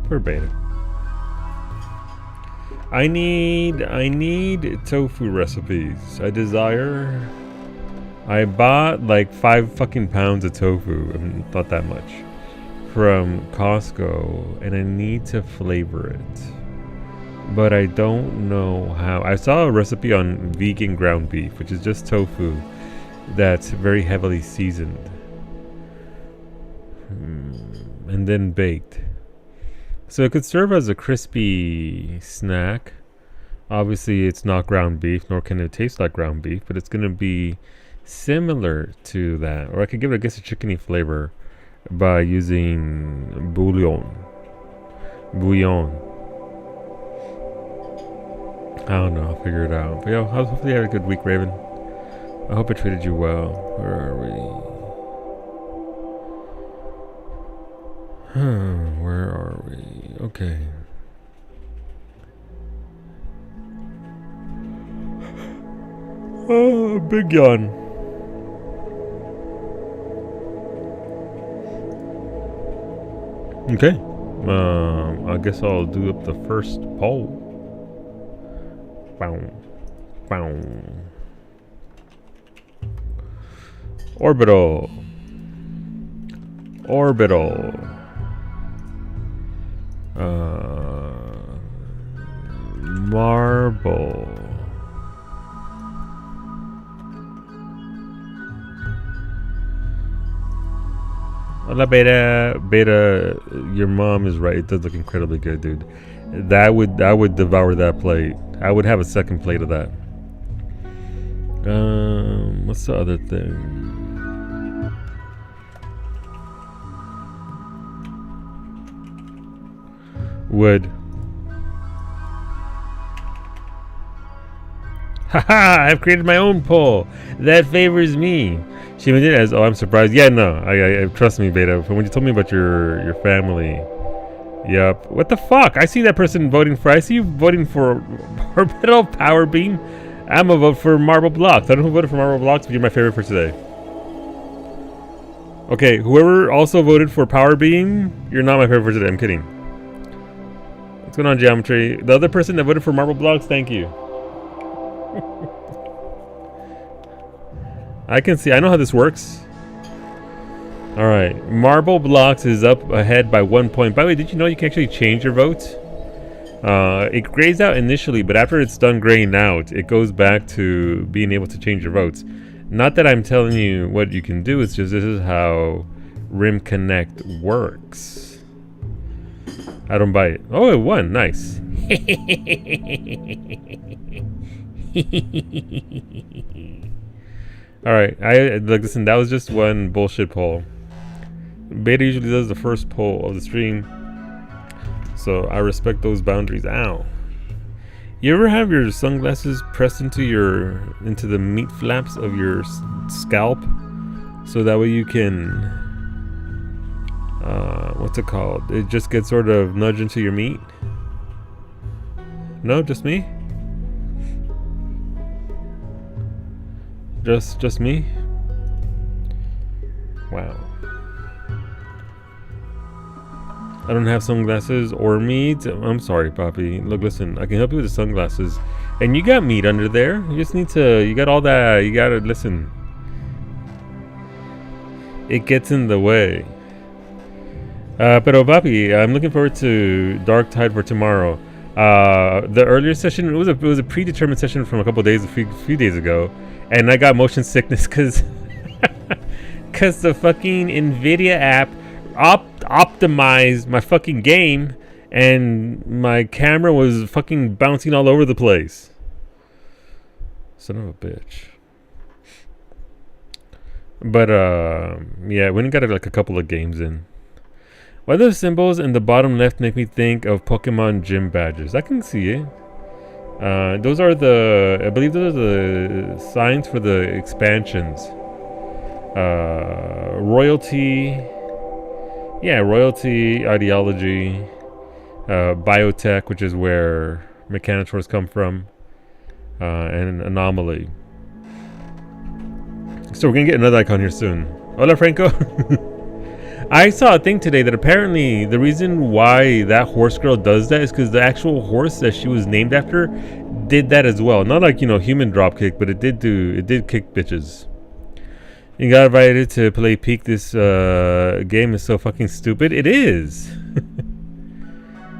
Poor beta. I need tofu recipes. I bought like 5 fucking pounds of tofu, not that much, from Costco, and I need to flavor it. But I don't know how. I saw a recipe on vegan ground beef, which is just tofu that's very heavily seasoned. And then baked. So it could serve as a crispy snack. Obviously, it's not ground beef, nor can it taste like ground beef, but it's going to be similar to that. Or I could give it, I guess, a chickeny flavor by using bouillon. I don't know, I'll figure it out. But yeah, hopefully you had a good week, Raven. I hope it treated you well. Where are we? Where are we? Okay. Oh, big yawn. Okay. I guess I'll do up the first poll. Bow. Bow. Orbital. Marble. Hola, Beta, your mom is right. It does look incredibly good, dude. I would devour that plate. I would have a second plate of that. What's the other thing? Wood. Haha! I've created my own poll. That favors me. She did it as, oh, I'm surprised. Yeah, no, I trust me, Beta. When you told me about your family, yep. What the fuck? I see that person voting for. I see you voting for Orbital Power Beam. I'm gonna vote for Marble Blocks. I don't know who voted for Marble Blocks, but you're my favorite for today. Okay, whoever also voted for Power Beam, you're not my favorite for today. I'm kidding. What's going on, Geometry? The other person that voted for Marble Blocks, thank you. I can see. I know how this works. All right, Marble Blocks is up ahead by 1 point. By the way, did you know you can actually change your vote? It grays out initially, but after it's done graying out, it goes back to being able to change your votes. Not that I'm telling you what you can do. It's just this is how RimConnect works. I don't buy it. Oh, it won. Nice. All right. Listen. That was just one bullshit poll. Beta usually does the first poll of the stream, so I respect those boundaries. Ow. You ever have your sunglasses pressed into the meat flaps of your scalp, so that way you can what's it called? It just gets sort of nudged into your meat. No, just me. Just me. Wow. I don't have sunglasses or meat. I'm sorry, Poppy. Look, listen, I can help you with the sunglasses. And you got meat under there. You just need to, you got all that. You gotta listen. It gets in the way. Pero Papi, I'm looking forward to Dark Tide for tomorrow. The earlier session, it was a predetermined session from a few days ago. And I got motion sickness because the fucking NVIDIA app optimized my fucking game, and my camera was fucking bouncing all over the place. Son of a bitch. But yeah, we got like a couple of games in. Why do the symbols in the bottom left make me think of Pokemon gym badges? I can see it. Those are I believe those are the signs for the expansions. Royalty, ideology, biotech, which is where Mechanosaurs come from, and anomaly. So we're gonna get another icon here soon. Hola, Franco. I saw a thing today that apparently the reason why that horse girl does that is because the actual horse that she was named after did that as well. Not like, human dropkick, but it did kick bitches. You got invited to play Peak. This game is so fucking stupid. It is.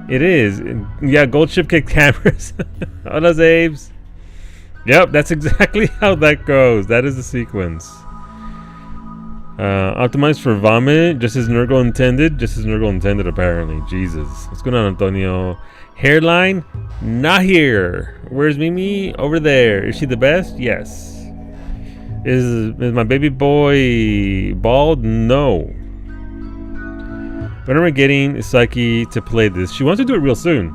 It is. Yeah, gold ship kick cameras. Hola, Zabes. Yep, that's exactly how that goes. That is the sequence. Optimized for vomit, just as Nurgle intended. Just as Nurgle intended, apparently. Jesus. What's going on, Antonio? Hairline? Not here. Where's Mimi? Over there. Is she the best? Yes. Is my baby boy bald? No. When am I getting Psyche to play this? She wants to do it real soon.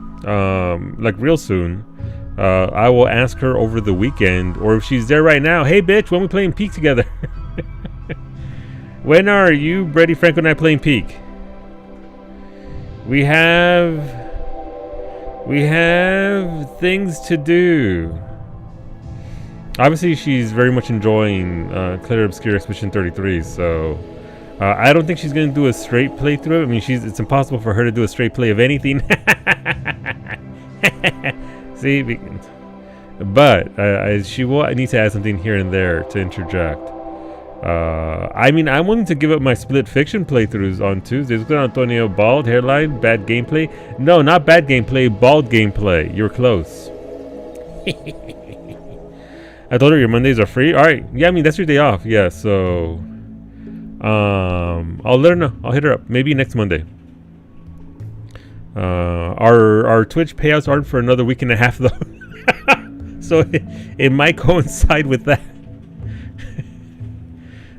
Like real soon. I will ask her over the weekend, or if she's there right now. Hey, bitch, when we playing Peak together? When are you, Brady, Franco, and I playing Peak? We have things to do. Obviously, she's very much enjoying Clear Obscure Expedition 33, so I don't think she's going to do a straight playthrough. I mean, it's impossible for her to do a straight play of anything. See, but she will need to add something here and there to interject. I mean, I'm willing to give up my split fiction playthroughs on Tuesdays. Good, Antonio. Bald hairline, bad gameplay. No, not bad gameplay, bald gameplay. You're close. I told her your Mondays are free. All right. Yeah, I mean that's your day off. Yeah. So, I'll let her know. I'll hit her up. Maybe next Monday. Our Twitch payouts aren't for another week and a half though, so it might coincide with that.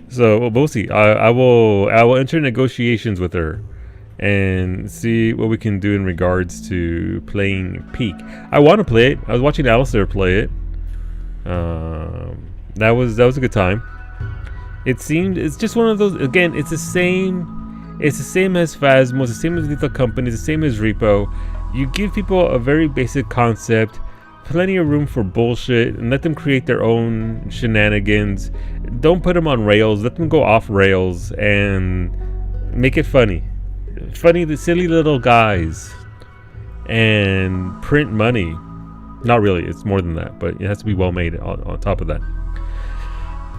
So we'll see. I will enter negotiations with her and see what we can do in regards to playing Peak. I want to play it. I was watching Alistair play it. That was a good time. It's just one of those. Again, it's the same as Phasmo, it's the same as Lethal Company, it's the same as Repo. You give people a very basic concept, plenty of room for bullshit, and let them create their own shenanigans. Don't put them on rails. Let them go off rails and make it funny. The silly little guys, and print money. Not really. It's more than that, but it has to be well made on top of that.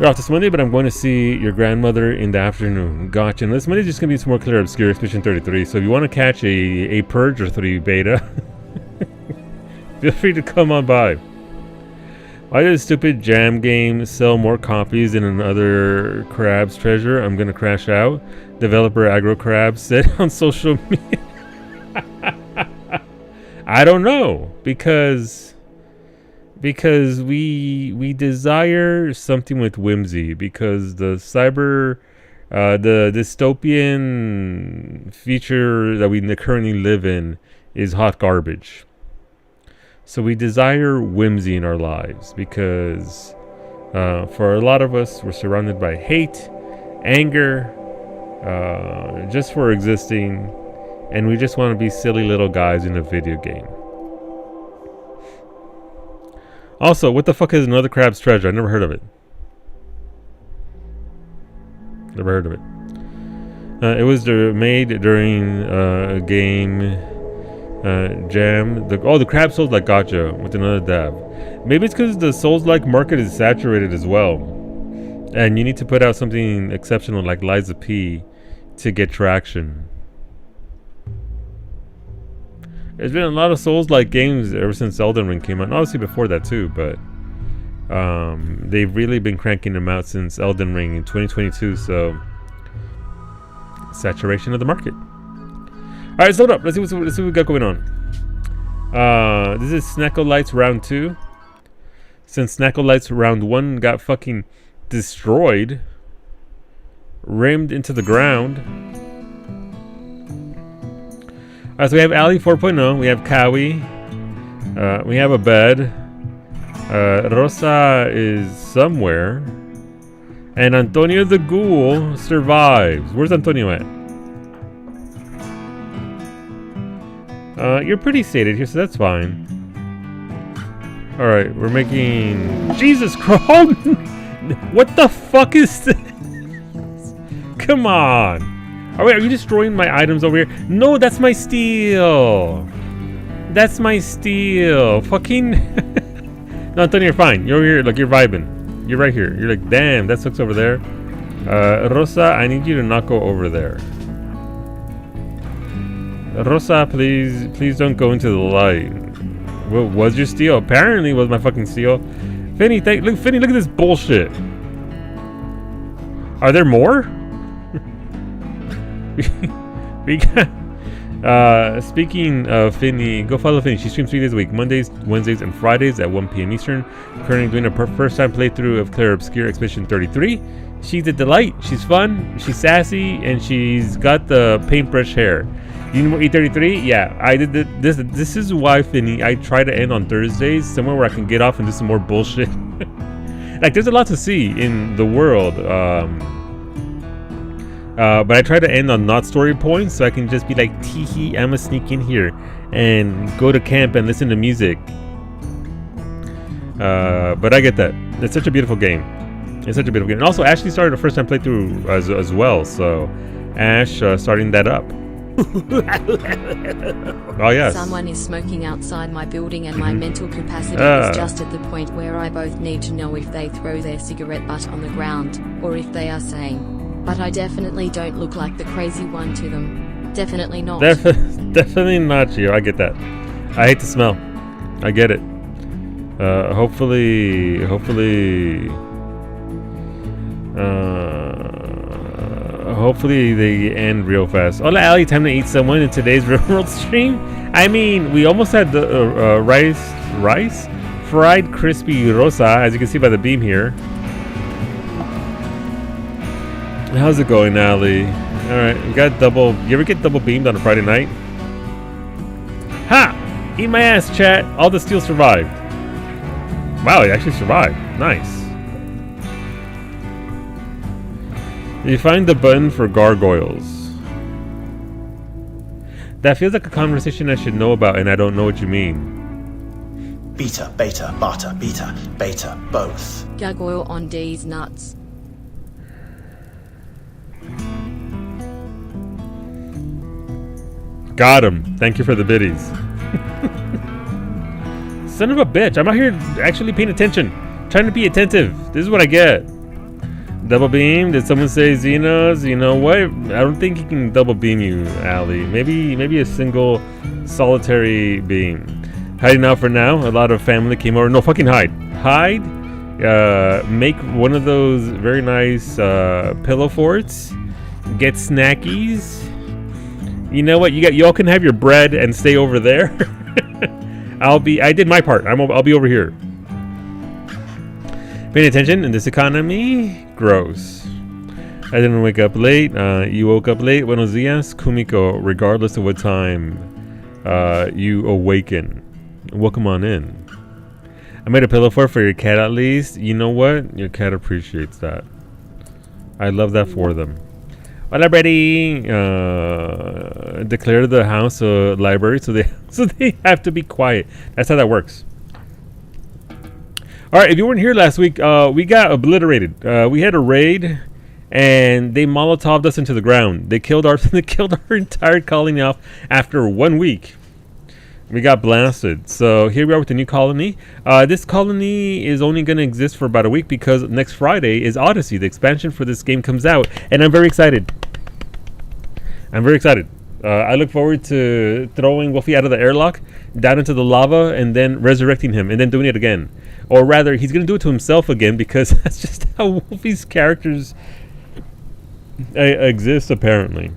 We're off this Monday, but I'm going to see your grandmother in the afternoon. Gotcha. And this Monday is just going to be some more Clear Obscure Expedition 33. So if you want to catch a Purge 3 beta, feel free to come on by. Why did a stupid jam game sell more copies than another Crab's Treasure? I'm going to crash out. Developer Agro Crab said on social media. I don't know, because we desire something with whimsy, because the the dystopian future that we currently live in is hot garbage. So we desire whimsy in our lives, because for a lot of us, we're surrounded by hate, anger, just for existing, and we just want to be silly little guys in a video game. Also, what the fuck is another Crab's Treasure? I never heard of it. Never heard of it. It was made during a game jam. The Crab Souls-like gotcha with another dab. Maybe it's because the Souls-like market is saturated as well, and you need to put out something exceptional like Liza P to get traction. There's been a lot of Souls-like games ever since Elden Ring came out. And obviously before that too, but they've really been cranking them out since Elden Ring in 2022. So saturation of the market. All right, so hold up. Let's see what we got going on. This is Snackle Lights round 2. Since Snackle Lights round 1 got fucking destroyed, rammed into the ground. So we have Ali 4.0, we have Kawi, we have a bed, Rosa is somewhere, and Antonio the Ghoul survives. Where's Antonio at? You're pretty sated here, so that's fine. Alright, we're making... Jesus Christ! What the fuck is this? Come on! Are you destroying my items over here? No, that's my steel. That's my steel. Fucking. No, Antonio, you're fine. You're over here. Like, you're vibing. You're right here. You're like, damn, that sucks over there. Rosa, I need you to not go over there. Rosa, please don't go into the light. What was your steel? Apparently, it was my fucking steel. Finny, Finny, look at this bullshit. Are there more? We got. Speaking of Finny, go follow Finny. She streams 3 days a week, Mondays, Wednesdays, and Fridays at 1 p.m. Eastern. Currently doing a first-time playthrough of Claire Obscure Expedition 33. She's a delight. She's fun. She's sassy, and she's got the paintbrush hair. You know E33? Yeah, I did this. This is why, Finny, I try to end on Thursdays, somewhere where I can get off and do some more bullshit. Like, there's a lot to see in the world. But I try to end on not story points, so I can just be like, tee-hee, I'm gonna sneak in here and go to camp and listen to music. But I get that. It's such a beautiful game. It's such a beautiful game. And also, Ashley started a first-time playthrough as well, so Ash starting that up. Oh, yes. Someone is smoking outside my building and my mental capacity is just at the point where I both need to know if they throw their cigarette butt on the ground, or if they are saying, but I definitely don't look like the crazy one to them. Definitely not. Definitely not you. I get that. I hate the smell. I get it. Hopefully they end real fast. Hola, Ali. Time to eat someone in today's real world stream. I mean, we almost had the rice, fried crispy rosa, as you can see by the beam here. How's it going, Ali? All right, we got double. You ever get double beamed on a Friday night? Ha! Eat my ass, chat. All the steel survived. Wow, he actually survived. Nice. You find the button for gargoyles. That feels like a conversation I should know about, and I don't know what you mean. Beta, beta, bata, beta, beta, both. Gargoyle on D's nuts. Got him. Thank you for the biddies. Son of a bitch. I'm out here actually paying attention. Trying to be attentive. This is what I get. Double beam? Did someone say Xenos? You know what? I don't think he can double beam you, Ali. Maybe a single solitary beam. Hiding out for now. A lot of family came over. No, fucking hide. Hide. Make one of those very nice pillow forts. Get snackies. You know what? Y'all can have your bread and stay over there. I did my part. I'll be over here. Paying attention in this economy. Gross. I didn't wake up late. You woke up late. Buenos dias, Kumiko. Regardless of what time you awaken. Welcome on in. I made a pillow fort for your cat at least. You know what? Your cat appreciates that. I love that for them. Hola, Brady. Declare the house a library, so they have to be quiet. That's how that works. All right, if you weren't here last week, we got obliterated. We had a raid, and they Molotoved us into the ground. They killed our entire colony off after 1 week. We got blasted. So here we are with the new colony. This colony is only going to exist for about a week because next Friday is Odyssey. The expansion for this game comes out, and I'm very excited. I look forward to throwing Wolfie out of the airlock, down into the lava, and then resurrecting him, and then doing it again. Or rather, he's going to do it to himself again because that's just how Wolfie's characters exist, apparently.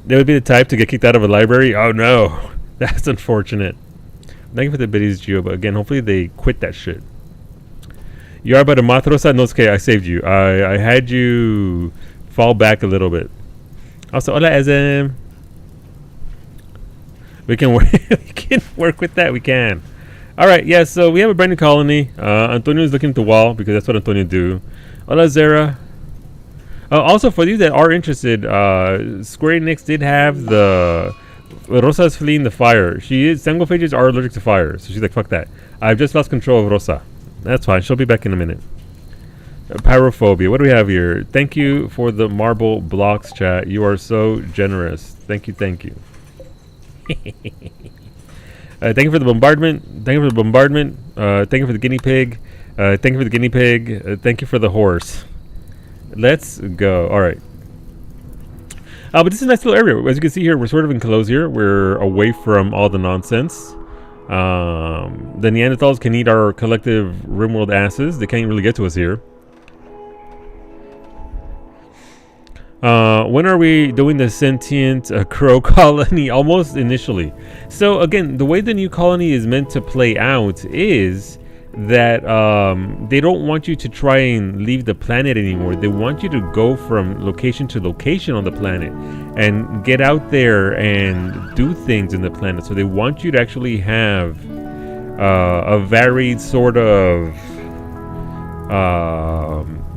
They would be the type to get kicked out of a library. Oh, no. That's unfortunate. Thank you for the biddies, Gio, but again, hopefully they quit that shit. You are about a Matrosa? No, it's okay. I saved you. I had you fall back a little bit. Also, hola, Ezem. We can work with that. We can. All right, yeah, so we have a brand new colony. Antonio is looking at the wall because that's what Antonio do. Hola, Zera. Also, for you that are interested, Square Enix did have the Rosa's fleeing the fire. Sangophages are allergic to fire, so she's like, fuck that. I've just lost control of Rosa. That's fine. She'll be back in a minute. Pyrophobia. What do we have here? Thank you for the marble blocks, chat. You are so generous. Thank you, thank you. Thank you for the bombardment. Thank you for the bombardment. Thank you for the guinea pig. Thank you for the guinea pig. Thank you for the horse. Let's go. All right. But this is a nice little area. As you can see here, we're sort of enclosed here. We're away from all the nonsense. The Neanderthals can eat our collective RimWorld asses. They can't really get to us here. When are we doing the sentient crow colony? Almost initially. So again, the way the new colony is meant to play out is that they don't want you to try and leave the planet anymore. They want you to go from location to location on the planet and get out there and do things in the planet. So they want you to actually have a varied sort of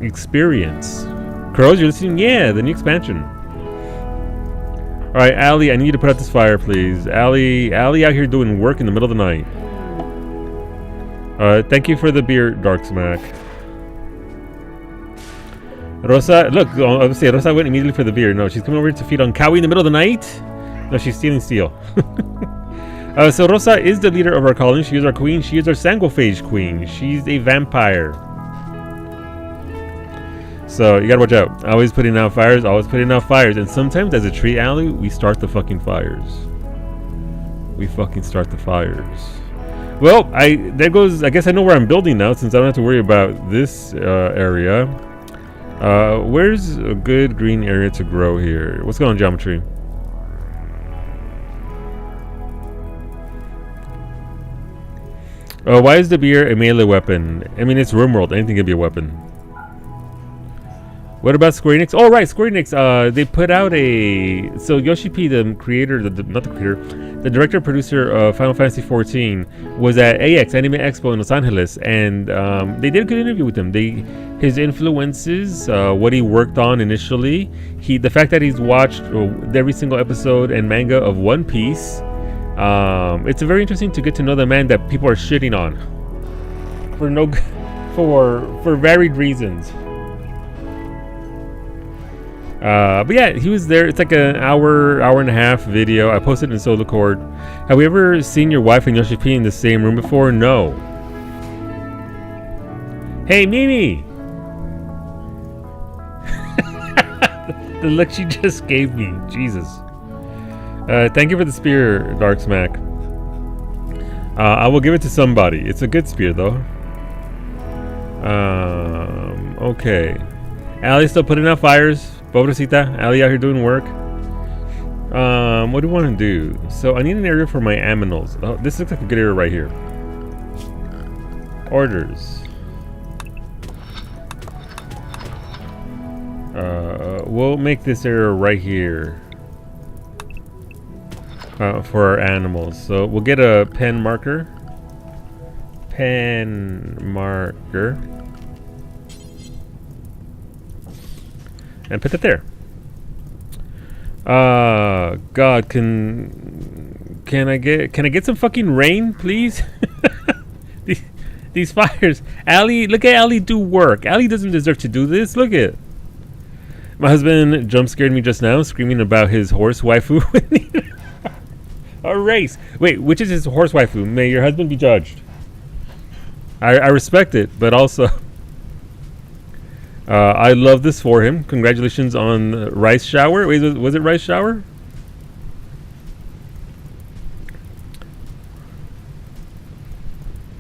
experience. Crows, you're listening? Yeah, the new expansion. All right, Allie, I need you to put out this fire, please. Allie out here doing work in the middle of the night. Thank you for the beer, Dark Smack. Rosa, look, obviously Rosa went immediately for the beer. No, she's coming over to feed on Cowie in the middle of the night. No, she's stealing steel. So Rosa is the leader of our colony. She is our queen. She is our sanguiphage queen. She's a vampire. So you gotta watch out. Always putting out fires. Always putting out fires. And sometimes, as a tree alley, we start the fucking fires. We fucking start the fires. Well, there goes. I guess I know where I'm building now, since I don't have to worry about this area. Where's a good green area to grow here? What's going on, geometry? Why is the beer a melee weapon? I mean, it's RimWorld. Anything can be a weapon. What about Square Enix? Oh, right, Square Enix. They put out a... So Yoshi P, the creator, not the creator, the director, producer of Final Fantasy XIV, was at AX, Anime Expo in Los Angeles, and they did a good interview with him. His influences, what he worked on initially, the fact that he's watched every single episode and manga of One Piece, it's very interesting to get to know the man that people are shitting on for varied reasons. But yeah, he was there. It's like an hour and a half video. I posted it in SoloCord. Have we ever seen your wife and Yoshi P in the same room before? No. Hey, Mimi! The look she just gave me. Jesus. Thank you for the spear, Dark Smack. I will give it to somebody. It's a good spear, though. Okay. Allie's still putting out fires. Pobrecita, Allie out here doing work. What do I want to do? So I need an area for my aminals. Oh, this looks like a good area right here. Orders. We'll make this area right here for our animals. So we'll get a pen marker. Pen marker. And put that there. God, can I get some fucking rain, please? these fires. Allie, look at Allie do work. Allie doesn't deserve to do this. Look at. My husband jump scared me just now, screaming about his horse waifu. A race. Wait, which is his horse waifu? May your husband be judged. I respect it, but also. I love this for him. Congratulations on Rice Shower. Wait, was it Rice Shower?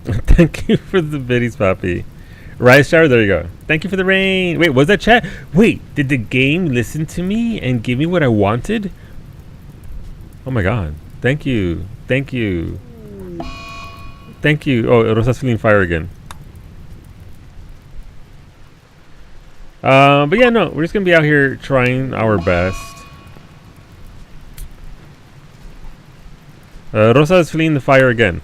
Thank you for the biddies, Papi. Rice Shower, there you go. Thank you for the rain. Wait, was that chat? Wait, did the game listen to me and give me what I wanted? Oh my god. Thank you. Thank you. Thank you. Oh, Rosa's feeling fire again. But yeah, no, we're just gonna be out here trying our best. Rosa is fleeing the fire again.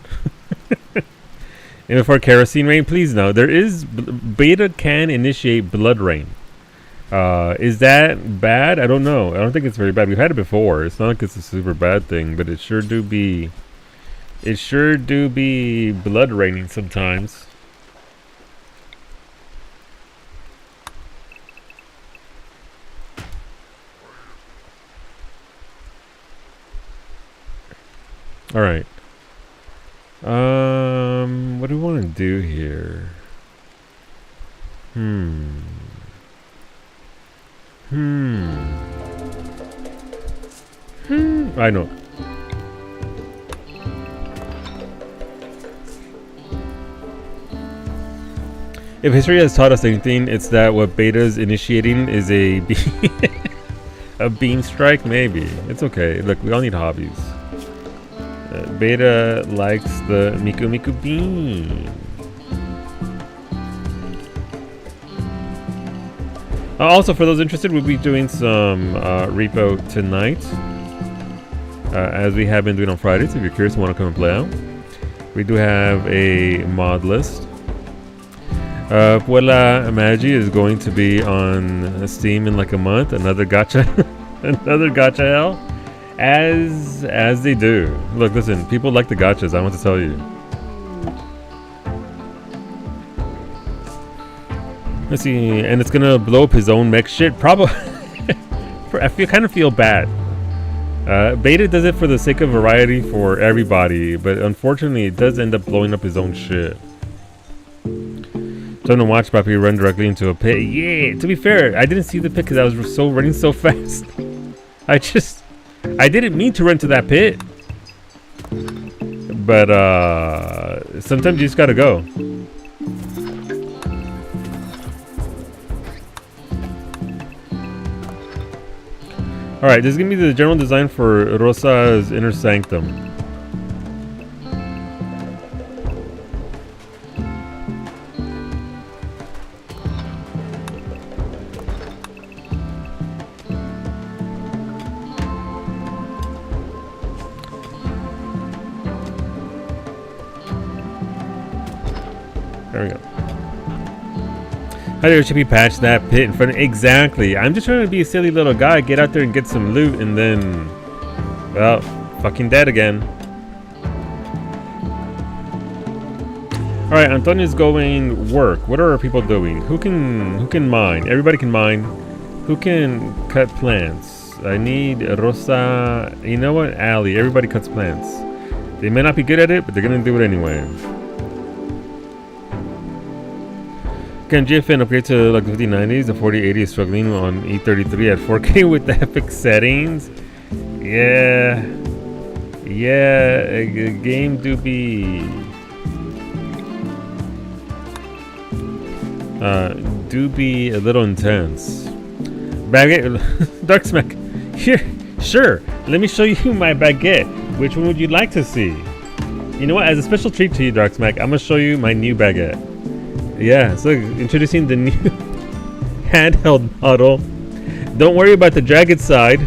And before kerosene rain, please no. There is beta can initiate blood rain. Is that bad? I don't know. I don't think it's very bad. We've had it before. It's not like it's a super bad thing, but it sure do be blood raining sometimes. All right. What do we want to do here? I know. If history has taught us anything, it's that what beta's initiating is a a beam strike. Maybe it's okay. Look, we all need hobbies. Beta likes the Miku Miku beam. Also, for those interested, we'll be doing some repo tonight, as we have been doing on Fridays. If you're curious and want to come and play out, we do have a mod list. Puella Magi is going to be on Steam in like a month. Another gacha, another gacha hell, as they do. Look, listen, people like the gachas. I want to tell you. Let's see, and it's gonna blow up his own mech shit. Probably. I kind of feel bad. Beta does it for the sake of variety for everybody, but unfortunately, it does end up blowing up his own shit. Trying to watch Papi run directly into a pit. Yeah, to be fair, I didn't see the pit because I was running so fast. I didn't mean to run to that pit. But sometimes you just gotta go. Alright, this is gonna be the general design for Rosa's inner sanctum. There we go. How do Chippy patch that pit in front of... Exactly. I'm just trying to be a silly little guy, get out there and get some loot, and then... Well, fucking dead again. Alright, Antonio's going work. What are our people doing? Who can mine? Everybody can mine. Who can cut plants? I need Rosa... You know what? Ali. Everybody cuts plants. They may not be good at it, but they're gonna do it anyway. Can GFN upgrade to like the 5090s? The 4080 is struggling on E33 at 4K with the epic settings. Yeah. Yeah, game do be a little intense. Baguette, Dark Smack. Here, sure. Let me show you my baguette. Which one would you like to see? You know what? As a special treat to you, Dark Smack, I'm gonna show you my new baguette. Yeah, so introducing the new handheld model. Don't worry about the jagged side.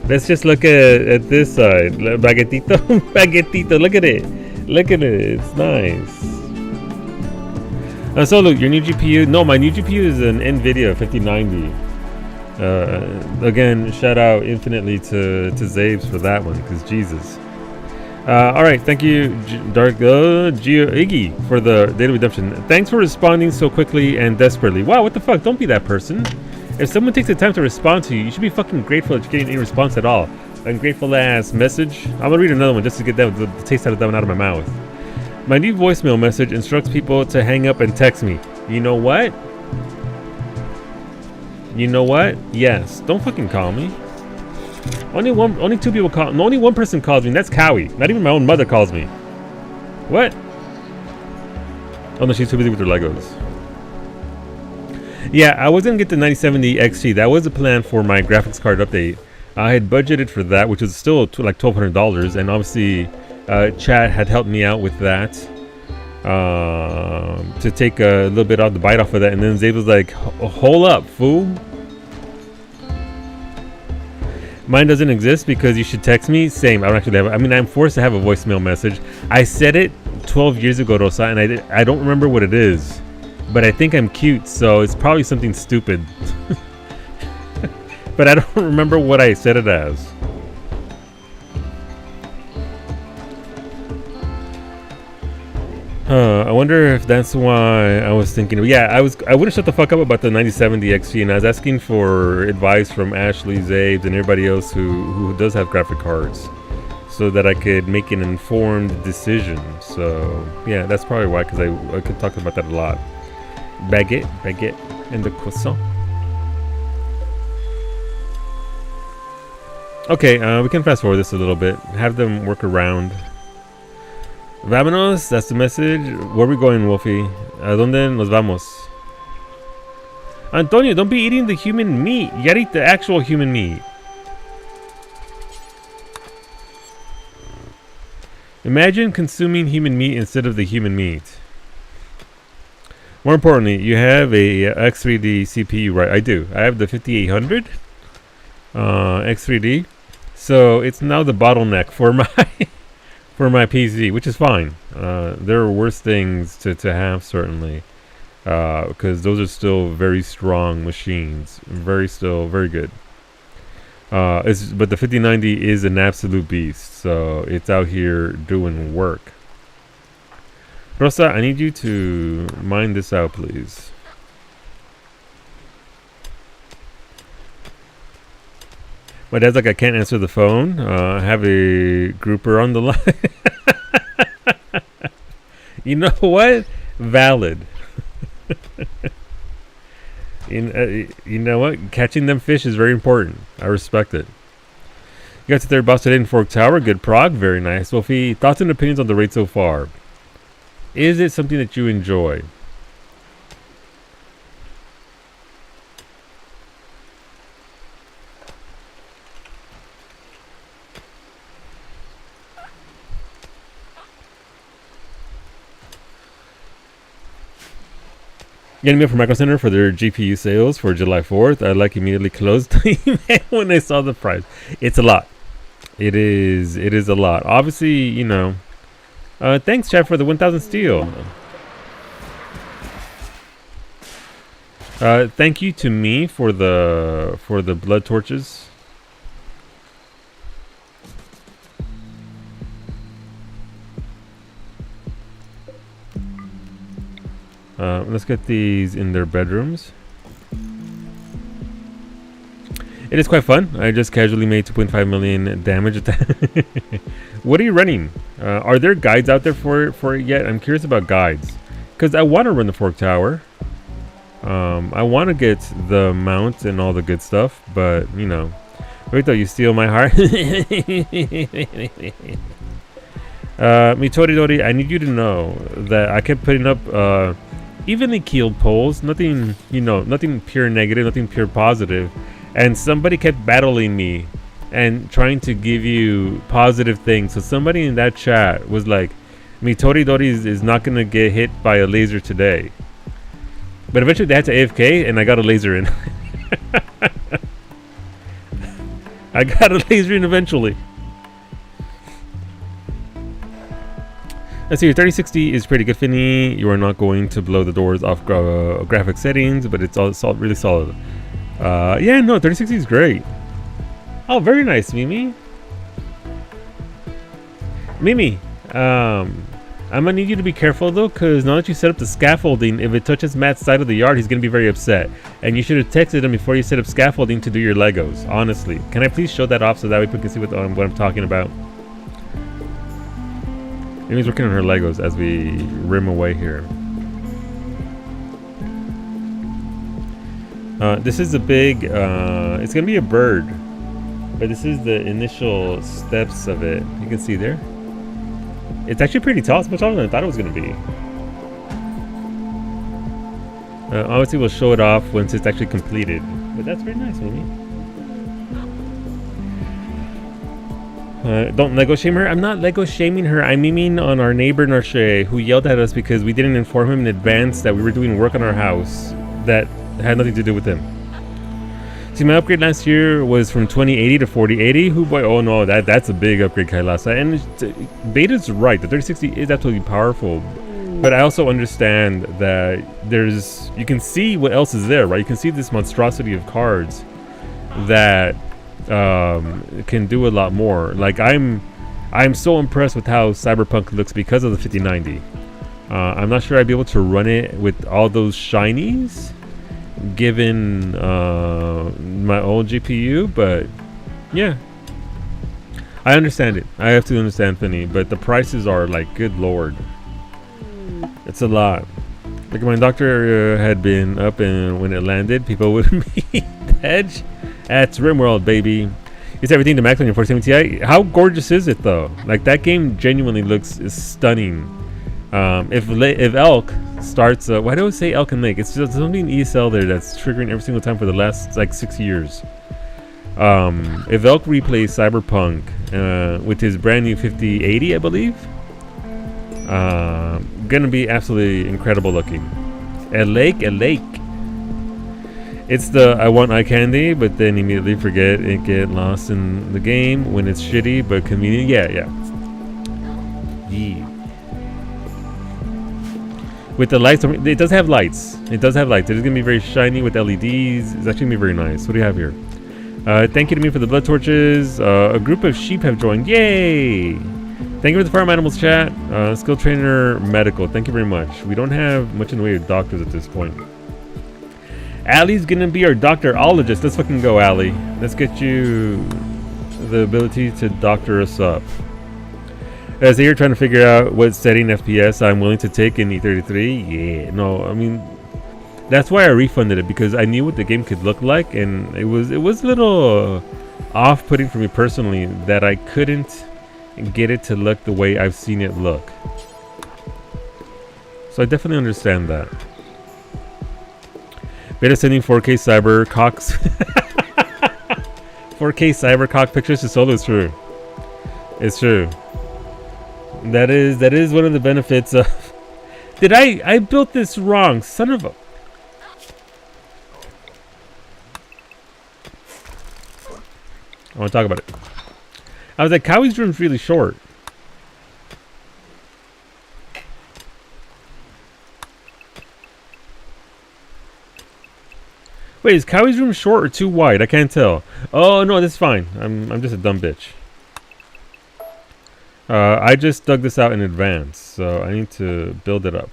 Let's just look at this side. Baguetito, baguetito. Look at it. Look at it. It's nice. So look, your new GPU. No, my new GPU is an NVIDIA 5090. Again, shout out infinitely to Zabes for that one, because Jesus. Alright, thank you, Dark Iggy, for the data redemption. Thanks for responding so quickly and desperately. Wow, what the fuck? Don't be that person. If someone takes the time to respond to you, you should be fucking grateful that you're getting any response at all. Ungrateful ass message. I'm gonna read another one just to get that, the taste out of that one out of my mouth. My new voicemail message instructs people to hang up and text me. You know what? You know what? Yes. Don't fucking call me. Only two people call. Only one person calls me. And that's Cowie. Not even my own mother calls me. What? Oh no, she's too busy with her Legos. Yeah, I was gonna get the 9070 XT. That was the plan for my graphics card update. I had budgeted for that, which was still like $1,200, and obviously, Chat had helped me out with that to take a little bit of the bite off of that. And then Zabe was like, "Hold up, fool." Mine doesn't exist because you should text me. Same. I don't actually have. I mean, I'm forced to have a voicemail message. I said it 12 years ago, Rosa, and I don't remember what it is, but I think I'm cute, so it's probably something stupid. But I don't remember what I said it as. I wonder if that's why I was thinking. Yeah, I wouldn't shut the fuck up about the 9070 XT, and I was asking for advice from Ashley, Zabes, and everybody else who does have graphic cards. so that I could make an informed decision. So yeah, that's probably why, because I could talk about that a lot. Baguette, and the croissant. Okay, we can fast forward this a little bit. Have them work around. Vámonos, that's the message. Where are we going, Wolfie? ¿A dónde nos vamos? Antonio, don't be eating the human meat. You gotta eat the actual human meat. Imagine consuming human meat instead of the human meat. More importantly, you have a X3D CPU, right? I do. I have the 5800 X3D. So it's now the bottleneck for my for my PC, which is fine. There are worse things to have, certainly, because those are still very strong machines, very good. But the 5090 is an absolute beast, so it's out here doing work. Rosa, I need you to mine this out, please. My dad's like, I can't answer the phone. I have a grouper on the line. You know what? Valid. You know what? Catching them fish is very important. I respect it. You got to third boss today in Fork Tower. Good prog. Very nice. Sophie, thoughts and opinions on the raid so far? Is it something that you enjoy? Getting me up from Micro Center for their GPU sales for July 4th. I immediately closed the email when I saw the price. It's a lot. It is a lot. Obviously, you know. Thanks, Chad, for the 1,000 steel. Thank you to me for the blood torches. Let's get these in their bedrooms. It is quite fun. I just casually made 2.5 million damage. What are you running? Are there guides out there for it yet? I'm curious about guides, because I want to run the Fork Tower. I want to get the mount and all the good stuff, but you know. Wait, though, you steal my heart. Mitori, I need you to know that I kept putting up evenly keeled polls, nothing, you know, nothing pure negative, nothing pure positive, and somebody kept battling me and trying to give you positive things. So somebody in that chat was like, Mitori is not gonna get hit by a laser today, but eventually they had to AFK and I got a laser in. I got a laser in eventually. Let's see, your 3060 is pretty good, Finny. You are not going to blow the doors off graphic settings, but it's all really solid. Yeah, no, 3060 is great. Oh, very nice, Mimi. Mimi, I'm gonna need you to be careful though, because now that you set up the scaffolding, if it touches Matt's side of the yard, he's gonna be very upset. And you should have texted him before you set up scaffolding to do your Legos. Honestly, can I please show that off so that way people can see what I'm talking about? Amy's working on her Legos as we rim away here. This is a big, it's gonna be a bird, but this is the initial steps of it. You can see there. It's actually pretty tall. It's much taller than I thought it was gonna be. Obviously, we'll show it off once it's actually completed. But that's very nice, Amy. Don't Lego shame her. I'm not Lego shaming her. I'm memeing on our neighbor Narshe, who yelled at us because we didn't inform him in advance that we were doing work on our house that had nothing to do with him. See, my upgrade last year was from 2080 to 4080. Who boy? Oh no, that's a big upgrade, Kailasa. And Beta's right. The 3060 is absolutely powerful, but I also understand that you can see what else is there, right? You can see this monstrosity of cards that can do a lot more. Like I'm so impressed with how Cyberpunk looks because of the 5090. I'm not sure I'd be able to run it with all those shinies given my old GPU, but yeah. I understand it. I have to understand, Finny, but the prices are like, good lord, it's a lot. Like my doctor had been up, and when it landed, people would meet the edge. That's RimWorld, baby. It's everything to max on your 4070 Ti. How gorgeous is it though? Like that game genuinely looks stunning. If Elk starts, why do I say Elk and Lake? It's just something ESL there that's triggering every single time for the last like 6 years. If Elk replays Cyberpunk with his brand new 5080, I believe, gonna be absolutely incredible looking. A lake. It's the I want eye candy, but then immediately forget it, get lost in the game when it's shitty but convenient. Yeah. With the lights, it does have lights. It is gonna be very shiny with LEDs. It's actually gonna be very nice. What do you have here? Thank you to me for the blood torches. A group of sheep have joined. Yay! Thank you for the farm animals chat. Skill trainer medical. Thank you very much. We don't have much in the way of doctors at this point. Allie's gonna be our doctorologist. Let's fucking go, Allie. Let's get you the ability to doctor us up. As you're trying to figure out what setting FPS I'm willing to take in E33. Yeah, no, I mean, that's why I refunded it, because I knew what the game could look like, and it was a little off-putting for me personally that I couldn't get it to look the way I've seen it look. So I definitely understand that. Beta sending 4K Cybercock 4K Cybercock pictures to Solo is true. It's true. That is one of the benefits of. Did I built this wrong, son of a. I want to talk about it. I was like, Cowie's room's really short. Wait, is Cowie's room short or too wide? I can't tell. Oh no, that's fine. I'm just a dumb bitch. I just dug this out in advance, so I need to build it up.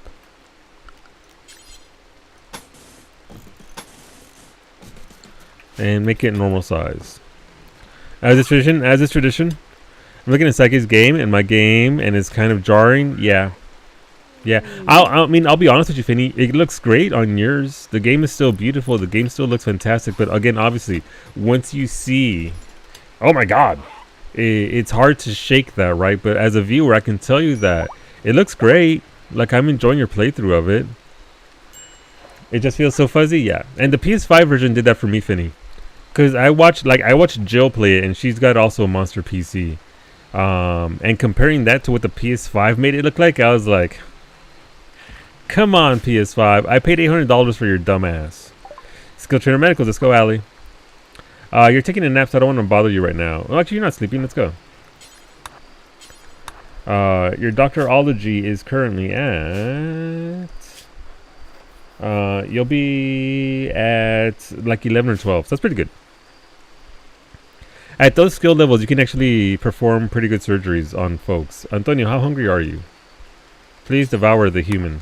And make it normal size. As is tradition, I'm looking at Psyche's game and my game, and it's kind of jarring. Yeah. I'll be honest with you, Finny. It looks great on yours. The game is still beautiful. The game still looks fantastic. But again, obviously, once you see, oh my God, it's hard to shake that, right? But as a viewer, I can tell you that it looks great. Like I'm enjoying your playthrough of it. It just feels so fuzzy, yeah. And the PS5 version did that for me, Finny. Because I watched Jill play it, and she's got also a monster PC. And comparing that to what the PS5 made it look like, I was like, come on, PS5. I paid $800 for your dumbass. Skill Trainer Medicals, let's go, Allie. You're taking a nap, so I don't want to bother you right now. Well, actually, you're not sleeping. Let's go. Your doctorology is currently at... you'll be at like 11 or 12. So that's pretty good. At those skill levels, you can actually perform pretty good surgeries on folks. Antonio, how hungry are you? Please devour the human.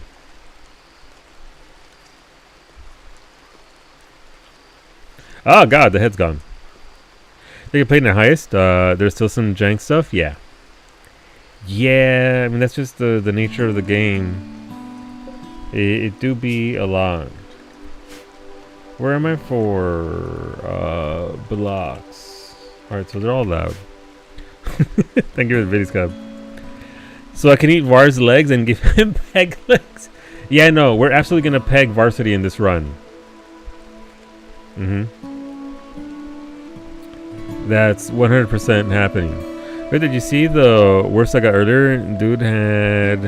Oh God, the head's gone. They can play in the highest. There's still some jank stuff. Yeah. I mean, that's just the nature of the game. It do be a lot. Where am I for blocks? Alright, so they're all loud. Thank you for the video, Scub. So I can eat Var's legs and give him peg legs? Yeah, no, we're absolutely going to peg Varsity in this run. That's 100% happening. Wait, did you see the worst I got earlier? Dude had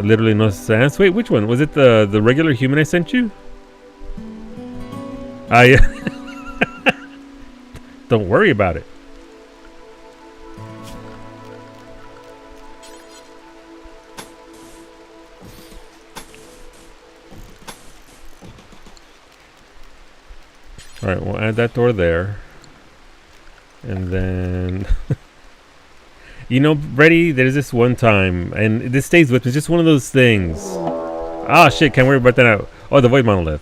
literally no sense. Wait, which one? Was it the regular human I sent you? Don't worry about it. Alright, we'll add that door there. And then... you know, Brady, there's this one time, and this stays with me. It's just one of those things. Ah, shit, can't worry about that now. Oh, the Void Monolith.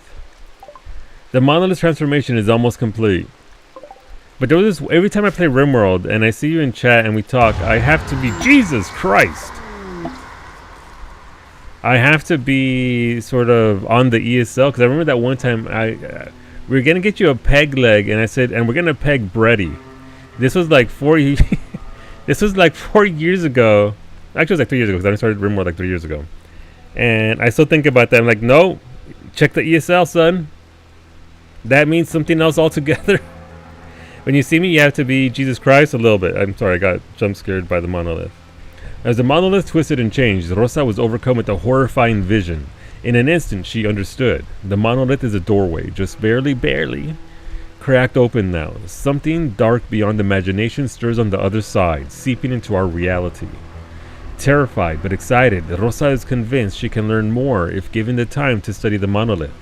The Monolith transformation is almost complete. But there was this, every time I play RimWorld and I see you in chat and we talk, I have to be Jesus Christ. I have to be sort of on the ESL because I remember that one time we were gonna get you a peg leg and I said, and we're gonna peg Brady. This was like 4 this was like 4 years ago. Actually, it was like 3 years ago because I started RimWorld like 3 years ago. And I still think about that. I'm like, no, check the ESL, son. That means something else altogether. When you see me, you have to be Jesus Christ a little bit. I'm sorry, I got jump scared by the monolith. As the monolith twisted and changed, Rosa was overcome with a horrifying vision. In an instant, she understood. The monolith is a doorway, just barely cracked open now. Something dark beyond imagination stirs on the other side, seeping into our reality. Terrified but excited, Rosa is convinced she can learn more if given the time to study the monolith.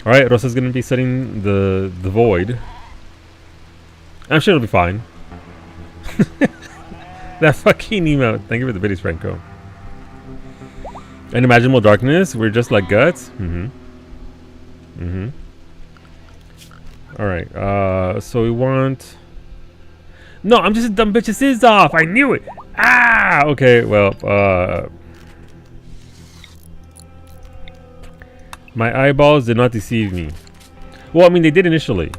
Alright, Rosa's going to be studying the void. I'm sure it'll be fine. That fucking email. Thank you for the videos, Franco. Unimaginable darkness. We're just like guts. Alright, so we want... No, I'm just a dumb bitch. This is off. I knew it. Ah! Okay, well, my eyeballs did not deceive me. Well, I mean, they did initially.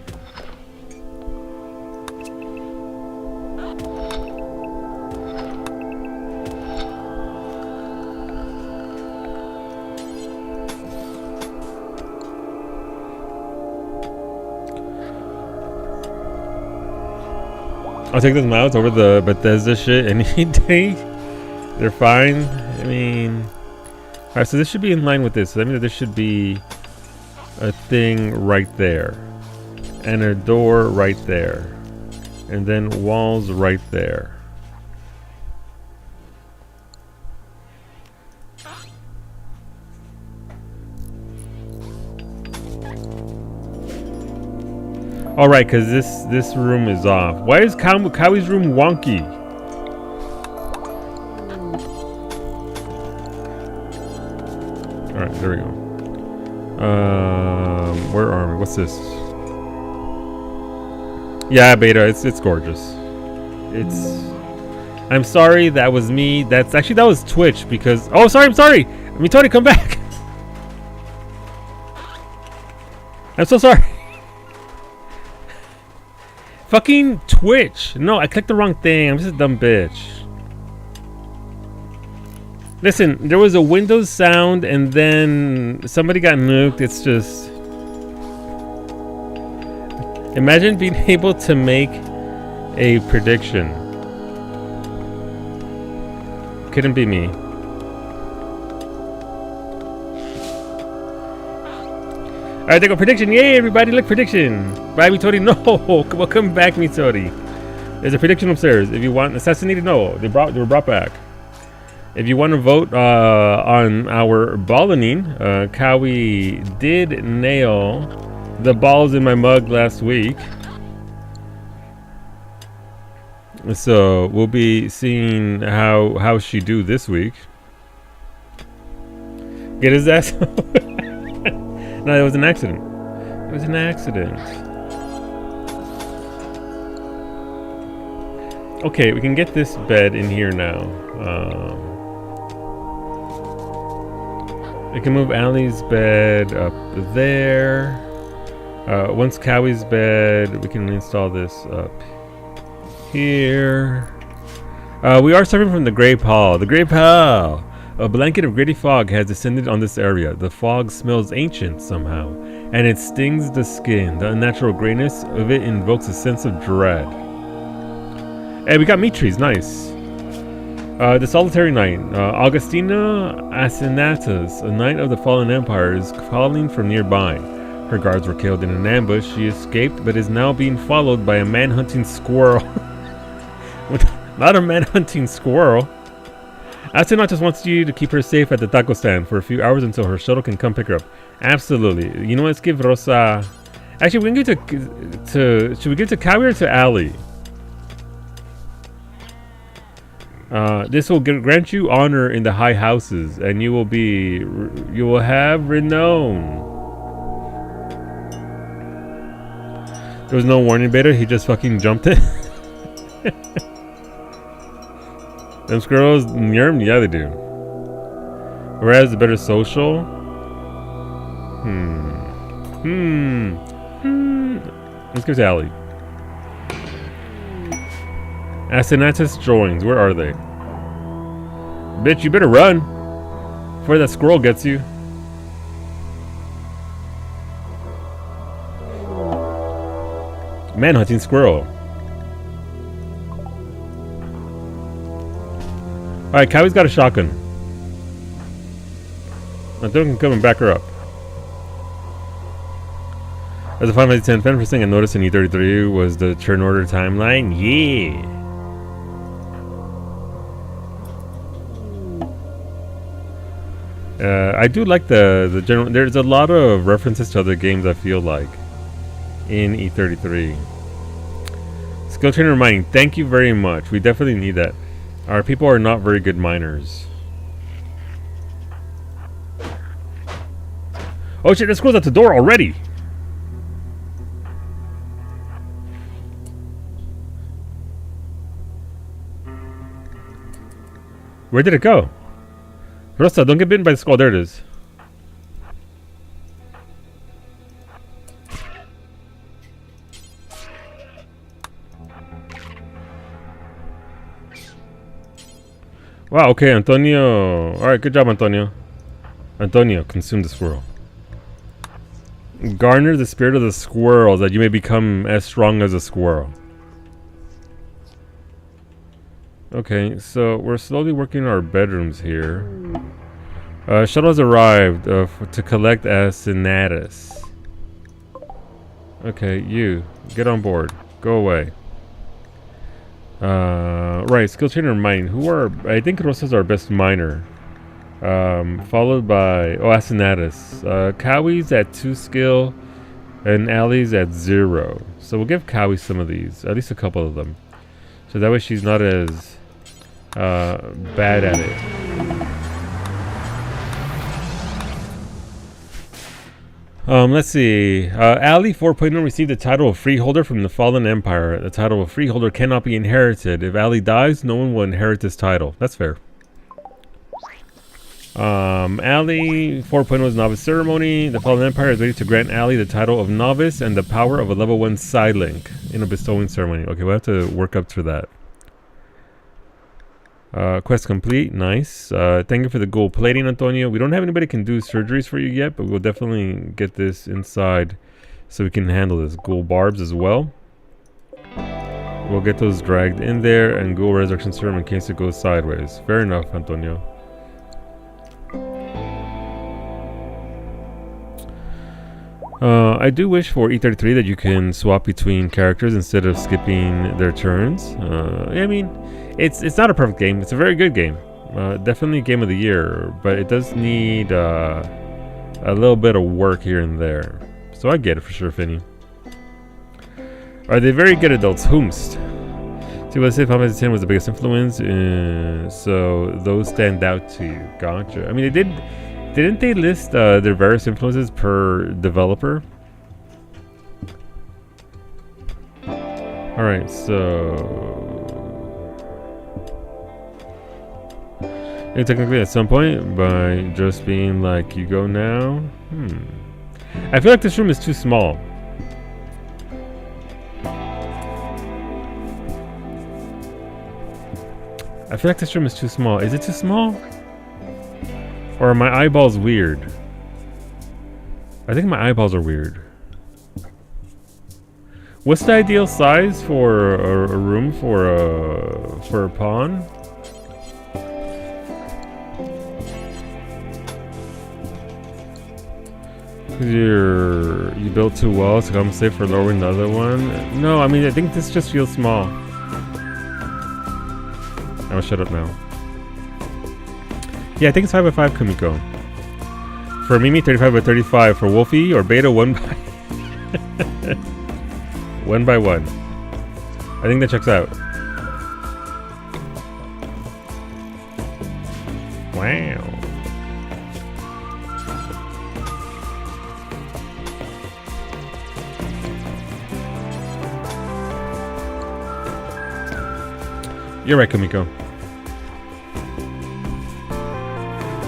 I'll take those mounts over the Bethesda shit any day. They're fine. I mean... Alright, so this should be in line with this. So that means that there should be a thing right there. And a door right there. And then walls right there. All right, because this room is off. Why is Kawie's room wonky? All right, there we go. Where are we? What's this? Yeah, Beta, it's gorgeous. I'm sorry, that was me. That was Twitch because. Oh, sorry, I'm sorry. I mean, Tony, come back. I'm so sorry. Fucking Twitch. No, I clicked the wrong thing. I'm just a dumb bitch. Listen, there was a Windows sound and then somebody got nuked. It's just... Imagine being able to make a prediction. Couldn't be me. Alright, there go prediction. Yay, everybody, look, prediction. Bye, Mitori. No, welcome back, Mitori. There's a prediction upstairs. If you want assassinated, no, they were brought back. If you want to vote on our balloning, Kawi did nail the balls in my mug last week. So we'll be seeing how she do this week. Get his ass. No, it was an accident. It was an accident. Okay, we can get this bed in here now. We can move Allie's bed up there. Once Kawie's bed, we can install this up here. We are starting from the Grey Pall. The Grey Pall! A blanket of gritty fog has descended on this area. The fog smells ancient somehow, and it stings the skin. The unnatural grayness of it invokes a sense of dread. Hey, we got meat trees, nice. The Solitary Knight. Augustina Asinatus, a knight of the Fallen Empire, is calling from nearby. Her guards were killed in an ambush. She escaped, but is now being followed by a man-hunting squirrel. Not a man-hunting squirrel. Astronaut just wants you to keep her safe at the taco stand for a few hours until her shuttle can come pick her up. Absolutely. You know what? Let's give Rosa... Actually, we can give to should we give to Kawi or to Ali? This will grant you honor in the high houses, and you will have renown. There was no warning beta. He just fucking jumped it. Them squirrels, yeah, they do. Whereas the better social. Let's go to Allie. Asinatus drawings. Where are they? Bitch, you better run before that squirrel gets you. Manhunting squirrel. Alright, Kylie's got a shotgun. I think I can come and back her up. As a Final Fantasy X fan, first thing I noticed in E33 was the turn order timeline. Yeah! I do like the general. There's a lot of references to other games, I feel like, in E33. Skill trainer mining. Thank you very much. We definitely need that. Our people are not very good miners. Oh shit, this goes out the door already. Where did it go? Rosa, don't get bitten by the skull. There it is. Wow, okay, Antonio. Alright, good job, Antonio. Antonio, consume the squirrel. Garner the spirit of the squirrel that you may become as strong as a squirrel. Okay, so we're slowly working our bedrooms here. Shuttle has arrived to collect Asinatus. Okay, you get on board. Go away. Right, skill trainer mining. I think Rosa's our best miner. Followed by Asinatus. Kawie's at 2 skill, and Allie's at 0. So we'll give Kawi some of these, at least a couple of them, so that way she's not as bad at it. Let's see. Ali 4.0 received the title of Freeholder from the Fallen Empire. The title of Freeholder cannot be inherited. If Ali dies, no one will inherit this title. That's fair. Ali 4.0's Novice Ceremony. The Fallen Empire is ready to grant Ali the title of Novice and the power of a level 1 side link in a bestowing ceremony. Okay, we'll have to work up to that. Quest complete. Nice. Thank you for the gold plating, Antonio. We don't have anybody can do surgeries for you yet, but we'll definitely get this inside so we can handle this. Gold barbs as well. We'll get those dragged in there and go resurrection serum in case it goes sideways. Fair enough, Antonio. I do wish for E33 that you can swap between characters instead of skipping their turns. I mean, it's not a perfect game. It's a very good game. Definitely game of the year, but it does need a little bit of work here and there. So I get it for sure, Finny. Are they very good adults? Whomst? See, let's say Final Fantasy X was the biggest influence, so those stand out to you. Gotcha. I mean, they did. Didn't they list their various influences per developer? Alright, so... And technically at some point, by just being like, you go now? I feel like this room is too small. I feel like this room is too small. Is it too small? Or are my eyeballs weird? I think my eyeballs are weird. What's the ideal size for a room for a pawn? You built too well to compensate for lowering the other one. No, I mean I think this just feels small. I'll shut up now. Yeah, I think it's 5 by 5, Kumiko. For Mimi, 35 by 35. For Wolfie or Beta, 1 by 1 by 1. I think that checks out. Wow. You're right, Kumiko.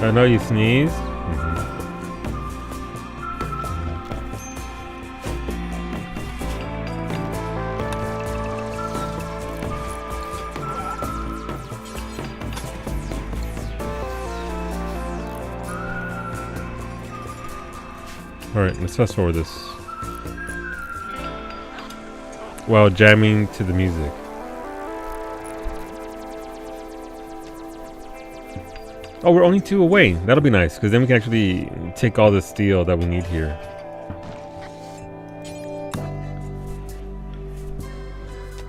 I know you sneezed. Alright, let's fast forward this. While jamming to the music. Oh, we're only 2 away. That'll be nice, because then we can actually take all the steel that we need here.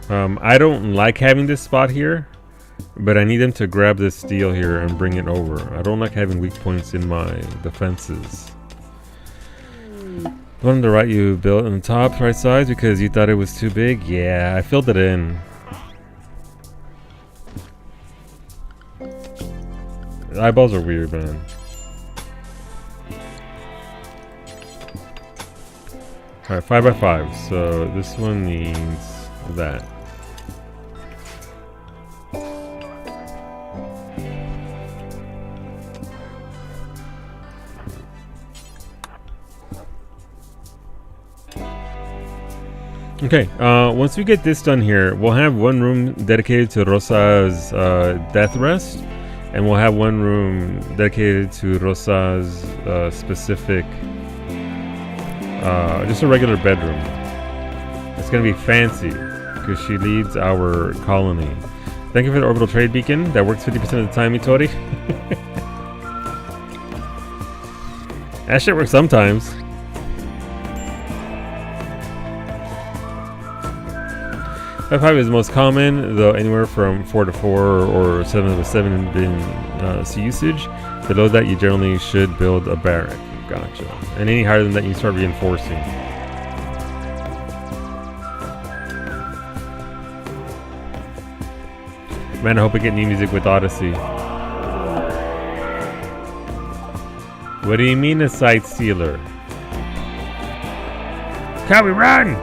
I don't like having this spot here, but I need them to grab this steel here and bring it over. I don't like having weak points in my defenses. The one on the right you built on the top right size because you thought it was too big? Yeah, I filled it in. The eyeballs are weird, man. Alright, 5 by 5. So this one needs that. Okay, once we get this done here, we'll have one room dedicated to Rosa's death rest, and we'll have one room dedicated to Rosa's specific, just a regular bedroom. It's gonna be fancy because she leads our colony. Thank you for the orbital trade beacon. That works 50% of the time, Itori. That shit works sometimes. 5 is the most common, though anywhere from 4 to 4 or 7 to 7 in sea usage. Below that, you generally should build a barrack. Gotcha. And any higher than that, you start reinforcing. Man, I hope I get new music with Odyssey. What do you mean a sight stealer? Can we run?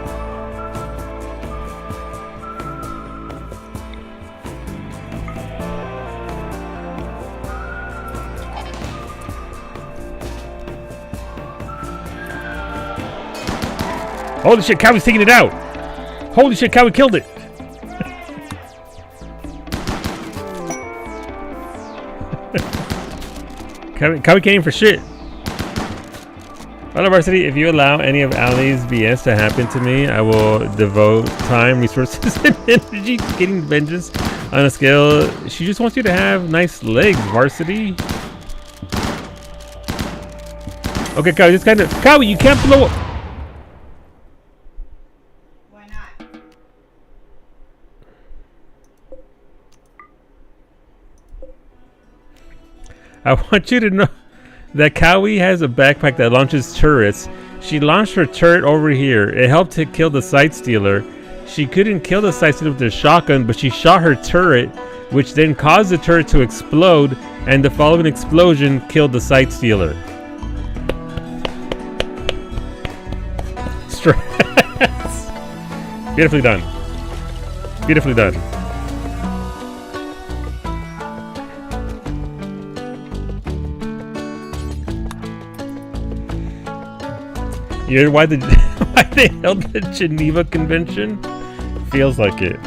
Holy shit, Cowie's taking it out! Holy shit, Cowie killed it! Cowie can't aim for shit. Hello, Varsity. If you allow any of Ali's BS to happen to me, I will devote time, resources, and energy to getting vengeance on a scale. She just wants you to have nice legs, Varsity. Okay, Cowie, just kind of... Cowie, you can't blow up! I want you to know that Cowie has a backpack that launches turrets. She launched her turret over here. It helped to kill the sight stealer. She couldn't kill the sight stealer with her shotgun, but she shot her turret, which then caused the turret to explode, and the following explosion killed the sight stealer. Stress. Beautifully done. Beautifully done. You know why they held the Geneva Convention? Feels like it.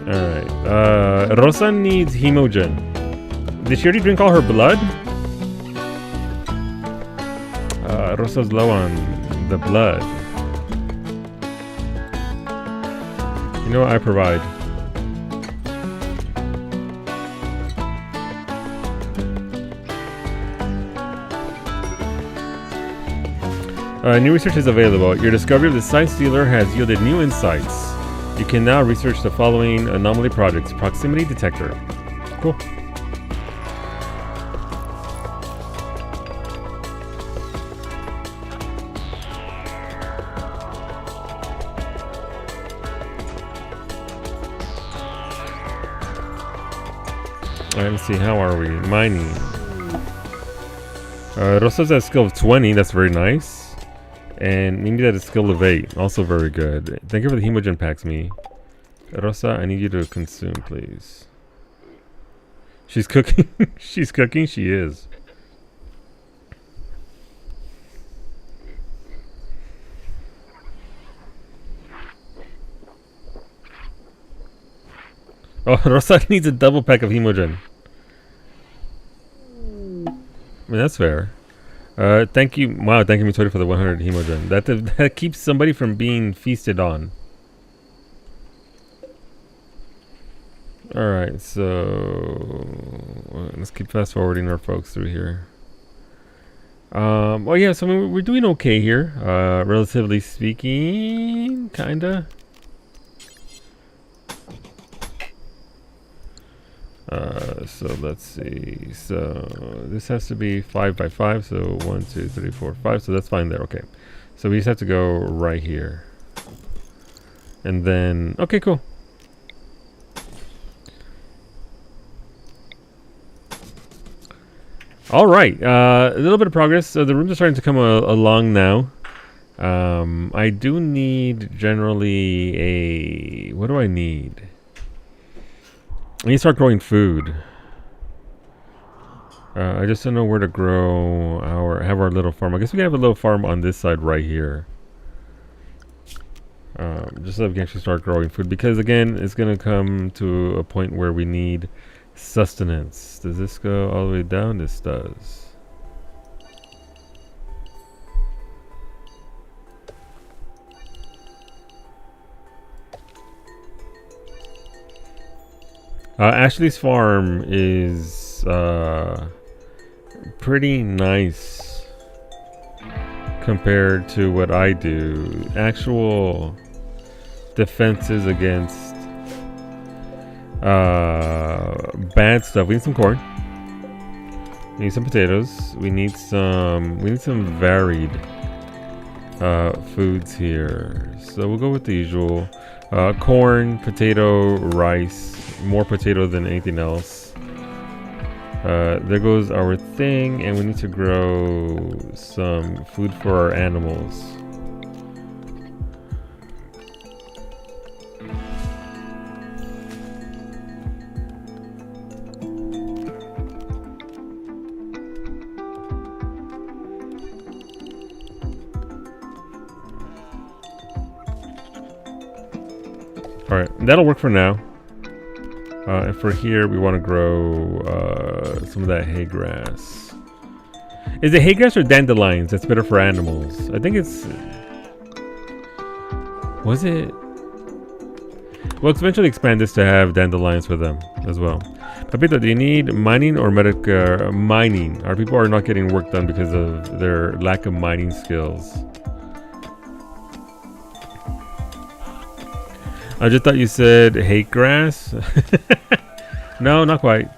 Alright. Rosa needs Hemogen. Did she already drink all her blood? Rosa's low on the blood. You know what I provide? New research is available. Your discovery of the sight stealer has yielded new insights. You can now research the following anomaly projects. Proximity detector. Cool. Alright, let's see. How are we? Mining. Rosa's at skill of 20. That's very nice. And maybe that is skill of 8. Also very good. Thank you for the hemogen packs, me. Rosa, I need you to consume, please. She's cooking. She's cooking. She is. Oh, Rosa needs a double pack of hemogen. I mean, that's fair. Thank you. Wow, thank you, Mitori, for the 100 hemogen. That keeps somebody from being feasted on. Alright, so let's keep fast forwarding our folks through here. Oh yeah, so I mean, we're doing okay here, relatively speaking, kinda. So let's see. So this has to be 5 by 5. So 1, 2, 3, 4, 5. So that's fine there. Okay. So we just have to go right here, and then okay, cool. All right, a little bit of progress. So the rooms are starting to come along now. I do need generally a... What do I need? I need to start growing food. I just don't know where to grow have our little farm. I guess we can have a little farm on this side right here. Just so that we can actually start growing food. Because again, it's going to come to a point where we need sustenance. Does this go all the way down? This does. Ashley's farm is pretty nice compared to what I do. Actual defenses against bad stuff. We need some corn. We need some potatoes. We need some varied foods here. So we'll go with the usual. Corn, potato, rice. More potato than anything else. There goes our thing, and we need to grow some food for our animals. Alright, that'll work for now. And for here, we want to grow some of that hay grass. Is it hay grass or dandelions that's better for animals? I think it's... Was it? We'll eventually expand this to have dandelions for them as well. Papito, do you need mining or mining? Our people are not getting work done because of their lack of mining skills. I just thought you said hate grass. No, not quite.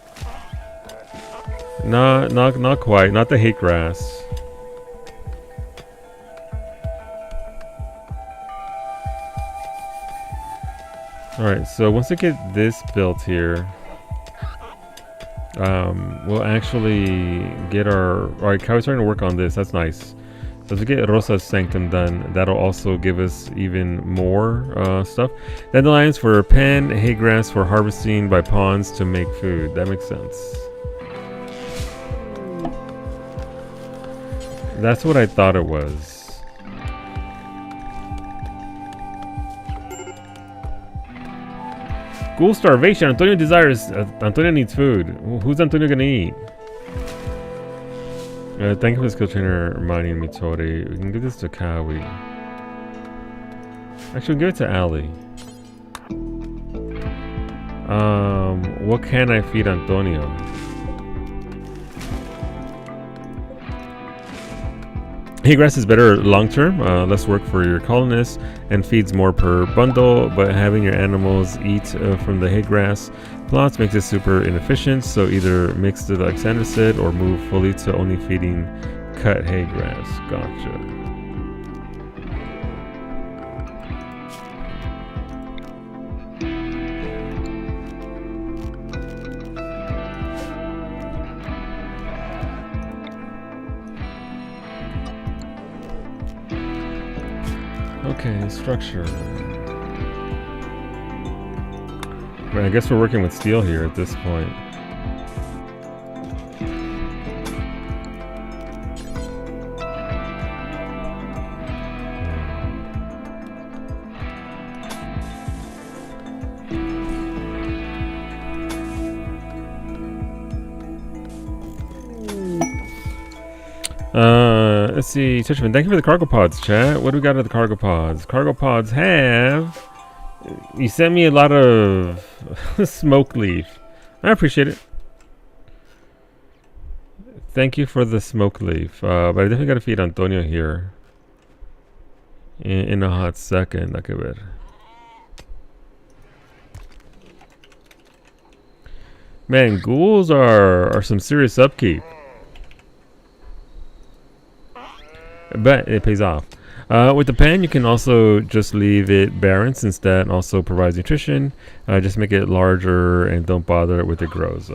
No, not quite. Not the hate grass. Alright, so once we get this built here, we'll actually get our... Alright, Kai's starting to work on this. That's nice. So if we get Rosa's Sanctum done, that'll also give us even more stuff. Dandelions for pen, hay grass for harvesting by ponds to make food. That makes sense. That's what I thought it was. Ghoul starvation. Antonio desires... Antonio needs food. Who's Antonio gonna eat? Thank you for the skill trainer reminding me, Tori. We can give this to Kawi. Actually, we'll give it to Ali. What can I feed Antonio? Hay grass is better long term, less work for your colonists, and feeds more per bundle, but having your animals eat from the hay grass plots makes it super inefficient, so either mix it like Sandra said, or move fully to only feeding cut hay grass. Gotcha. Okay, structure. Well, I guess we're working with steel here at this point. Let's see, Tushman, thank you for the cargo pods, chat. What do we got in the cargo pods? Cargo pods have... You sent me a lot of smoke leaf. I appreciate it. Thank you for the smoke leaf. But I definitely got to feed Antonio here. In a hot second. Like a bit. Man, ghouls are some serious upkeep. But it pays off. With the pan, you can also just leave it barren since that also provides nutrition. Just make it larger and don't bother with it grows.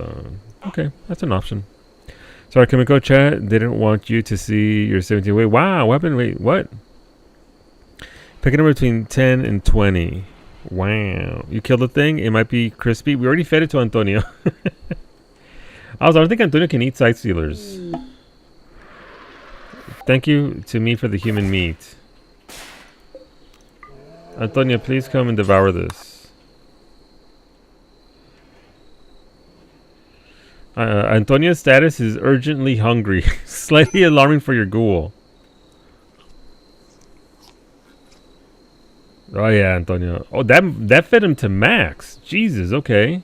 Okay, that's an option. Sorry, Kimiko chat. Didn't want you to see your 17. Wait, wow, what happened? Wait, what? Pick a number between 10 and 20. Wow. You killed the thing? It might be crispy. We already fed it to Antonio. I don't think Antonio can eat side stealers. Thank you to me for the human meat. Antonio, please come and devour this. Antonio's status is urgently hungry. Slightly alarming for your ghoul. Oh yeah, Antonio. Oh, that fed him to max. Jesus, okay.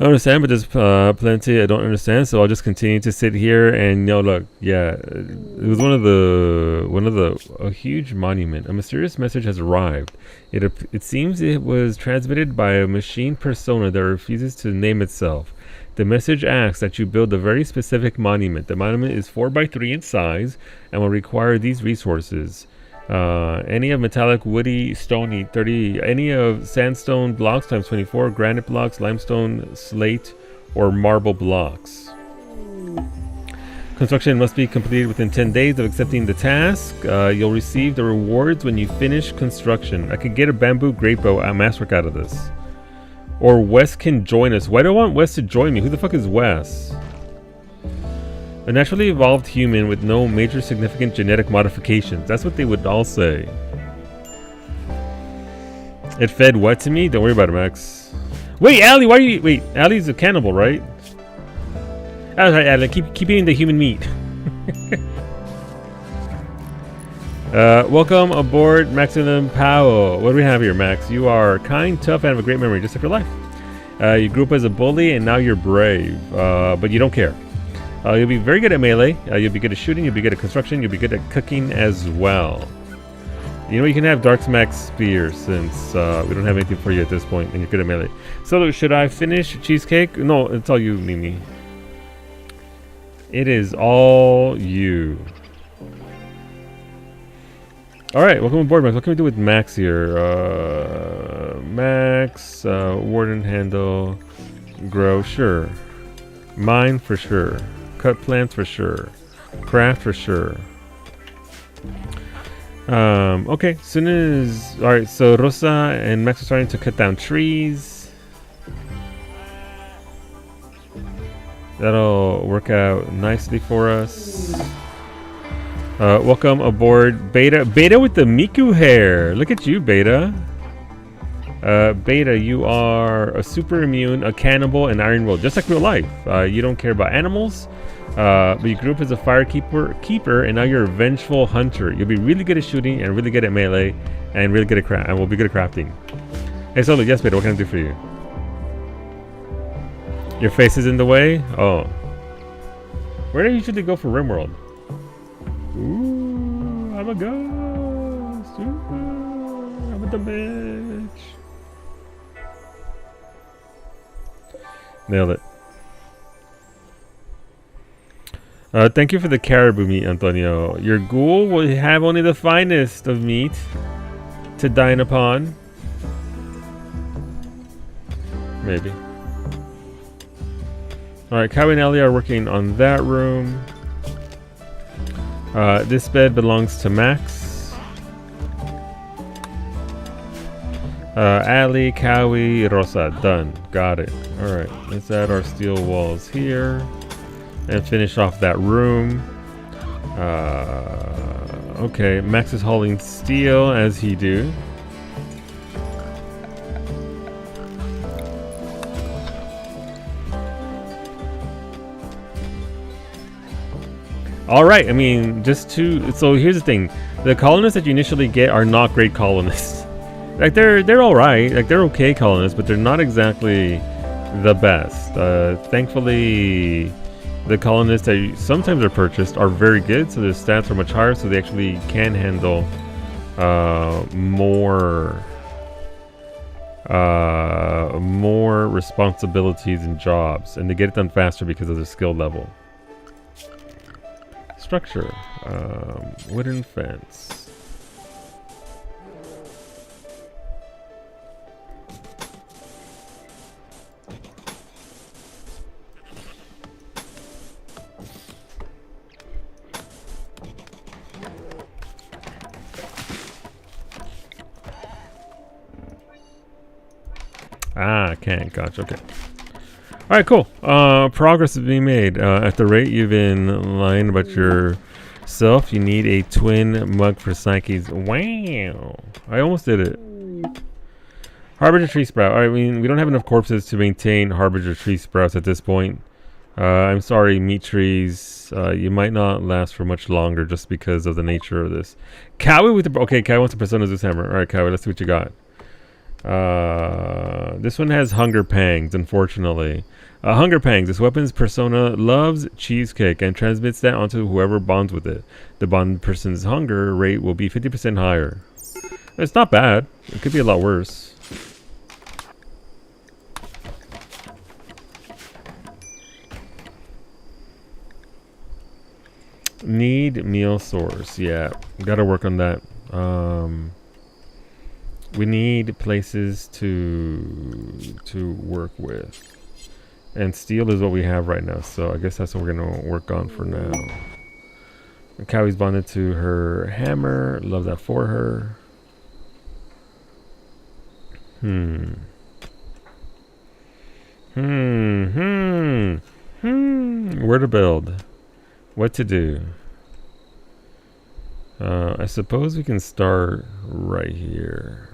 I understand, but there's plenty I don't understand, so I'll just continue to sit here and look, yeah, it was a huge monument. A mysterious message has arrived. It seems it was transmitted by a machine persona that refuses to name itself. The message asks that you build a very specific monument. The monument is 4x3 in size and will require these resources. Any of metallic, woody, stony, 30, any of sandstone blocks times 24, granite blocks, limestone, slate, or marble blocks. Construction must be completed within 10 days of accepting the task. You'll receive the rewards when you finish construction. I could get a bamboo great bow masterwork out of this. Or Wes can join us. Why do I want Wes to join me? Who the fuck is Wes? A naturally evolved human with no major significant genetic modifications. That's what they would all say. It fed what to me? Don't worry about it, Max. Wait, Allie, why are you... Wait, Allie's a cannibal, right? All right, Allie, keep eating the human meat. Welcome aboard, Maximum Powell. What do we have here, Max? You are kind, tough, and have a great memory, just like your life. You grew up as a bully, and now you're brave. But you don't care. You'll be very good at melee. You'll be good at shooting. You'll be good at construction. You'll be good at cooking as well. You know, you can have Darksmax Spear since we don't have anything for you at this point, and you're good at melee. So, should I finish cheesecake? No, it's all you, Mimi. It is all you. All right, welcome aboard, Max. What can we do with Max here? Max, warden handle, grow, sure. Mine for sure. Cut plants for sure. Craft for sure. Okay, soon as... Alright, so Rosa and Max are starting to cut down trees. That'll work out nicely for us. Welcome aboard, Beta. Beta with the Miku hair. Look at you, Beta. Beta, you are a super immune, a cannibal, and iron will, just like real life. You don't care about animals, but you grew up as a firekeeper, and now you're a vengeful hunter. You'll be really good at shooting, and really good at melee, and really good at craft, and we'll be good at crafting. Hey, Solo, yes, Beta, what can I do for you? Your face is in the way? Oh. Where do you usually go for RimWorld? Ooh, I'm a ghost. Ooh, I'm a bitch. Nailed it. Thank you for the caribou meat, Antonio. Your ghoul will have only the finest of meat to dine upon. Maybe. Alright, Kawi and Ellie are working on that room. This bed belongs to Max. Ali, Cowie, Rosa. Done. Got it. Alright, let's add our steel walls here. And finish off that room. Okay, Max is hauling steel as he do. Alright, I mean, so here's the thing. The colonists that you initially get are not great colonists. Like, they're alright, like, they're okay colonists, but they're not exactly the best. Thankfully, the colonists that sometimes are purchased are very good, so their stats are much higher, so they actually can handle more responsibilities and jobs, and they get it done faster because of their skill level. Structure, wooden fence. Ah, can't. Gotcha. Okay. All right. Cool. Progress is being made. At the rate you've been lying about yourself, you need a twin mug for Psyche's. Wow. I almost did it. Harbinger tree sprout. I mean, we don't have enough corpses to maintain Harbinger tree sprouts at this point. I'm sorry, meat trees. You might not last for much longer just because of the nature of this. Cowie with the... Okay, Cowie wants to Persona Zeus hammer. All right, Cowie, let's see what you got. This one has Hunger Pangs, unfortunately. Hunger Pangs. This weapon's persona loves cheesecake and transmits that onto whoever bonds with it. The bond person's hunger rate will be 50% higher. It's not bad. It could be a lot worse. Need meal source. Yeah, gotta work on that. We need places to work with. And steel is what we have right now, so I guess that's what we're gonna work on for now. Cowie's bonded to her hammer. Love that for her. Where to build? What to do? I suppose we can start right here.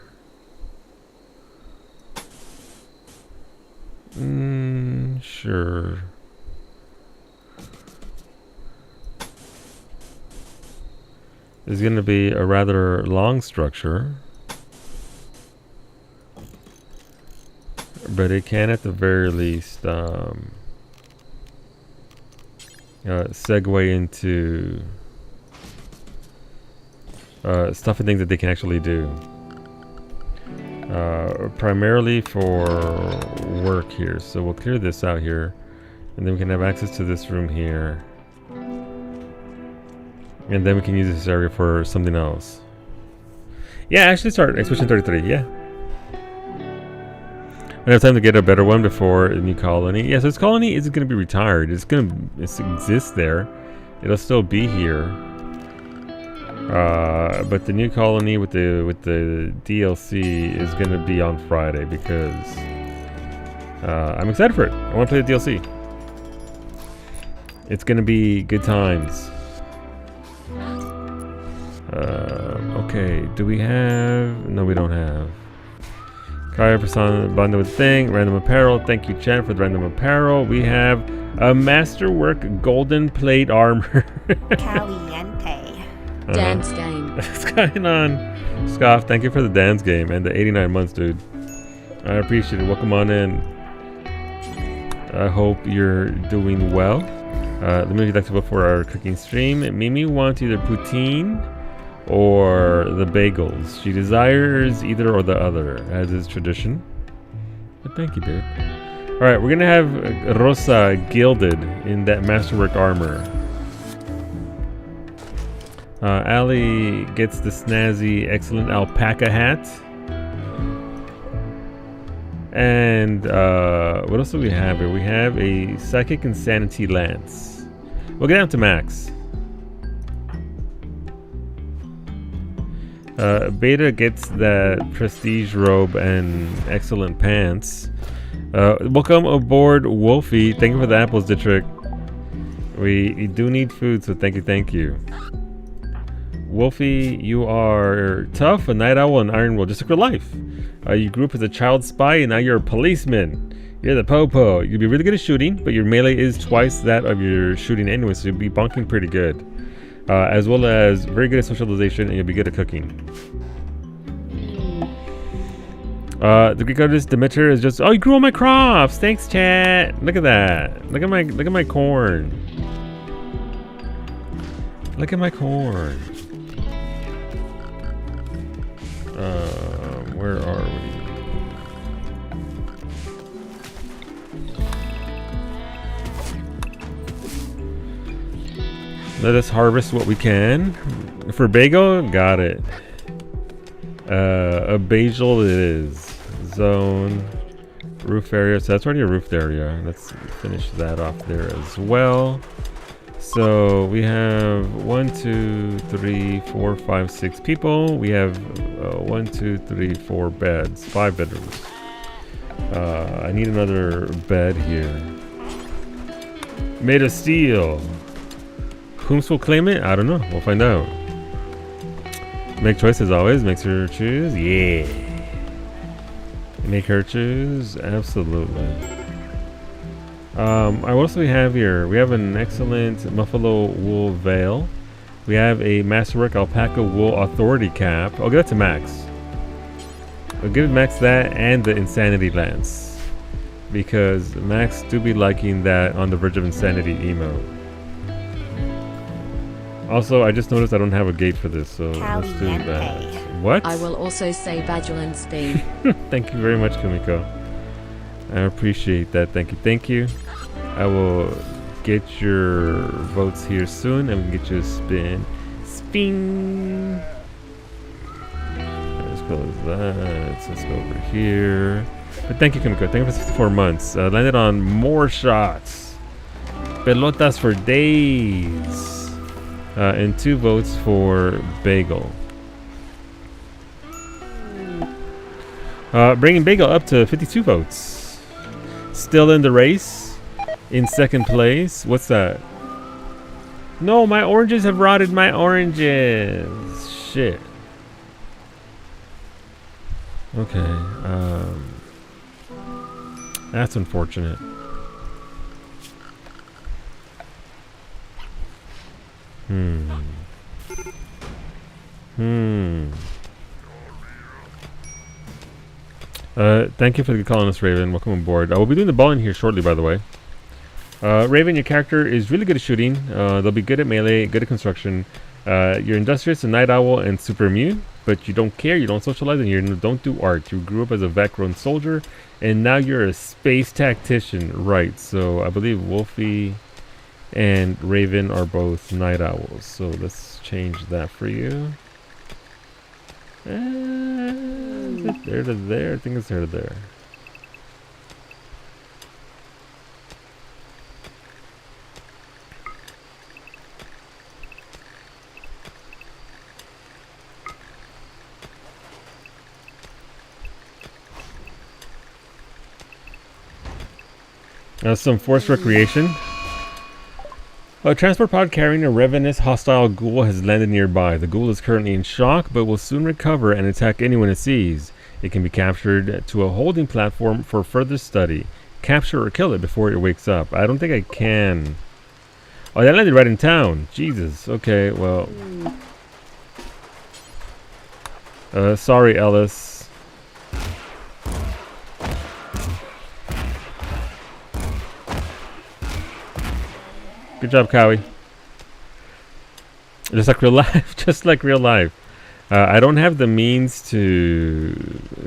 Sure. It's going to be a rather long structure, but it can at the very least segue into stuff and things that they can actually do. Primarily for work here, so we'll clear this out here, and then we can have access to this room here, and then we can use this area for something else. Yeah, actually start Expedition 33. Yeah, I have time to get a better one before a new colony. Yeah, so this colony isn't going to be retired. It's going to exist there. It'll still be here. But the new colony with the DLC is going to be on Friday because I'm excited for it. I want to play the DLC. It's going to be good times. Okay, do we have... No, we don't have. Kaya Persona bundle with thing. Random apparel. Thank you, Chen, for the random apparel. We have a masterwork golden plate armor. Caliente. Dance game. What's going on? Scoff, thank you for the dance game and the 89 months, dude. I appreciate it. Welcome on in. I hope you're doing well. Let me like to vote for our cooking stream. Mimi wants either poutine or the bagels. She desires either or the other, as is tradition. But thank you, dude. Alright, we're gonna have Rosa gilded in that masterwork armor. Ali gets the snazzy, excellent alpaca hat. And what else do we have here? We have a psychic insanity lance. We'll get down to max. Beta gets that prestige robe and excellent pants. Welcome aboard, Wolfie. Thank you for the apples, Dietrich. We do need food, so thank you. Wolfie, you are tough, a night owl, and iron will, just like real life. You grew up as a child spy, and now you're a policeman. You're the popo. You'll be really good at shooting, but your melee is twice that of your shooting anyway, so you'll be bonking pretty good. As well as very good at socialization, and you'll be good at cooking. The Greek artist Demeter is just, oh, you grew all my crops. Thanks, chat. Look at that. Look at my corn. Look at my corn. Where are we? Let us harvest what we can. For bagel, got it. A basil it is. Zone. Roof area. So that's already a roofed area. Let's finish that off there as well. So we have 1, 2, 3, 4, 5, 6 people. We have 1, 2, 3, 4 beds. 5 bedrooms. I need another bed here. Made of steel. Whom's will claim it? I don't know. We'll find out. Make choices always. Makes her choose. Yeah. Make her choose. Absolutely. What else do we have here? We have an excellent buffalo wool veil. We have a masterwork alpaca wool authority cap. I'll give that to Max. I'll give Max that and the insanity lance, because Max do be liking that on the verge of insanity emote. Also, I just noticed I don't have a gate for this, so let's do that. What? I will also say Badulan Speed. Thank you very much, Kumiko. I appreciate that. Thank you. I will get your votes here soon, and we can get you a spin. Spin. Let's close that. So let's go over here. But thank you, Kumiko. Thank you for 64 months. Landed on more shots. Pelotas for days. And 2 votes for Bagel. Bringing Bagel up to 52 votes. Still in the race. In second place. What's that? No, my oranges have rotted my oranges. Shit. Okay. That's unfortunate. Thank you for the calling us, Raven. Welcome aboard. We'll be doing the balling here shortly, by the way. Raven, your character is really good at shooting. They'll be good at melee, good at construction. You're industrious, a night owl, and super immune, but you don't care, you don't socialize, and you don't do art. You grew up as a vet-grown soldier, and now you're a space tactician. Right, so I believe Wolfie and Raven are both night owls. So let's change that for you. Is it there to there? I think it's there to there. Some forced recreation. A transport pod carrying a ravenous hostile ghoul has landed nearby. The ghoul is currently in shock, but will soon recover and attack anyone it sees. It can be captured to a holding platform for further study. Capture or kill it before it wakes up. I don't think I can. Oh, that landed right in town. Jesus. Okay, well. Sorry, Ellis. Good job, Cowie. Just like real life. Just like real life. I don't have the means to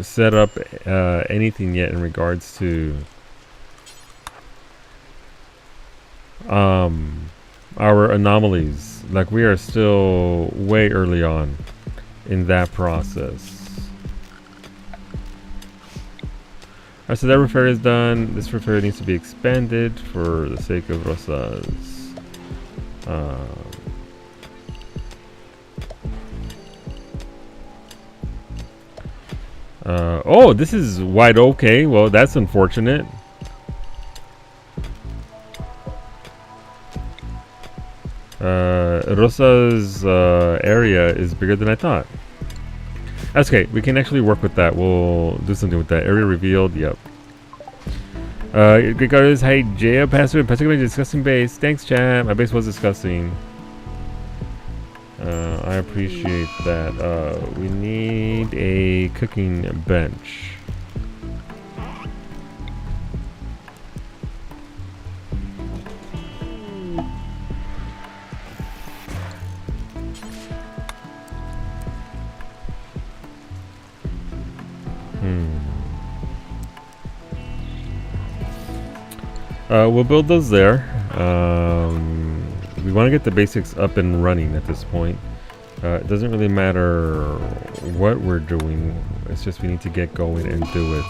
set up anything yet in regards to our anomalies. Like, we are still way early on in that process. Alright, so that roof area is done. This roof area needs to be expanded for the sake of Rosa's. Oh, this is wide okay. Well, that's unfortunate. Rosa's area is bigger than I thought. That's okay. We can actually work with that. We'll do something with that. Area revealed. Yep. Great guys. Hi, Jaya. Pastor. Particularly disgusting base. Thanks, chat. My base was disgusting. I appreciate that. We need a cooking bench. We'll build those there. We want to get the basics up and running at this point. It doesn't really matter what we're doing. It's just we need to get going and do it.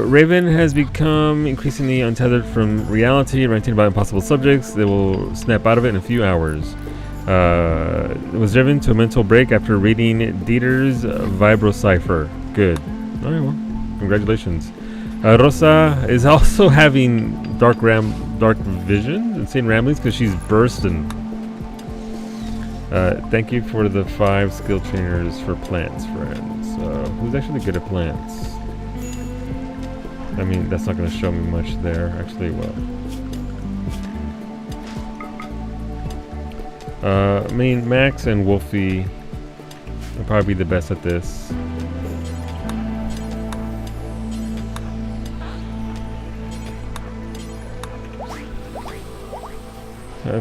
Raven has become increasingly untethered from reality, ranting about impossible subjects. They will snap out of it in a few hours. It was driven to a mental break after reading Dieter's Vibro Cipher. Good. All right, well, congratulations. Rosa is also having dark vision, insane ramblings, because she's bursting. Thank you for the 5 skill trainers for plants, friends. Who's actually good at plants? I mean, that's not going to show me much there. Actually, well. I mean, Max and Wolfie will probably be the best at this.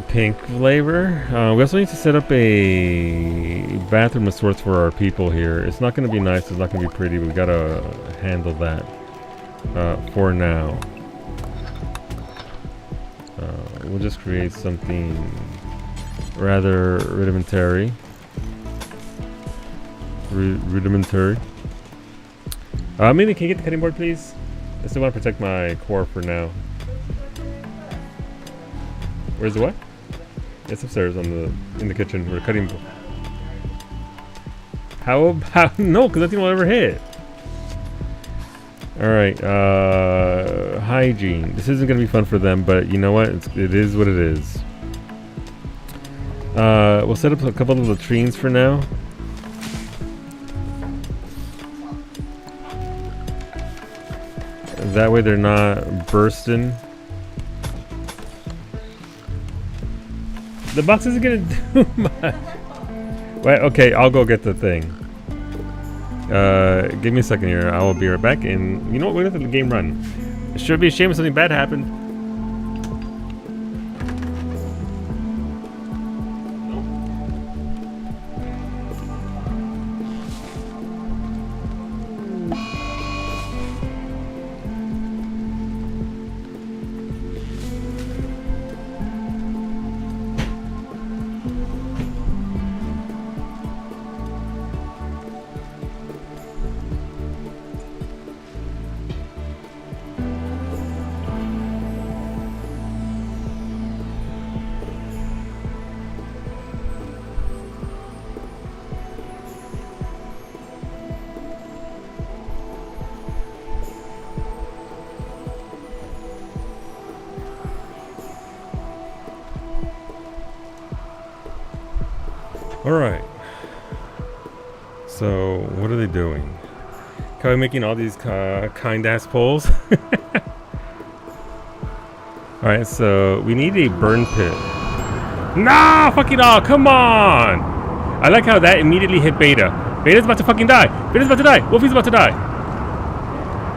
Pink flavor. We also need to set up a bathroom of sorts for our people here. It's not going to be nice. It's not going to be pretty. But we got to handle that for now. We'll just create something rather rudimentary. Rudimentary. Maybe can you get the cutting board, please? I still want to protect my core for now. Where's the what? It's upstairs in the kitchen. We're cutting. How no? Because nothing will ever hit. All right. Hygiene. This isn't gonna be fun for them, but you know what? It is what it is. We'll set up a couple of latrines for now. That way they're not bursting. The box isn't gonna do much. Wait, okay, I'll go get the thing. Give me a second here. I will be right back. And you know what? We're gonna let the game run. It should be a shame if something bad happened. Alright. So, what are they doing? Are we making all these kind-ass poles? Alright, so we need a burn pit. Nah! Fucking all! Come on! I like how that immediately hit Beta. Beta's about to fucking die! Beta's about to die! Wolfie's about to die!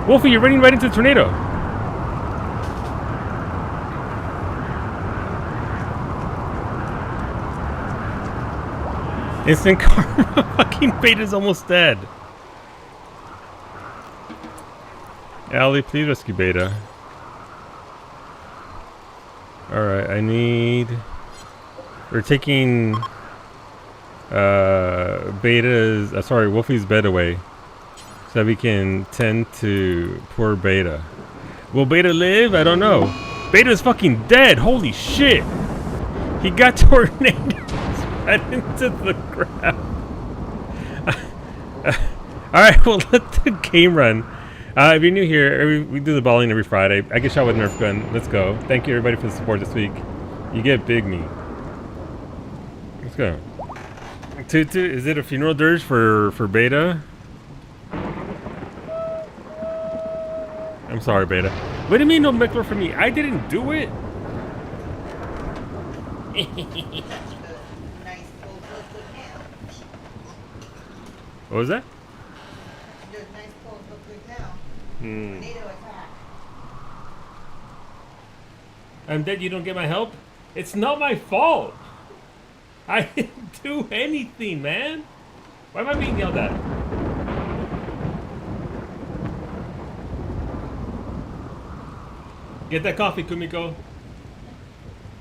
Wolfie, you're running right into the tornado! Instant karma. Fucking Beta's almost dead. Allie, please rescue Beta. Alright, I need... We're taking... Beta's... sorry, Wolfie's bed away. So that we can tend to poor Beta. Will Beta live? I don't know. Beta's fucking dead! Holy shit! He got tornadoed right into the ground. All right, well, let the game run. If you're new here, we do the bowling every Friday. I get shot with a Nerf gun. Let's go. Thank you, everybody, for the support this week. You get big me. Let's go. Is it a funeral dirge for Beta? I'm sorry, Beta. What do you mean no Mickler for me? I didn't do it. What was that? I'm dead. You don't get my help? It's not my fault. I didn't do anything, man. Why am I being yelled at? Get that coffee, Kumiko.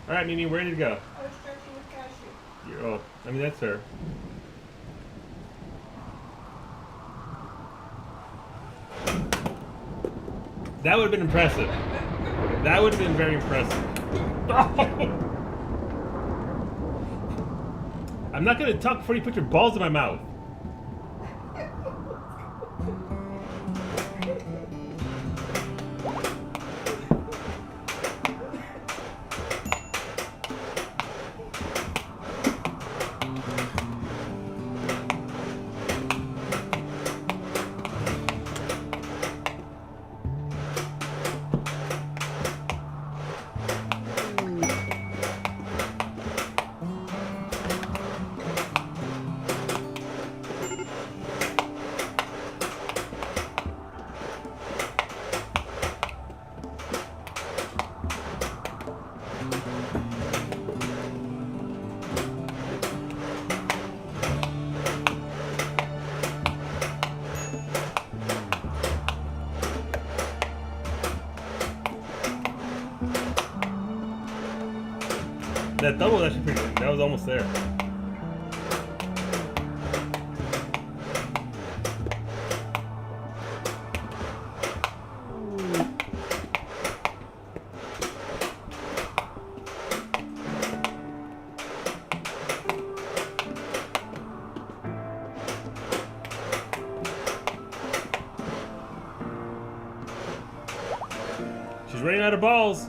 All right, Mimi, where did it go? Oh, it starts with cashew. Oh, I mean, that's fair. That would have been impressive. That would have been very impressive. I'm not going to talk before you put your balls in my mouth. That double was actually pretty good. That was almost there. She's running out of balls.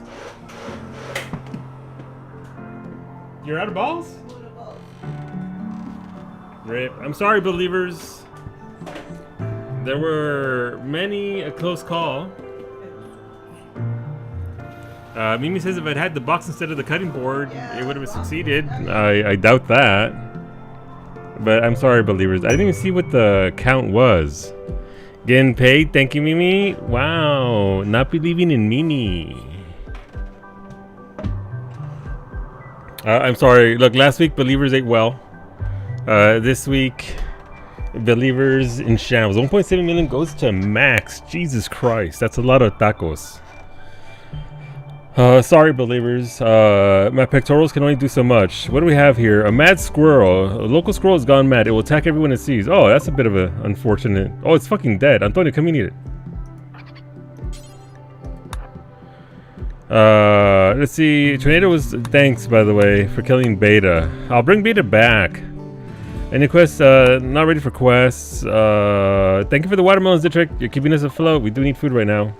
You're out of balls? Rip. I'm sorry, believers. There were many a close call. Mimi says if I'd had the box instead of the cutting board, it would have succeeded. I doubt that. But I'm sorry, believers. I didn't even see what the count was. Getting paid. Thank you, Mimi. Wow. Not believing in Mimi. I'm sorry. Look, last week believers ate well. This week, believers in shambles. 1.7 million goes to Max. Jesus Christ, that's a lot of tacos. Sorry, believers. My pectorals can only do so much. What do we have here? A mad squirrel. A local squirrel has gone mad. It will attack everyone it sees. Oh, that's a bit of an unfortunate. Oh, it's fucking dead. Antonio, come and eat it. Let's see. Tornado was thanks, by the way, for killing Beta. I'll bring Beta back. Any quests? Not ready for quests. Thank you for the watermelons, Dietrich. You're keeping us afloat. We do need food right now.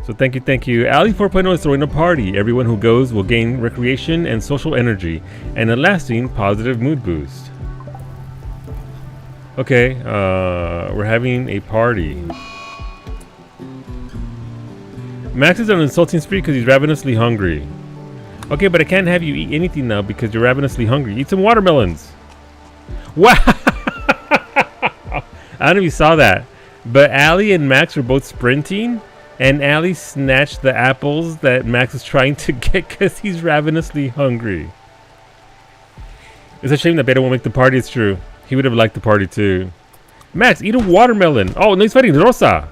So thank you, thank you. Ali 4.0 is throwing a party. Everyone who goes will gain recreation and social energy, and a lasting positive mood boost. Okay, we're having a party. Max is on an insulting spree because he's ravenously hungry. Okay, but I can't have you eat anything now because you're ravenously hungry. Eat some watermelons. Wow! I don't know if you saw that, but Ali and Max were both sprinting, and Ali snatched the apples that Max is trying to get because he's ravenously hungry. It's a shame that Beta won't make the party. It's true. He would have liked the party too. Max, eat a watermelon. Oh, no, he's fighting Rosa.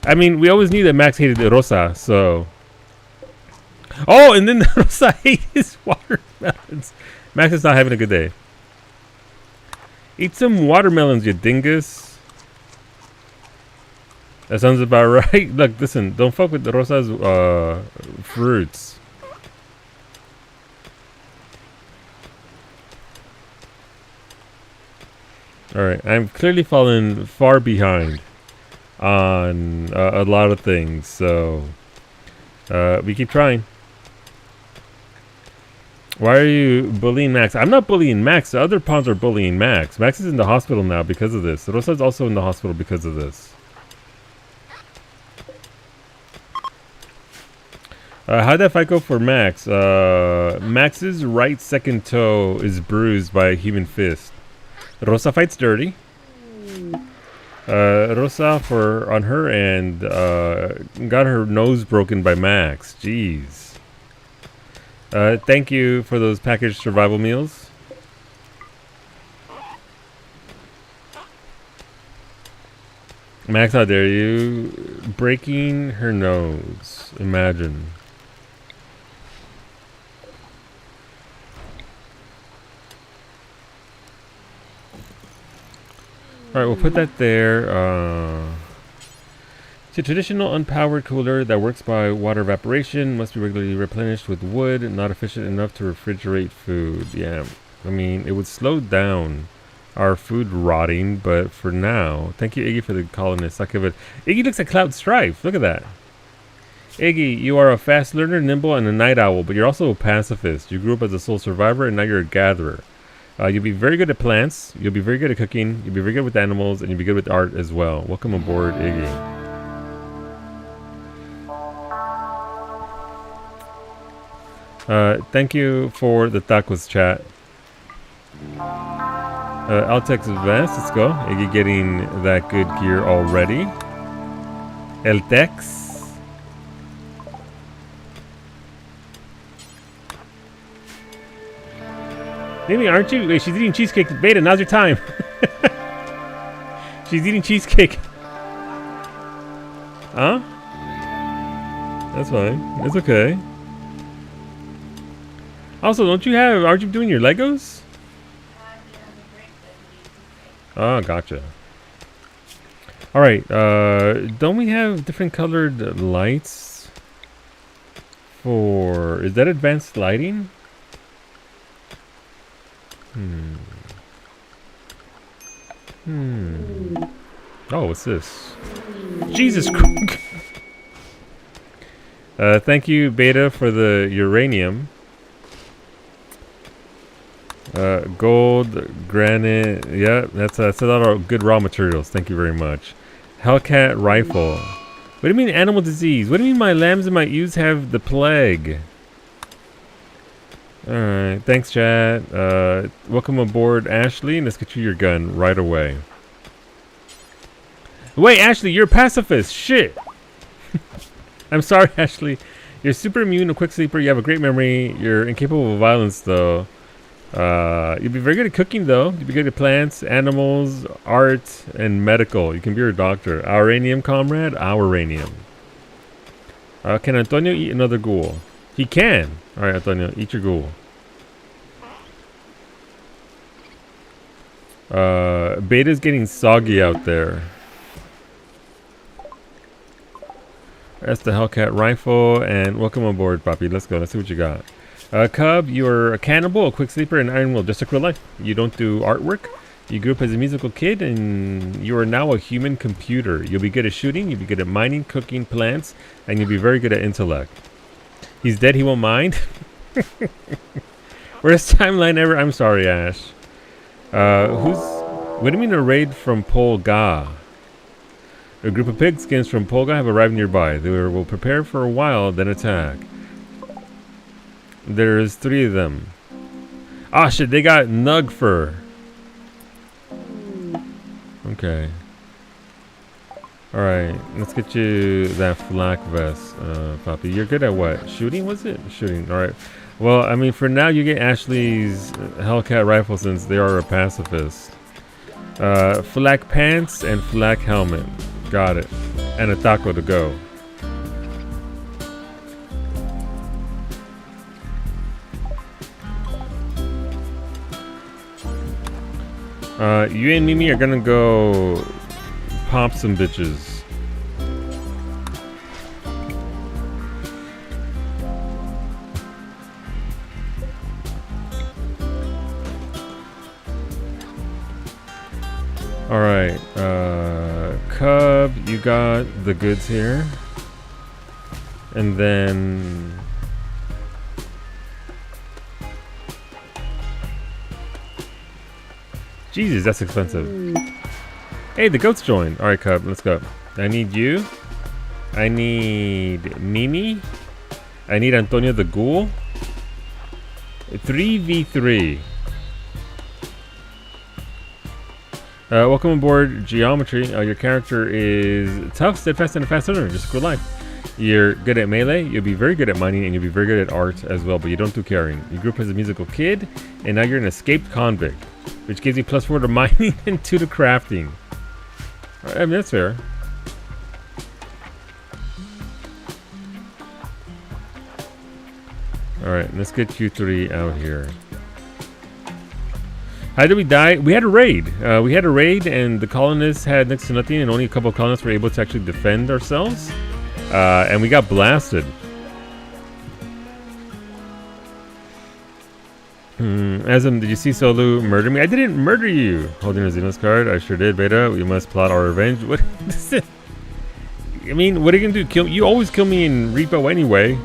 I mean, we always knew that Max hated Rosa, so... Oh, and then Rosa ate his watermelons. Max is not having a good day. Eat some watermelons, you dingus. That sounds about right. Look, listen, don't fuck with Rosa's fruits. Alright, I'm clearly fallen far behind on a lot of things, so we keep trying. Why are you bullying Max? I'm not bullying Max. The other pawns are bullying Max. Max is in the hospital now because of this. Rosa's also in the hospital because of this. How'd that fight go for Max? Max's right second toe is bruised by a human fist. Rosa fights dirty. Rosa on her end got her nose broken by Max. Jeez. Thank you for those packaged survival meals. Max, how dare you? Breaking her nose. Imagine. Alright, we'll put that there. It's a traditional unpowered cooler that works by water evaporation. Must be regularly replenished with wood. Not efficient enough to refrigerate food. Yeah, I mean, it would slow down our food rotting, but for now, thank you, Iggy, for the colonist. I'll give it. Iggy looks like Cloud Strife. Look at that. Iggy, you are a fast learner, nimble, and a night owl, but you're also a pacifist. You grew up as a sole survivor, and now you're a gatherer. You'll be very good at plants. You'll be very good at cooking. You'll be very good with animals, and you'll be good with art as well. Welcome aboard, Iggy. Thank you for the tacos chat. Altex Vest, let's go. Iggy getting that good gear already. El Tex. Maybe aren't you? Wait, she's eating cheesecake. Beta, now's your time. She's eating cheesecake. Huh? That's fine. It's okay. Also, aren't you doing your Legos? Oh, gotcha. Alright, don't we have different colored lights for... Is that advanced lighting? Oh, what's this? Jesus Christ! Thank you, Beta, for the uranium. Gold, granite, yeah, that's a lot of good raw materials. Thank you very much. Hellcat rifle. What do you mean animal disease? What do you mean my lambs and my ewes have the plague? Alright, thanks chat. Welcome aboard, Ashley, and let's get you your gun right away. Wait, Ashley, you're a pacifist. Shit. I'm sorry, Ashley. You're super immune, a quick sleeper, you have a great memory, you're incapable of violence though. You'd be very good at cooking though. You'd be good at plants, animals, art, and medical. You can be your doctor. Auranium, comrade. Auranium. Can Antonio eat another ghoul? He can. Alright, Antonio, eat your ghoul. Beta's getting soggy out there. That's the Hellcat rifle, and welcome aboard, Poppy. Let's go. Let's see what you got. Cub, you're a cannibal, a quick sleeper, and Iron Will, just like real life. You don't do artwork. You grew up as a musical kid, and you are now a human computer. You'll be good at shooting, you'll be good at mining, cooking, plants, and you'll be very good at intellect. He's dead, he won't mind. Worst timeline ever. I'm sorry, Ash. What do you mean a raid from Polga? A group of pigskins from Polga have arrived nearby. They will prepare for a while, then attack. There's 3 of them. Ah, shit, they got nug fur. Okay. Alright, let's get you that flak vest, Poppy. You're good at what? Shooting, was it? Shooting, alright. Well, I mean, for now, you get Ashley's Hellcat rifle since they are a pacifist. Flak pants and flak helmet. Got it. And a taco to go. You and Mimi are gonna go pop some bitches. All right, Cub, you got the goods here, and then Jesus, that's expensive. Hey, the goats joined. All right, Cub, let's go. I need you. I need Mimi. I need Antonio the Ghoul. 3v3. Welcome aboard Geometry. Your character is tough, steadfast, and a fast learner. Just a good life. You're good at melee, you'll be very good at mining, and you'll be very good at art as well, but you don't do carrying. You grew up as a musical kid, and now you're an escaped convict, which gives you +4 to mining and 2 to crafting. I mean, that's fair. Alright, let's get you 3 out here. How did we die? We had a raid. And the colonists had next to nothing, and only a couple of colonists were able to actually defend ourselves. And we got blasted. Asm, did you see Solu murder me? I didn't murder you. Holding a Xenos card. I sure did, Beta. We must plot our revenge. What is it? I mean, what are you gonna do? Kill? You always kill me in repo anyway.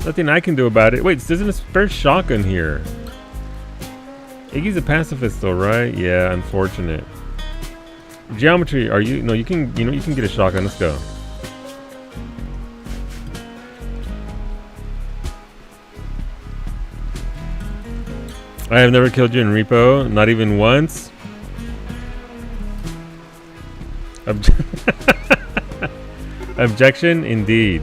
Nothing I can do about it. Wait, there's a spare shotgun here. Iggy's a pacifist though, right? Yeah, unfortunate. Geometry, are you? No, you can get a shotgun. Let's go. I have never killed you in repo, not even once. Objection, indeed.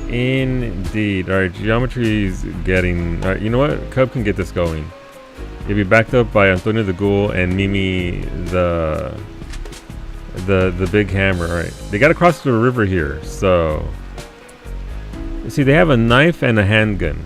Indeed. Alright, Geometry's getting... Alright, you know what? Cub can get this going. You'll be backed up by Antonio the Ghoul and Mimi the big hammer. Alright, they gotta cross the river here, so... See, they have a knife and a handgun.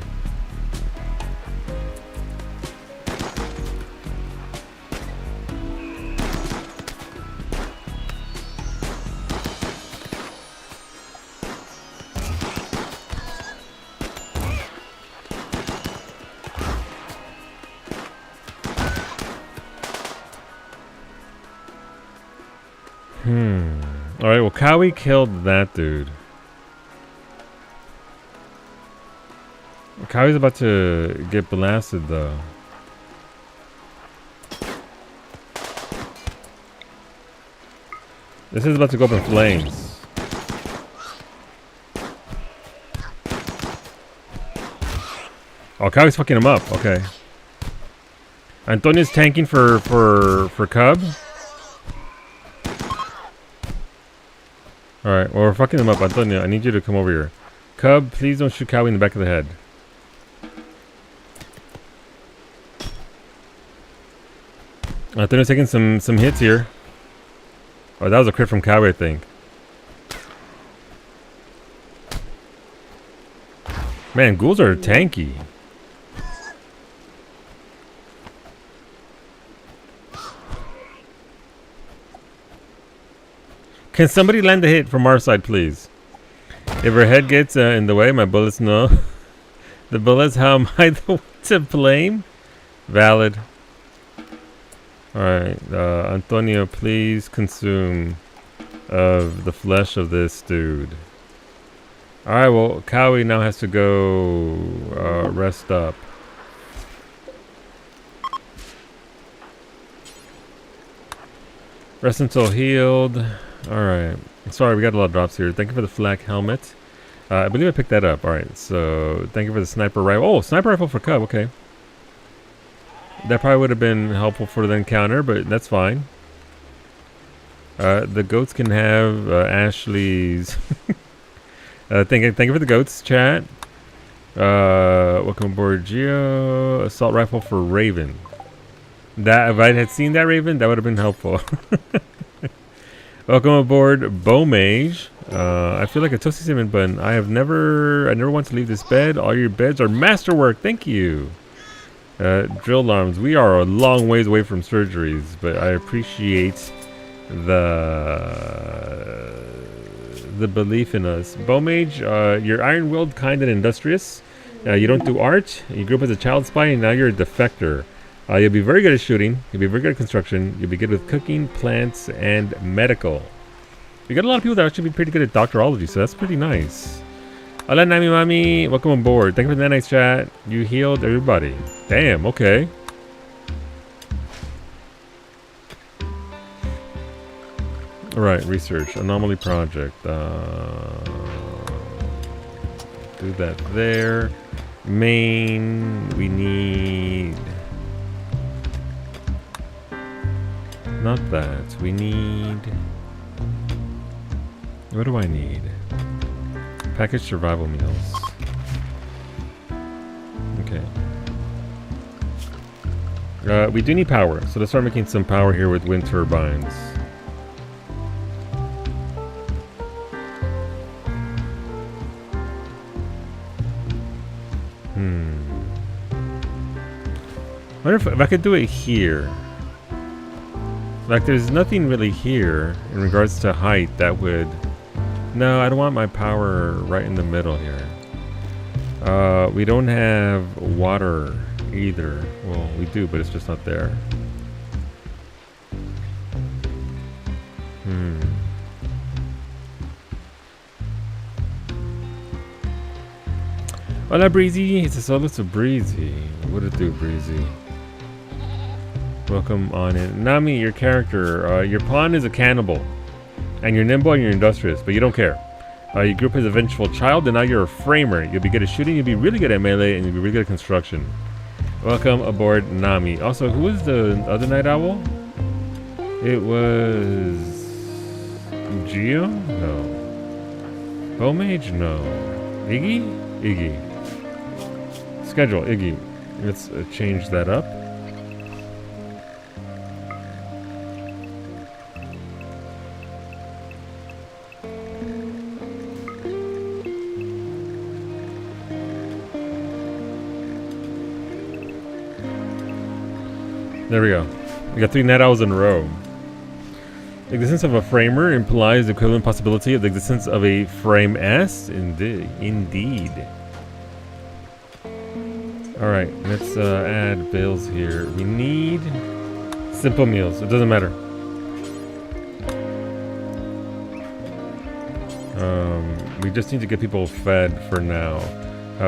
Alright, well, Cowie killed that dude. Cowie's about to get blasted, though. This is about to go up in flames. Oh, Cowie's fucking him up. Okay. Antonio's tanking for Cub. Alright, well, we're fucking them up. Antonio, I need you to come over here. Cub, please don't shoot Cowie in the back of the head. Antonio's taking some hits here. Oh, that was a crit from Cowie, I think. Man, ghouls are tanky. Can somebody land a hit from our side, please? If her head gets in the way, my bullets know. The bullets, how am I the one to blame? Valid. Alright, Antonio, please consume of the flesh of this dude. Alright, well, Cowie now has to go rest up. Rest until healed. Alright. Sorry, we got a lot of drops here. Thank you for the flak helmet. I believe I picked that up. Alright, so thank you for the sniper rifle. Oh, sniper rifle for Cub. Okay. That probably would have been helpful for the encounter, but that's fine. The goats can have Ashley's... thank you for the goats, chat. Welcome aboard, Geo. Assault rifle for Raven. That, if I had seen that Raven, that would have been helpful. Welcome aboard, Bow Mage. I feel like a toasty cinnamon bun. I never want to leave this bed. All your beds are masterwork. Thank you. Drill alarms. We are a long ways away from surgeries, but I appreciate the belief in us. Bow Mage, you're iron-willed, kind, and industrious. You don't do art. You grew up as a child spy, and now you're a defector. You'll be very good at shooting. You'll be very good at construction. You'll be good with cooking, plants, and medical. You got a lot of people that actually be pretty good at doctorology, so that's pretty nice. Hola, Nami Mami. Welcome aboard. Thank you for that nice chat. You healed everybody. Damn, okay. Alright, research. Anomaly project. Do that there. Main. We need... Not that. We need... What do I need? Packaged survival meals. Okay. We do need power, so let's start making some power here with wind turbines. I wonder if I could do it here. Like, there's nothing really here in regards to height that would... No, I don't want my power right in the middle here. We don't have water either. Well, we do, but it's just not there. Hola, Breezy. It's a solo to Breezy. What it do, Breezy? Welcome on in. Nami, your character. Your pawn is a cannibal. And you're nimble and you're industrious, but you don't care. You grew up as a vengeful child, and now you're a framer. You'll be good at shooting, you'll be really good at melee, and you'll be really good at construction. Welcome aboard, Nami. Also, who was the other night owl? It was... Geo? No. Bowmage? No. Iggy? Iggy. Schedule, Iggy. Let's change that up. There we go. We got 3 night owls in a row. The existence of a framer implies the equivalent possibility of the existence of a frame S. Indeed. Alright, let's add bills here. We need simple meals. It doesn't matter. We just need to get people fed for now.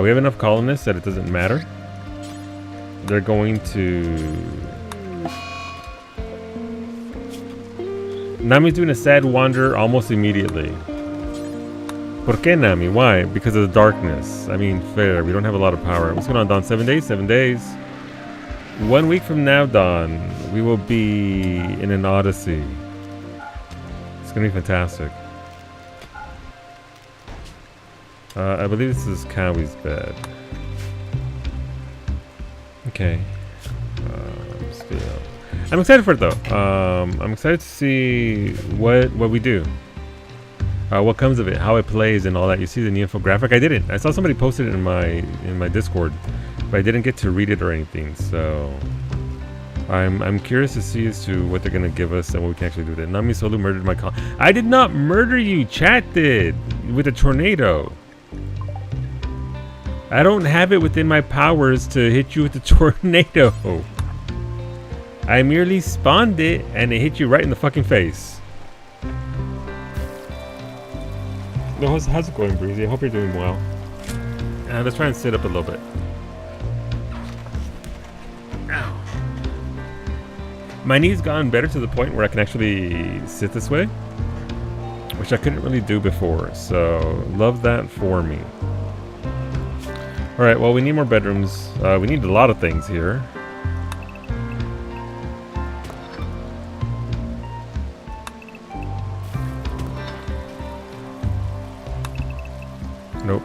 We have enough colonists that it doesn't matter. They're going to... Nami's doing a sad wander almost immediately. ¿Por qué, Nami? Why? Because of the darkness. I mean, fair. We don't have a lot of power. What's going on, Dawn? 7 days? 7 days. 1 week from now, Dawn, we will be in an odyssey. It's going to be fantastic. I believe this is Kowie's bed. Okay. I'm excited for it though. I'm excited to see what we do, what comes of it, how it plays, and all that. You see the new infographic? I didn't. I saw somebody posted it in my Discord, but I didn't get to read it or anything. So I'm curious to see as to what they're gonna give us and what we can actually do with it. Nami Solu murdered my call. I did not murder you. Chat did with a tornado. I don't have it within my powers to hit you with the tornado. I merely spawned it and it hit you right in the fucking face. No, how's it going, Breezy? I hope you're doing well. Let's try and sit up a little bit. Ow. My knee's gotten better to the point where I can actually sit this way, which I couldn't really do before, so love that for me. Alright, well, we need more bedrooms. We need a lot of things here. Nope.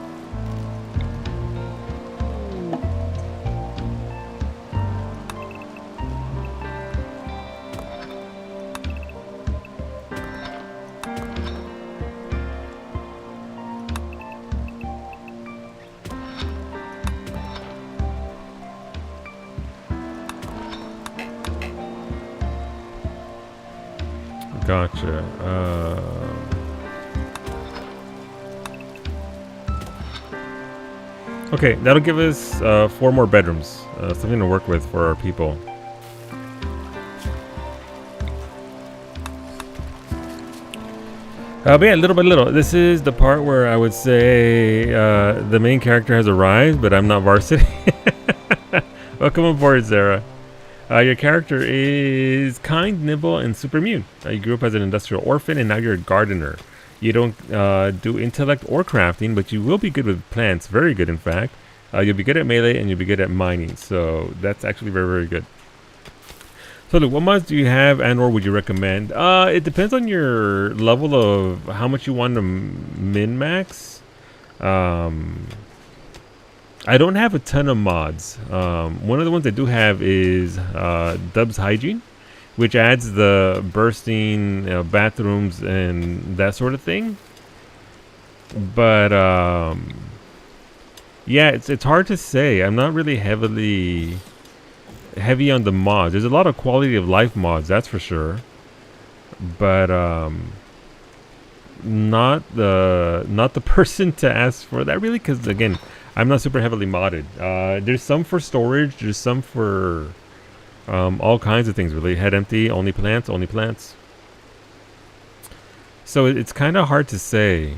Gotcha. Okay, that'll give us 4 more bedrooms. Something to work with for our people. But yeah, little by little. This is the part where I would say the main character has arrived, but I'm not varsity. Welcome aboard, Zara. Your character is kind, nimble, and super immune. You grew up as an industrial orphan, and now you're a gardener. You don't do intellect or crafting, but you will be good with plants. Very good, in fact. You'll be good at melee, and you'll be good at mining. So that's actually very, very good. So look, what mods do you have and or would you recommend? It depends on your level of how much you want to min-max. I don't have a ton of mods. One of the ones I do have is Dub's Hygiene, which adds the bursting bathrooms and that sort of thing. But yeah, it's hard to say. I'm not really heavy on the mods. There's a lot of quality of life mods, that's for sure, but not the person to ask for that really, because again, I'm not super heavily modded. There's some for storage, there's some for all kinds of things really. Head empty, only plants. So it's kind of hard to say,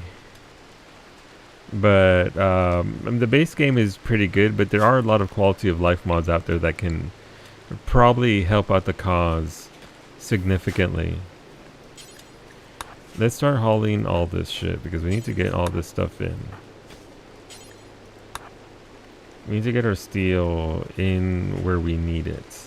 but the base game is pretty good, but there are a lot of quality of life mods out there that can probably help out the cause significantly. Let's start hauling all this shit because we need to get all this stuff in. We need to get our steel in where we need it.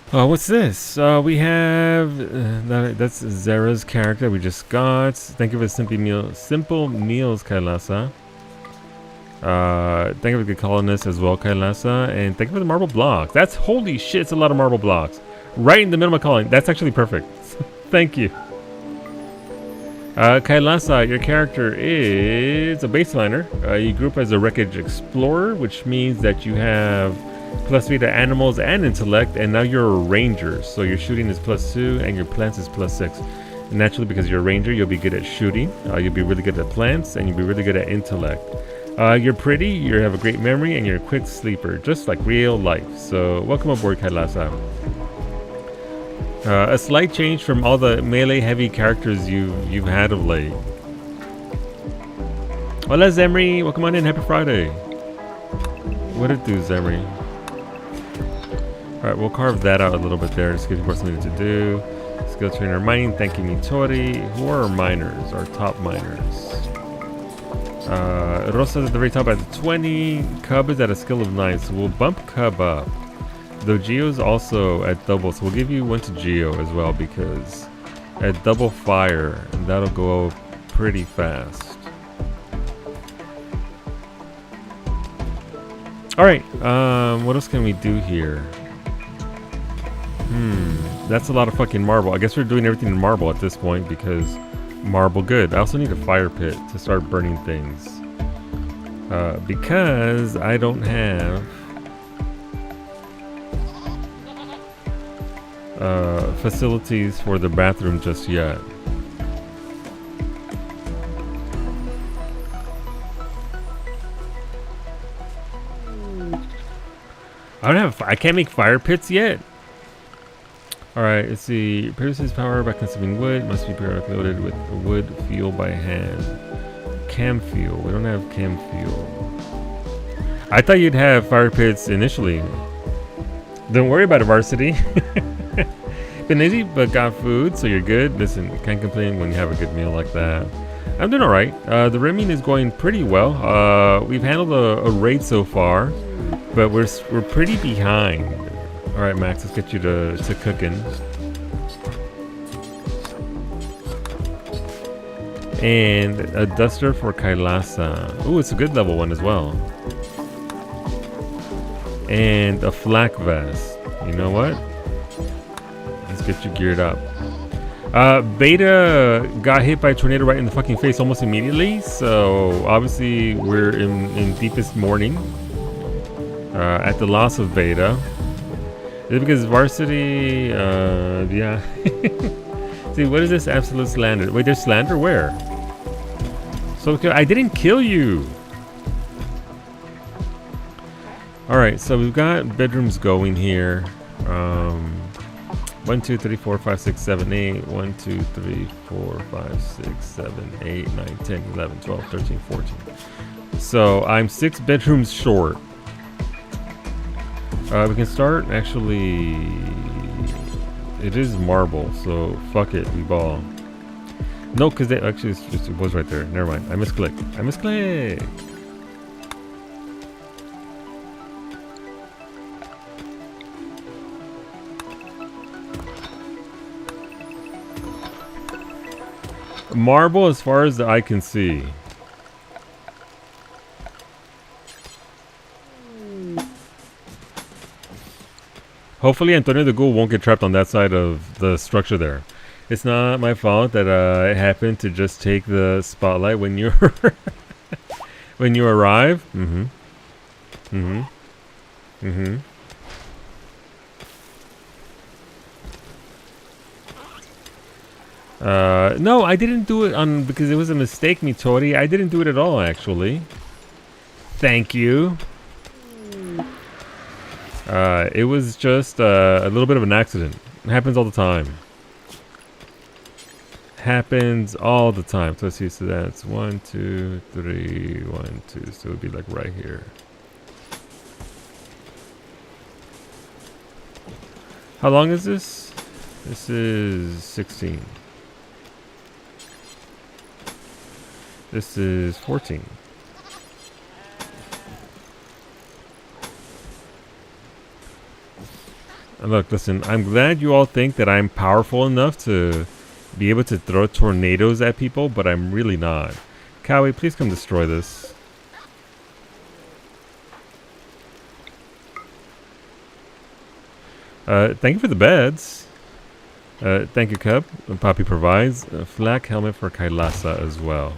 What's this? We have that's Zara's character we just got. Thank you for the simple meals, Kailasa. Thank you for the good colonist as well, Kailasa, and thank you for the marble blocks. That's holy shit! It's a lot of marble blocks right in the middle of my calling. That's actually perfect. Thank you, Kailasa. Your character is a baseliner. You grew up as a wreckage explorer, which means that you have +3 to animals and intellect, and now you're a ranger, so your shooting is +2 and your plants is +6. Naturally, because you're a ranger, you'll be good at shooting, you'll be really good at plants, and you'll be really good at intellect. You're pretty, you have a great memory, and you're a quick sleeper, just like real life. So welcome aboard, Kailasa. A slight change from all the melee heavy characters you've had of late. Hola Zemri, welcome on in, happy Friday. What it do, Zemri? Alright, we'll carve that out a little bit there, just give people something to do. Skill trainer mining, thank you Mitori. Who are our miners, our top miners? Rosa's at the very top at 20. Cub is at a skill of 9, so we'll bump Cub up. Though Geo's also at double, so we'll give you 1 to Geo as well, because at double fire, that'll go pretty fast. Alright, what else can we do here? That's a lot of fucking marble. I guess we're doing everything in marble at this point because marble good. I also need a fire pit to start burning things. Because I don't have facilities for the bathroom just yet. I can't make fire pits yet. Alright, let's see. Produces power by consuming wood. Must be periodically loaded with wood fuel by hand. Cam fuel. We don't have cam fuel. I thought you'd have fire pits initially. Don't worry about it, Varsity. Been lazy, but got food, so you're good. Listen, can't complain when you have a good meal like that. I'm doing alright. The rimming is going pretty well. We've handled a raid so far, but we're pretty behind. All right, Max, let's get you to cooking. And a duster for Kailasa. Ooh, it's a good level one as well. And a flak vest. You know what? Let's get you geared up. Beta got hit by a tornado right in the fucking face almost immediately. So obviously we're in deepest mourning at the loss of Beta. Is it because Varsity, yeah. Dude, what is this absolute slander? Wait, there's slander where? So I didn't kill you. All right, so we've got bedrooms going here. 1, 2, 3, 4, 5, 6, 7, 8. 1, 2, 3, 4, 5, 6, 7, 8, 9, 10, 11, 12, 13, 14. So I'm 6 bedrooms short. We can start actually. It is marble, so fuck it, we ball. No, because they actually it was right there. Never mind. I misclicked. I misclicked. Marble as far as the eye can see. Hopefully Antonio the Ghoul won't get trapped on that side of the structure there. It's not my fault that I happened to just take the spotlight when you when you arrive. No, I didn't do it on because it was a mistake, Mitori. I didn't do it at all, actually. Thank you. It was just a little bit of an accident. It happens all the time. Happens all the time. So let's see. So that's 1, 2, 3, 1, 2. So it would be like right here. How long is this? This is 16. This is 14. And look, listen, I'm glad you all think that I'm powerful enough to be able to throw tornadoes at people, but I'm really not. Cowie, please come destroy this. Thank you for the beds. Thank you, Cub. Poppy provides a flak helmet for Kailasa as well.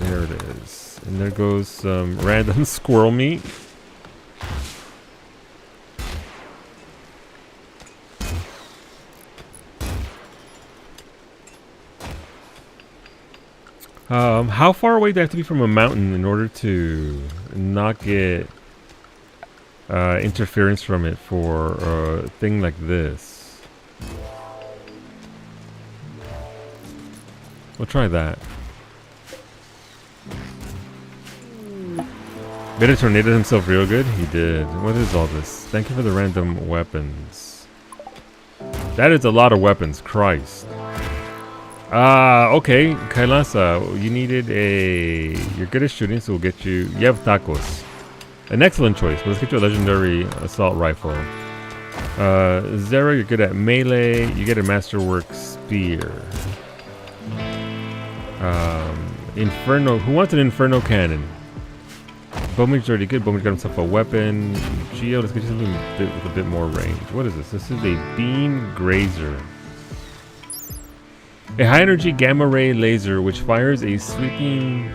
There it is. And there goes some random squirrel meat. How far away do I have to be from a mountain in order to not get interference from it for a thing like this? We'll try that. Beta tornadoed himself real good? He did. What is all this? Thank you for the random weapons. That is a lot of weapons. Christ. Okay. Kailasa, you needed a... You're good at shooting, so we'll get you... You have tacos. An excellent choice. But let's get you a legendary assault rifle. Zero, you're good at melee. You get a masterwork spear. Inferno. Who wants an Inferno cannon? Bowman's already good. Bowman's got himself a weapon. Geo, let's get you something with a bit more range. What is this? This is a beam grazer. A high energy gamma ray laser which fires a sweeping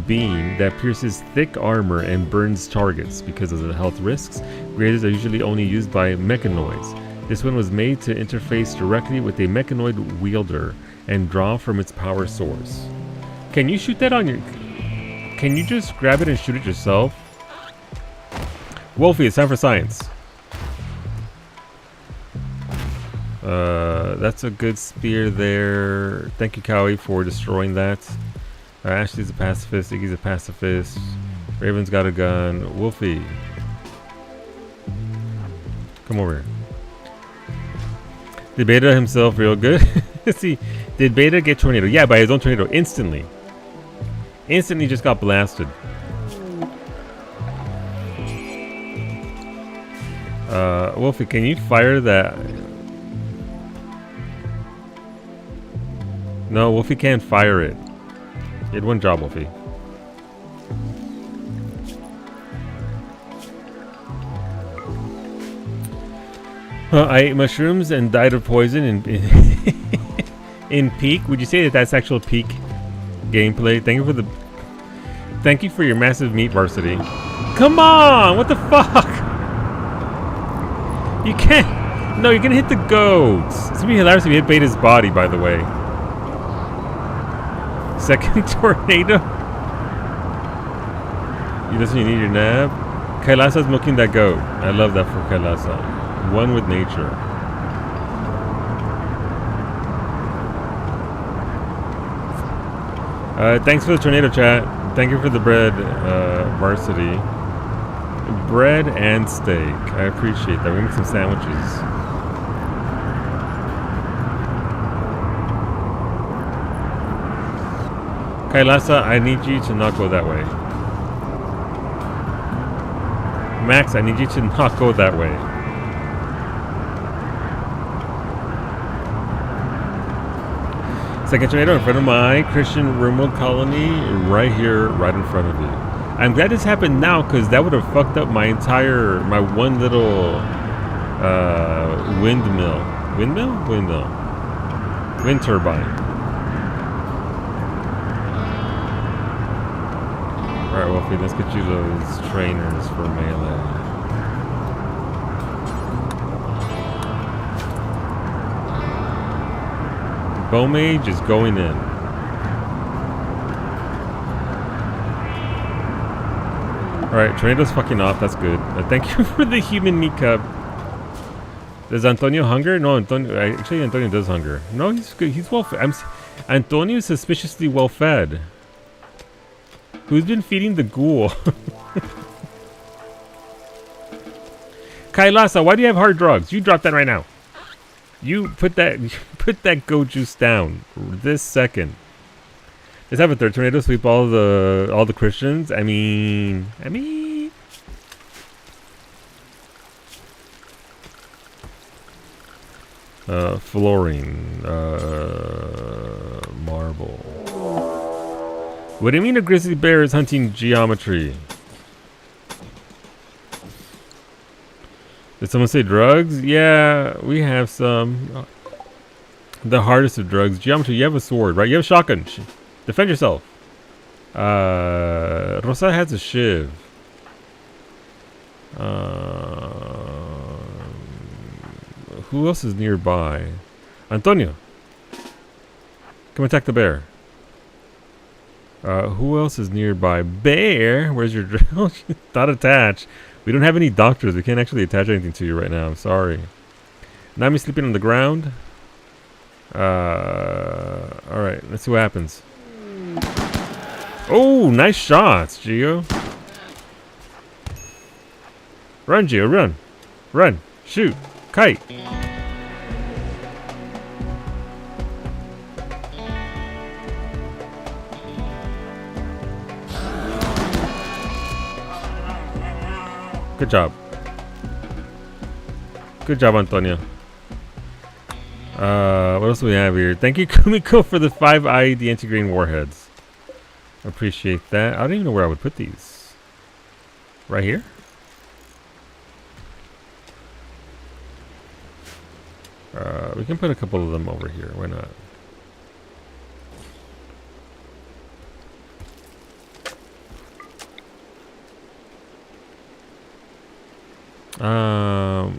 beam that pierces thick armor and burns targets. Because of the health risks, grazers are usually only used by mechanoids. This one was made to interface directly with a mechanoid wielder and draw from its power source. Can you shoot that on your... Can you just grab it and shoot it yourself? Wolfie, it's time for science. That's a good spear there. Thank you, Cowie, for destroying that. Ashley's a pacifist. Iggy's a pacifist. Raven's got a gun. Wolfie, come over here. Did Beta himself real good? See, did Beta get tornado? Yeah, by his own tornado. Instantly. Instantly just got blasted. Wolfie, can you fire that? No, Wolfie can't fire it. You had one job, Wolfie. I ate mushrooms and died of poison in peak. Would you say that that's actual peak gameplay? Thank you for your massive meat, Varsity. Come on! What the fuck? You can't. No, you're gonna hit the goats. It's gonna be hilarious if you hit Beta's body, by the way. Second tornado. You listen, you need your nap. Kailasa's milking that goat. I love that for Kailasa. One with nature. Thanks for the tornado chat. Thank you for the bread, varsity. Bread and steak. I appreciate that. We make some sandwiches. Kailasa, I need you to not go that way. Max, I need you to not go that way. Second tornado in front of my Christian remote colony, right here, right in front of you. I'm glad this happened now, because that would have fucked up my one little windmill. Windmill? Wind turbine. Alright, Wolfie, let's get you those trainers for melee. Bowmage is going in. Alright, tornado's fucking off, that's good. Thank you for the human meat cup. Does Antonio hunger? No, Antonio does hunger. No, he's good. He's well fed. Antonio is suspiciously well fed. Who's been feeding the ghoul? Kailasa, why do you have hard drugs? You drop that right now. You put that goat juice down this second. Let's have a third tornado sweep all the Christians. I mean. Flooring. Marble. What do you mean a grizzly bear is hunting geometry? Did someone say drugs? Yeah, we have some. The hardest of drugs. Geometry, you have a sword, right? You have a shotgun. Defend yourself. Rosa has a shiv. Who else is nearby? Antonio. Come attack the bear. Who else is nearby? Bear? Where's your drill? Not attached. We don't have any doctors. We can't actually attach anything to you right now. I'm sorry. Nami's sleeping on the ground. Alright. Let's see what happens. Oh, nice shots, Gio. Run, Gio. Run. Run. Shoot. Kite. Good job. Good job, Antonio. What else do we have here? Thank you, Kumiko, for the 5 IED anti-grain warheads. Appreciate that. I don't even know where I would put these. Right here? We can put a couple of them over here. Why not?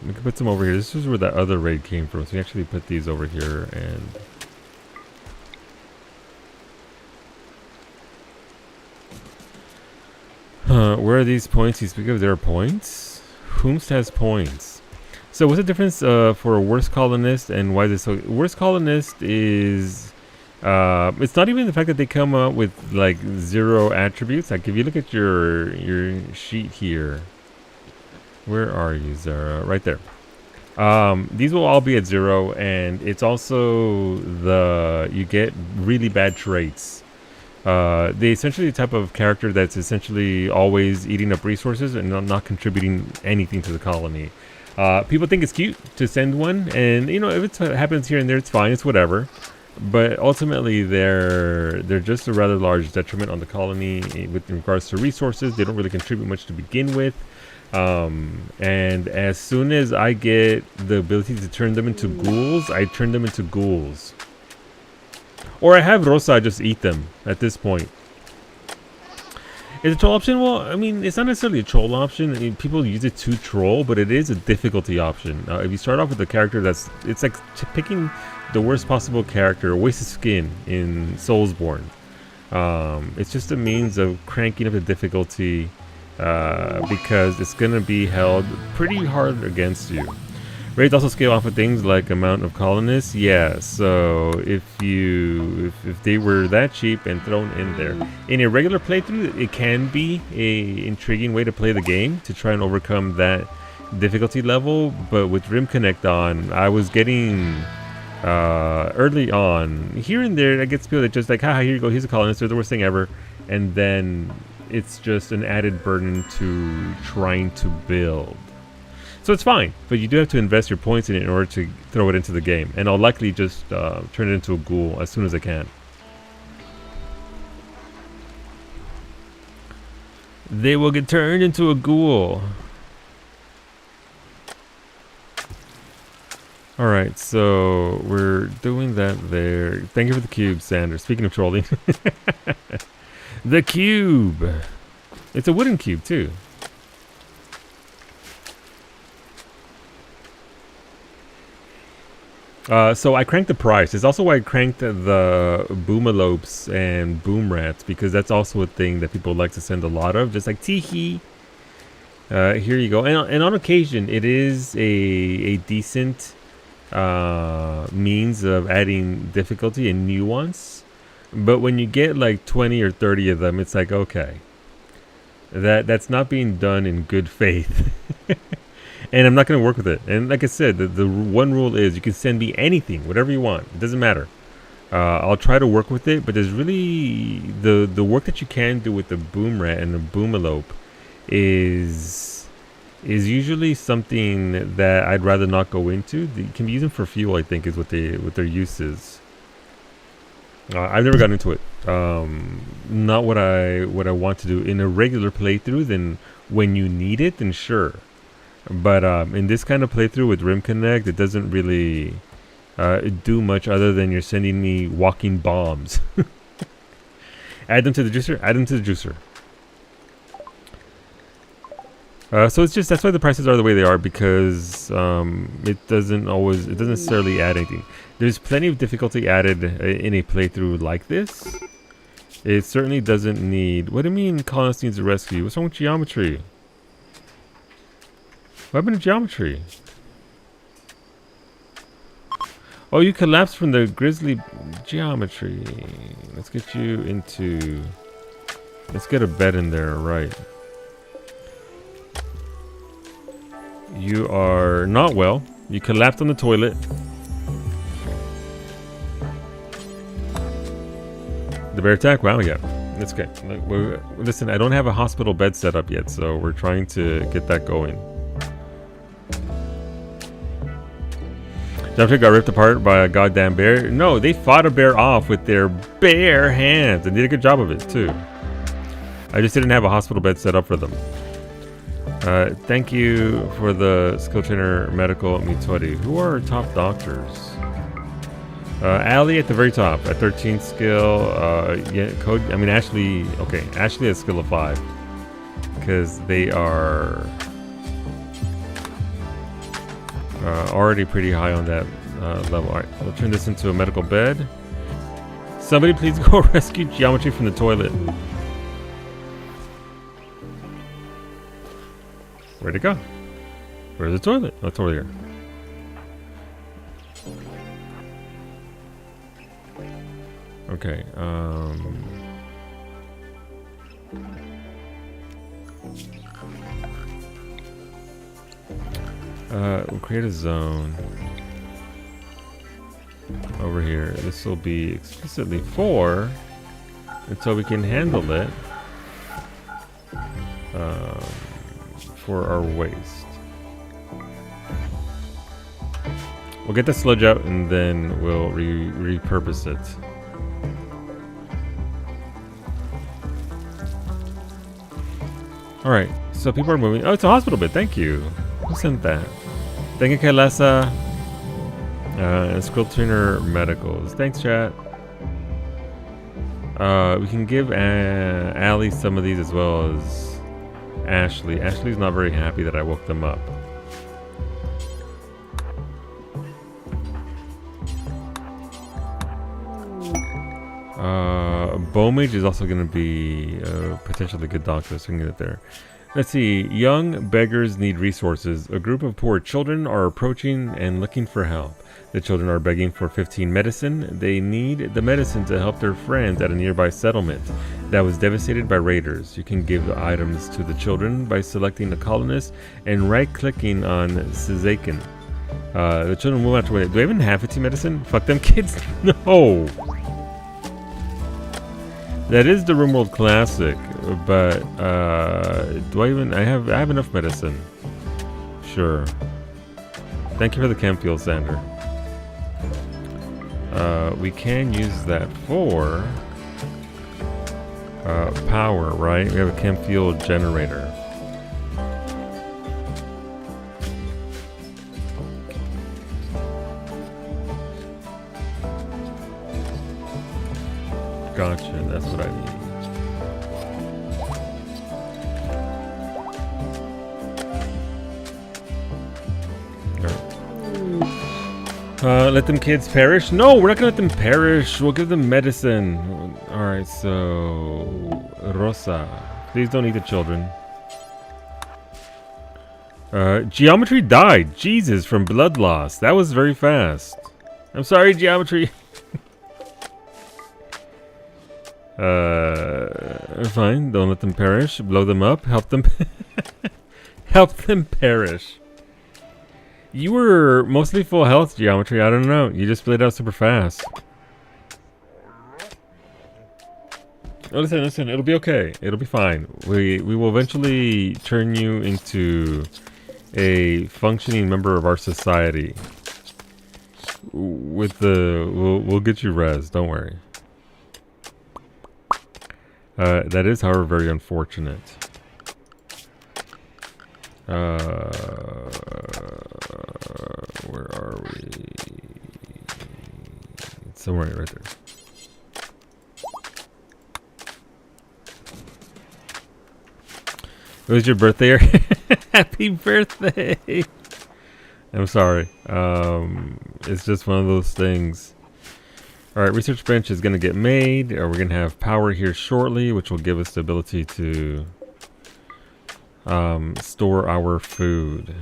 We can put some over here. This is where that other raid came from. So we actually put these over here and where are these points? You speak of their points? Whomst has points. So what's the difference for a worst colonist and why this? So worst colonist is it's not even the fact that they come up with like 0 attributes. Like if you look at your sheet here. Where are you, Zara? Right there. These will all be at 0, and it's also you get really bad traits. They essentially the type of character that's essentially always eating up resources and not contributing anything to the colony. People think it's cute to send one, and you know if it happens here and there, it's fine. It's whatever. But ultimately, they're just a rather large detriment on the colony with regards to resources. They don't really contribute much to begin with. And as soon as I get the ability to turn them into ghouls, I turn them into ghouls. Or I have Rosa just eat them at this point. Is a troll option? Well, I mean, it's not necessarily a troll option. I mean, people use it to troll, but it is a difficulty option. If you start off with a character it's like picking the worst possible character, waste of skin in Soulsborne. It's just a means of cranking up the difficulty because it's going to be held pretty hard against you. Raids also scale off of things like amount of colonists. Yeah, so if they were that cheap and thrown in there. In a regular playthrough, it can be a intriguing way to play the game to try and overcome that difficulty level. But with RimConnect on, I was getting early on here and there, I get people that just like, haha, here you go, here's a colonist, they're the worst thing ever, and then it's just an added burden to trying to build. So it's fine, but you do have to invest your points in it in order to throw it into the game. And I'll likely just turn it into a ghoul as soon as I can. They will get turned into a ghoul. Alright, so we're doing that there. Thank you for the cube, Sander. Speaking of trolling. The cube! It's a wooden cube, too. So I cranked the price. It's also why I cranked the boomalopes and boom rats, because that's also a thing that people like to send a lot of. Just like teehee. Here you go. And on occasion, it is a decent means of adding difficulty and nuance. But when you get like 20 or 30 of them, it's like, okay, that's not being done in good faith. And I'm not going to work with it. And like I said, the one rule is you can send me anything, whatever you want. It doesn't matter. I'll try to work with it, but there's really the work that you can do with the boom rat and the boomalope is usually something that I'd rather not go into. You can be using for fuel, I think, is what their use is. I've never gotten into it. Not what I want to do in a regular playthrough. Then when you need it, then sure. But in this kind of playthrough with RimConnect, it doesn't really do much other than you're sending me walking bombs. Add them to the juicer. Add them to the juicer. So it's just, that's why the prices are the way they are, because it doesn't necessarily add anything. There's plenty of difficulty added in a playthrough like this. It certainly doesn't need. What do you mean colonist needs a rescue? What's wrong with geometry? What happened to geometry? Oh, you collapsed from the grizzly geometry. Let's get you into. Let's get a bed in there, right? You are not well. You collapsed on the toilet. The bear attack? Wow, yeah. That's okay. Listen, I don't have a hospital bed set up yet, so we're trying to get that going. Geometry got ripped apart by a goddamn bear. No, they fought a bear off with their bare hands and did a good job of it, too. I just didn't have a hospital bed set up for them. Thank you for the skill trainer medical Mitori. Who are our top doctors? Ali at the very top at 13 skill. Yeah, code. I mean, Ashley. Okay, Ashley has skill of 5 because they are already pretty high on that level. All right, we'll turn this into a medical bed. Somebody please go rescue geometry from the toilet. Where'd it go? Where's the toilet? Oh, it's over here. Okay, we'll create a zone over here. This will be explicitly for until we can handle it for our waste. We'll get the sludge out and then we'll repurpose it. Alright, so people are moving. Oh, it's a hospital bed. Thank you. Who sent that? Thank you, Kailasa. Skill Trainer Medicals. Thanks, chat. We can give Allie some of these as well as Ashley. Ashley's not very happy that I woke them up. Bowmage is also going to be potentially a good doctor, so we can get it there. Let's see. Young beggars need resources. A group of poor children are approaching and looking for help. The children are begging for 15 medicine. They need the medicine to help their friends at a nearby settlement that was devastated by raiders. You can give the items to the children by selecting the colonist and right-clicking on Sizakin. The children move out to wait. Do I even have 15 medicine? Fuck them kids. No. That is the RimWorld Classic, but do I even? I have enough medicine. Sure. Thank you for the chem fuel, Sander. We can use that for power, right? We have a chem fuel generator. Gotcha, that's what I need. Let them kids perish? No, we're not gonna let them perish. We'll give them medicine. Alright, so... Rosa. Please don't eat the children. Geometry died. Jesus, from blood loss. That was very fast. I'm sorry, Geometry. Fine. Don't let them perish. Blow them up. Help them. Help them perish. You were mostly full health, Geometry. I don't know. You just split out super fast. Oh, listen. It'll be okay. It'll be fine. We will eventually turn you into a functioning member of our society. With the we'll get you res. Don't worry. That is, however, very unfortunate. Where are we? It's somewhere right there. It was your birthday? Happy birthday! I'm sorry. It's just one of those things. Alright, research bench is going to get made. We're going to have power here shortly, which will give us the ability to store our food.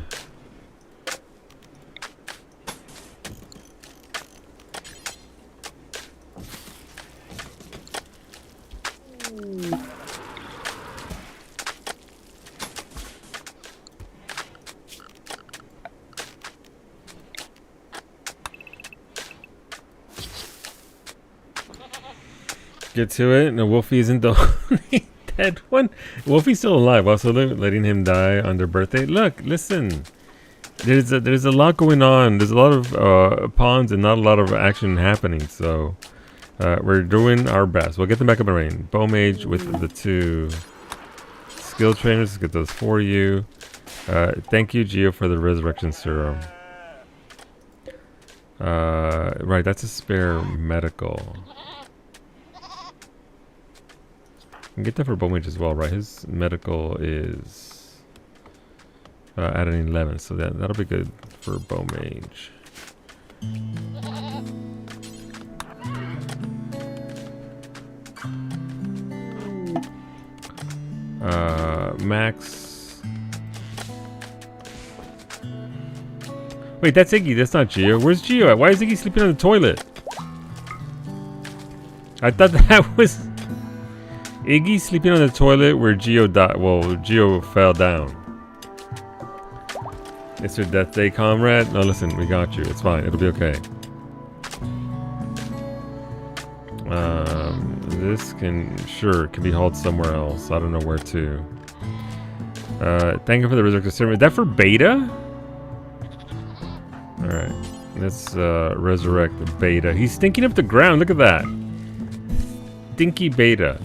Get to it. No, Wolfie isn't the only dead one. Wolfie's still alive. Also, letting him die on their birthday. Look, listen. There's a lot going on. There's a lot of pawns and not a lot of action happening. So we're doing our best. We'll get them back up and running. Bowmage with the 2 skill trainers. Let's get those for you. Thank you, Geo, for the resurrection serum. Right, that's a spare medical. You can get that for Bowmage as well, right? His medical is at an 11, so that'll be good for Bowmage. Max. Wait, that's Iggy. That's not Geo. Where's Geo at? Why is Iggy sleeping on the toilet? I thought that was Iggy sleeping on the toilet where Geo died. Well, Geo fell down. It's your death day, comrade. No, listen, we got you. It's fine. It'll be okay. This can be hauled somewhere else. I don't know where to. Thank you for the resurrected serum. Is that for Beta? All right, let's resurrect Beta. He's stinking up the ground. Look at that. Stinky Beta.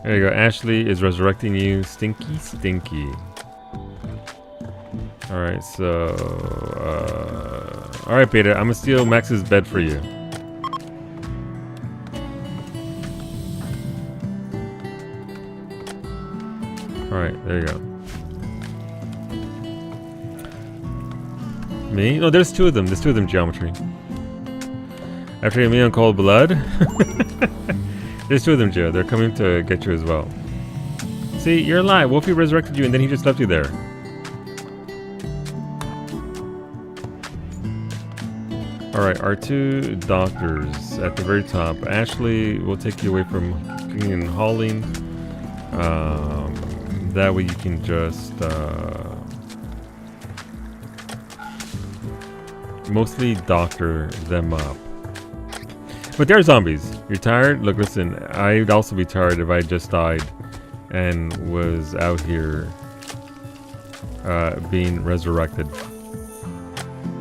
There you go. Ashley is resurrecting you. Stinky, stinky. Alright, so... Alright, Beta, I'm gonna steal Max's bed for you. Alright, there you go. Me? No, there's two of them. There's two of them, Geometry. After you meet on Cold Blood? There's two of them, Joe. They're coming to get you as well. See, you're alive. Wolfie resurrected you and then he just left you there. Alright, our two doctors at the very top. Ashley will take you away from cooking and hauling. That way you can just mostly doctor them up. But they're zombies. You're tired? Look, listen, I'd also be tired if I just died and was out here being resurrected,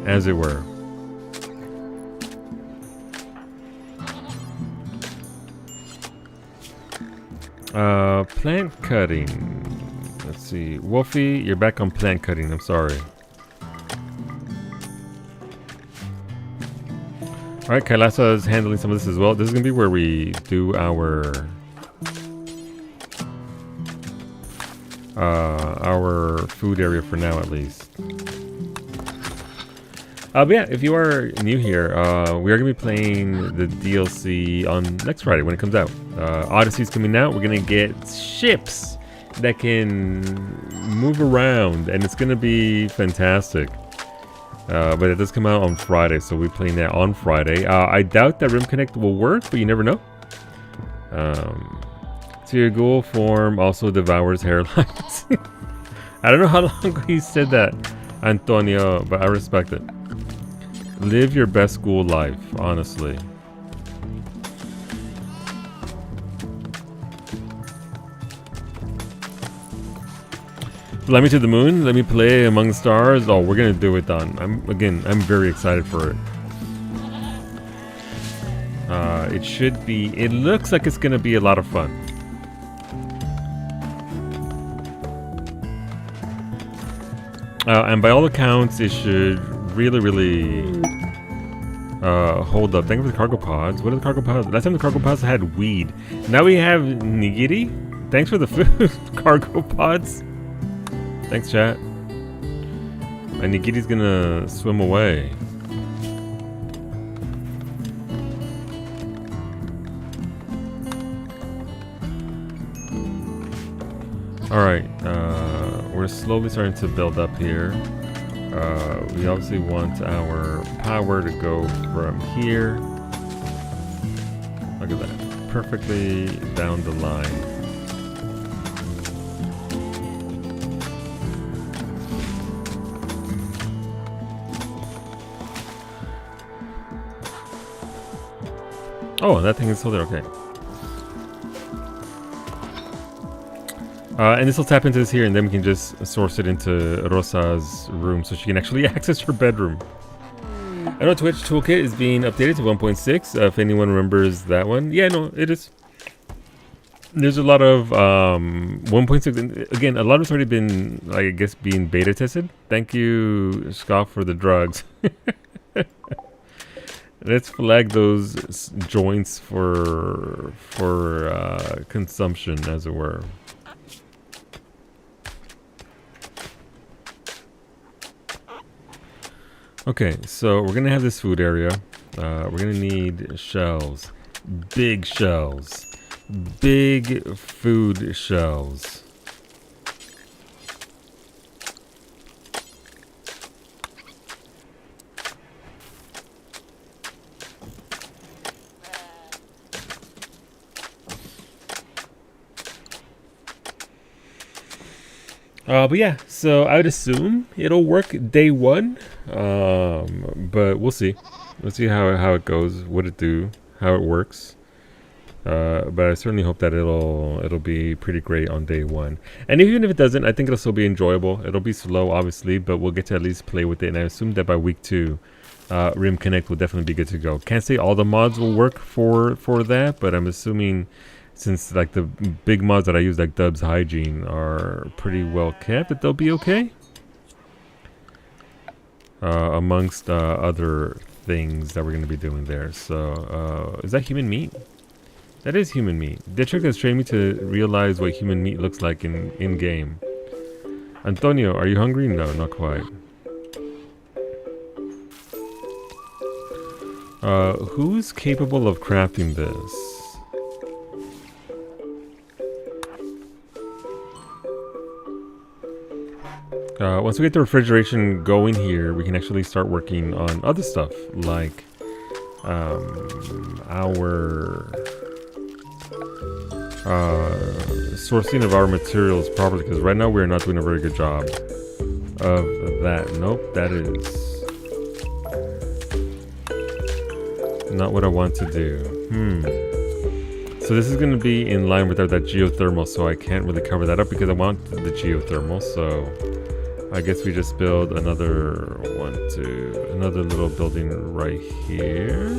as it were. Plant cutting. Let's see. Wolfie, you're back on plant cutting. I'm sorry. Alright, Kailasa is handling some of this as well. This is going to be where we do our food area for now, at least. But yeah, if you are new here, we are going to be playing the DLC on next Friday when it comes out. Odyssey's coming out. We're going to get ships that can move around, and it's going to be fantastic. But it does come out on Friday, so we're playing that on Friday. I doubt that RimConnect will work, but you never know. So your ghoul form also devours hairlines. I don't know how long he said that, Antonio, but I respect it. Live your best ghoul life, honestly. Fly me to the moon, let me play among the stars. Oh, we're gonna do it, Don. I'm very excited for it. It should be, it looks like it's gonna be a lot of fun. And by all accounts, it should really hold up. Thank you for the cargo pods. What are the cargo pods? Last time the cargo pods had weed. Now we have nigiri. Thanks for the food, cargo pods. Thanks, chat. My nigiri's gonna swim away. Alright, we're slowly starting to build up here. We obviously want our power to go from here. Look at that. Perfectly down the line. Oh, that thing is still there, okay. And this will tap into this here, and then we can just source it into Rosa's room so she can actually access her bedroom. I know Twitch Toolkit is being updated to 1.6, if anyone remembers that one. Yeah, no, it is. There's a lot of 1.6, again, a lot of it's already been, I guess, being beta tested. Thank you, Scoff, for the drugs. Let's flag those joints for consumption, as it were. Okay, so we're gonna have this food area. We're gonna need shelves, big shelves, big food shelves. But yeah, so I would assume it'll work day one, but we'll see. We'll see how it goes, what it do, how it works. But I certainly hope that it'll be pretty great on day one. And even if it doesn't, I think it'll still be enjoyable. It'll be slow, obviously, but we'll get to at least play with it. And I assume that by week 2, RimConnect will definitely be good to go. Can't say all the mods will work for that, but I'm assuming, since like the big mods that I use, like Dub's Hygiene, are pretty well kept, that they'll be okay. amongst other things that we're going to be doing there. So, is that human meat? That is human meat. Dietrich has trained me to realize what human meat looks like in game. Antonio, are you hungry? No, not quite. Who's capable of crafting this? Once we get the refrigeration going here, we can actually start working on other stuff, like our sourcing of our materials properly, because right now we're not doing a very good job of that. Nope, that is not what I want to do. So this is going to be in line with that geothermal, so I can't really cover that up because I want the geothermal. So I guess we just build another another little building right here.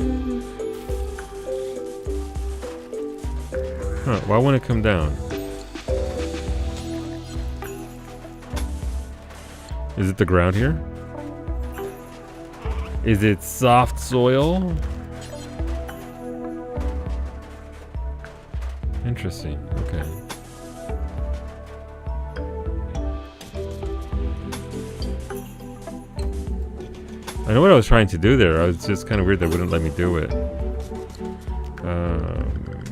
Huh, why won't it come down? Is it the ground here? Is it soft soil? Interesting, okay. I know what I was trying to do there. I was just kind of weird they wouldn't let me do it.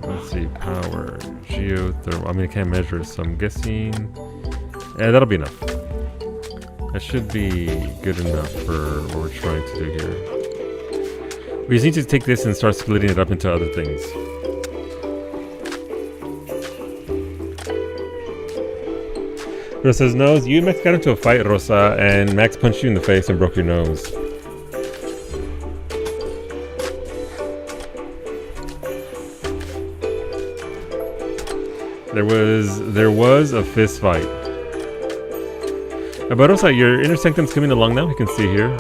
Let's see, power, geothermal. I mean, I can't measure, so I'm guessing. Yeah, that'll be enough. That should be good enough for what we're trying to do here. We just need to take this and start splitting it up into other things. Rosa's nose. You and Max got into a fight, Rosa, and Max punched you in the face and broke your nose. There was a fist fight. But Rosa, your inner sanctum's coming along now. You can see here.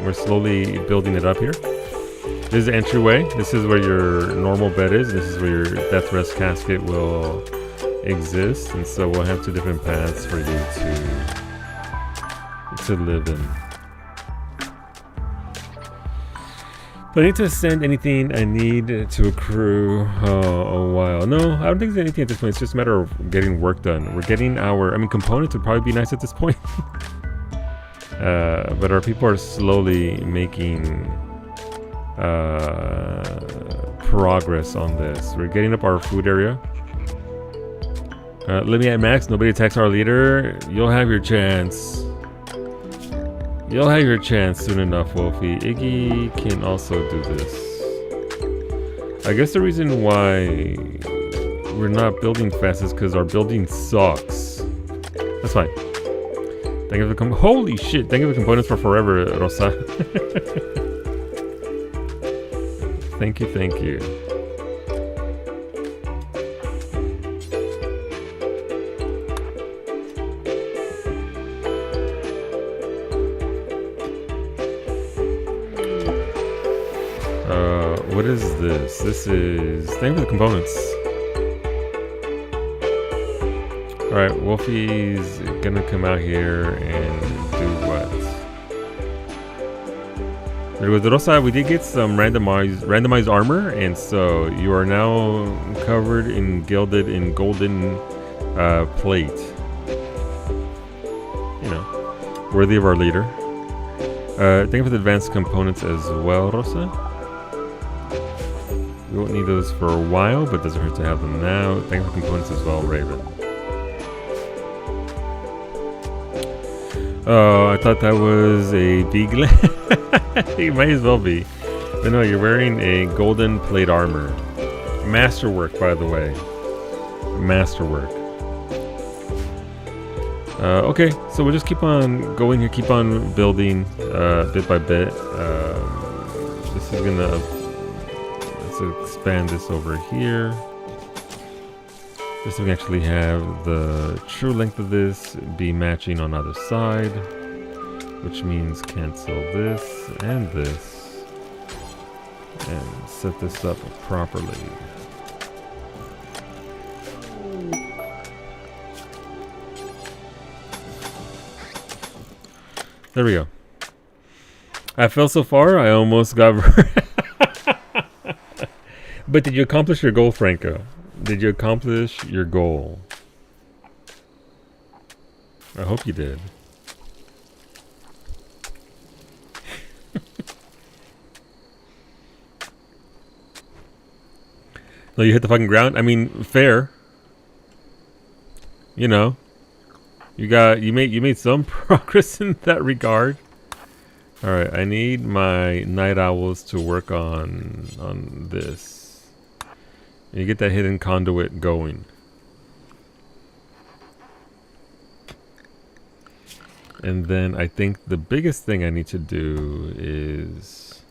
We're slowly building it up here. This is the entryway. This is where your normal bed is. This is where your death rest casket will exist. And so we'll have two different paths for you to live in. Do I need to send anything I need to accrue a while? No, I don't think there's anything at this point. It's just a matter of getting work done. We're getting components would probably be nice at this point. But our people are slowly making progress on this. We're getting up our food area. Let me at Max. Nobody attacks our leader. You'll have your chance. You'll have your chance soon enough, Wolfie. Iggy can also do this. I guess the reason why we're not building fast is because our building sucks. That's fine. Thank you for the holy shit! Thank you for the components for forever, Rosa. Thank you, thank you. What is this? This is... Thank you for the components. Alright, Wolfie's gonna come out here and do what? There was Rosa, we did get some randomized armor, and so you are now covered in gilded in golden plate. You know, worthy of our leader. Thank you for the advanced components as well, Rosa. We won't need those for a while, but it doesn't hurt to have them now. Thank you for components as well, Raven. Oh, I thought that was a beagle. It might as well be. But no, you're wearing a golden plate armor. Masterwork, by the way. Masterwork. Okay, so we'll just keep on going here, keep on building bit by bit. This is gonna... Let's expand this over here. Just so we can actually have the true length of this be matching on either side, which means cancel this, and set this up properly. There we go. I fell so far, I almost got... But did you accomplish your goal, Franco? Did you accomplish your goal? I hope you did. No, you hit the fucking ground? I mean, fair. You know. You made some progress in that regard. Alright, I need my night owls to work on this. You get that hidden conduit going. And then I think the biggest thing I need to do is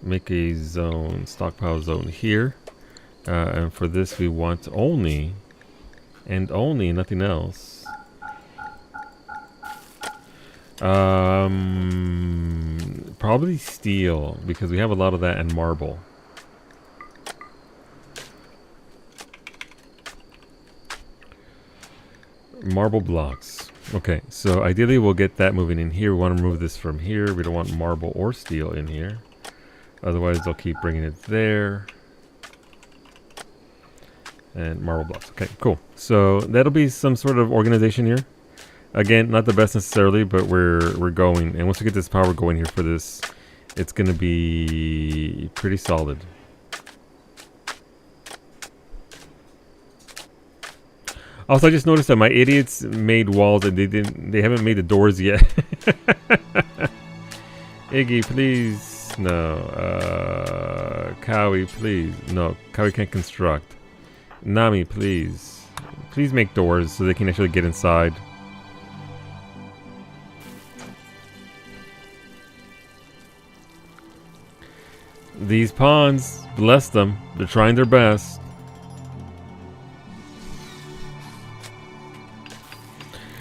make a zone, stockpile zone here. And for this we want only, and only, nothing else. Probably steel, because we have a lot of that, and marble. Marble blocks. Okay, so ideally we'll get that moving in here. We want to remove this from here. We don't want marble or steel in here. Otherwise they'll keep bringing it there. And marble blocks. Okay, cool. So that'll be some sort of organization here. Again, not the best necessarily, but we're going. And once we get this power going here for this, it's going to be pretty solid. Also, I just noticed that my idiots made walls and they haven't made the doors yet. Iggy, please. No. Cowie, please. No, Cowie can't construct. Nami, please. Please make doors so they can actually get inside. These pawns, bless them. They're trying their best.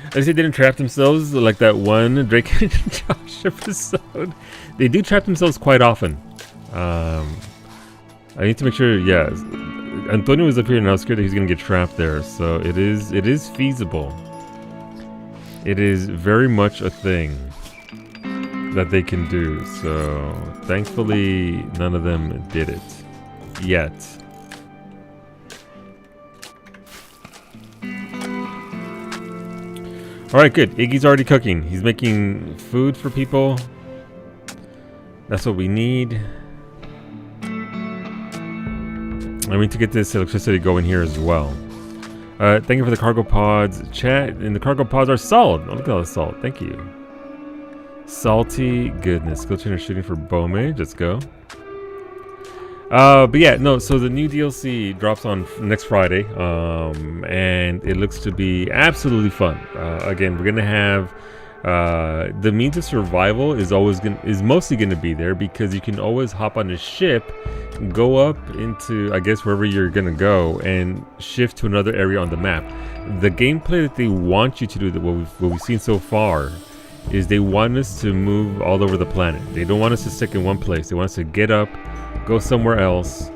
At least they didn't trap themselves like that one Drake and Josh episode. They do trap themselves quite often. I need to make sure, yeah. Antonio was up here and I was scared that he's going to get trapped there. So it is feasible. It is very much a thing that they can do. So thankfully none of them did it yet. Alright, good. Iggy's already cooking. He's making food for people. That's what we need. I need to get this electricity going here as well. Thank you for the cargo pods. Chat, and the cargo pods are solid. Oh, look at all the salt. Thank you. Salty goodness. Skill trainer shooting for Bowmage. Let's go. But yeah, no, so the new DLC drops on next Friday, and it looks to be absolutely fun. Again, we're gonna have the means of survival is mostly gonna be there, because you can always hop on a ship, go up into, I guess, wherever you're gonna go, and shift to another area on the map. The gameplay that they want you to do, what we've seen so far, is they want us to move all over the planet. They don't want us to stick in one place. They want us to get up, go somewhere else,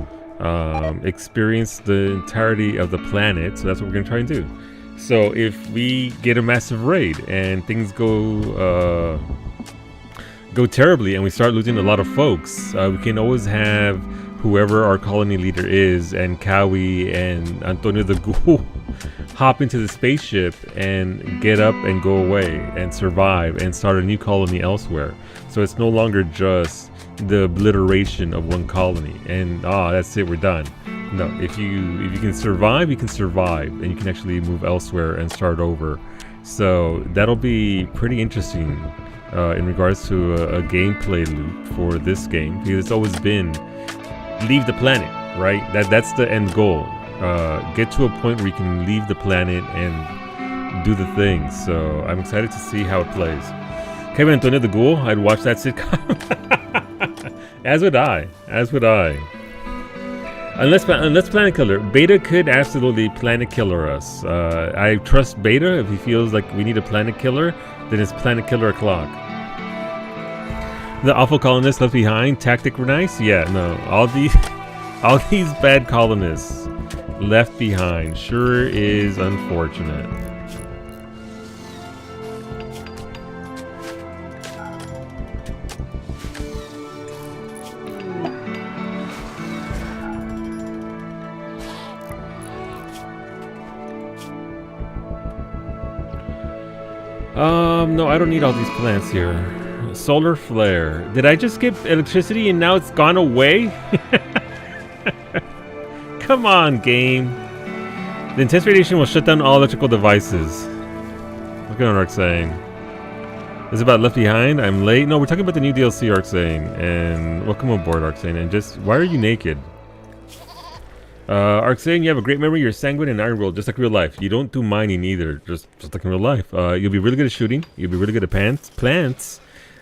experience the entirety of the planet. So that's what we're gonna try and do. So if we get a massive raid and things go terribly and we start losing a lot of folks, we can always have whoever our colony leader is and Cowie and Antonio the Ghoul hop into the spaceship and get up and go away and survive and start a new colony elsewhere. So it's no longer just the obliteration of one colony and that's it, we're done. No, if you can survive, you can survive, and you can actually move elsewhere and start over. So that'll be pretty interesting in regards to a gameplay loop for this game, because it's always been leave the planet, right? That's the end goal. Get to a point where you can leave the planet and do the thing. So I'm excited to see how it plays. Kevin Antonio the Ghoul, I'd watch that sitcom. As would I. Unless Planet Killer. Beta could absolutely Planet Killer us. I trust Beta. If he feels like we need a Planet Killer, then it's Planet Killer o'clock. The awful colonists left behind. Tactic were nice? Yeah, no. All these bad colonists left behind. Sure is unfortunate. No, I don't need all these plants here. Solar flare. Did I just skip electricity and now it's gone away? Come on, game. The intense radiation will shut down all electrical devices. Look at what Ark's saying. This is about Left Behind. I'm late. No, we're talking about the new DLC, Ark's saying. And welcome aboard, Ark's saying. And just, why are you naked? Ark's saying you have a great memory. You're sanguine and iron willed, just like real life. You don't do mining either, just like in real life. You'll be really good at shooting. You'll be really good at plants.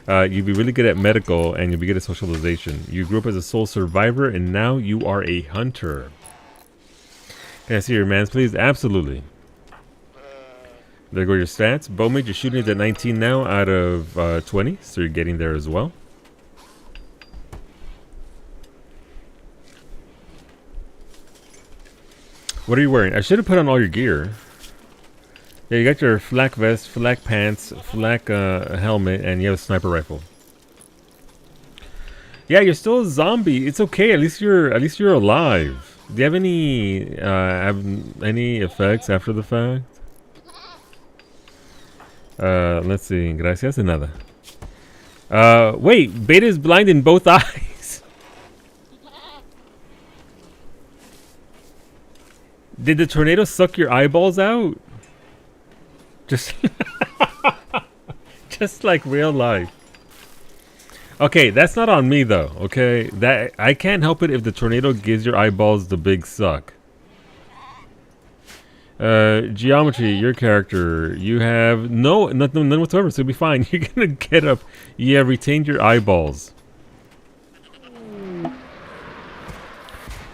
You'll be really good at medical, and you'll be good at socialization. You grew up as a sole survivor, and now you are a hunter. Can I see your mans, please? Absolutely. There go your stats. Bowmage, your shooting is at 19 now out of 20, so you're getting there as well. What are you wearing? I should have put on all your gear. Yeah, you got your flak vest, flak pants, flak helmet, and you have a sniper rifle. Yeah, you're still a zombie. It's okay. At least you're alive. Do you have any effects after the fact? Let's see. Gracias de nada. Wait, Beta is blind in both eyes. Did the tornado suck your eyeballs out? Just just like real life. Okay, that's not on me though. Okay, that I can't help it if the tornado gives your eyeballs the big suck. Geometry, your character, you have none whatsoever, so you'll be fine. You're gonna get up. You have retained your eyeballs.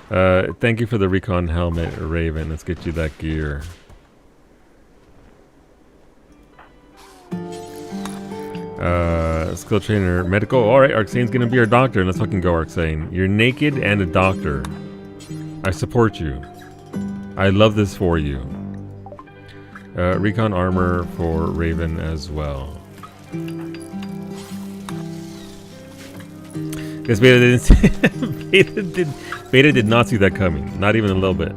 Thank you for the recon helmet, Raven. Let's get you that gear. Skill trainer, medical. Alright, Arxane's gonna be our doctor. Let's fucking go, Arxane. You're naked and a doctor. I support you. I love this for you. Recon armor for Raven as well. Guess Beta didn't see Beta did not see that coming. Not even a little bit.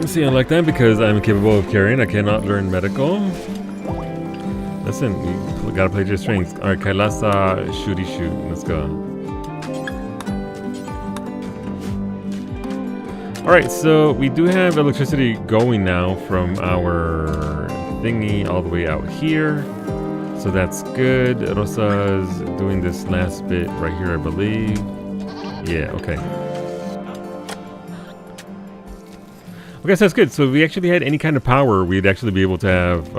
See, I like that because I'm capable of carrying. I cannot learn medical. Listen, you gotta play to your strengths. Alright, Kailasa, shooty shoot. Let's go. Alright, so we do have electricity going now from our thingy all the way out here. So that's good. Rosa's doing this last bit right here, I believe. Yeah, okay. Okay, so that's good. So if we actually had any kind of power, we'd actually be able to have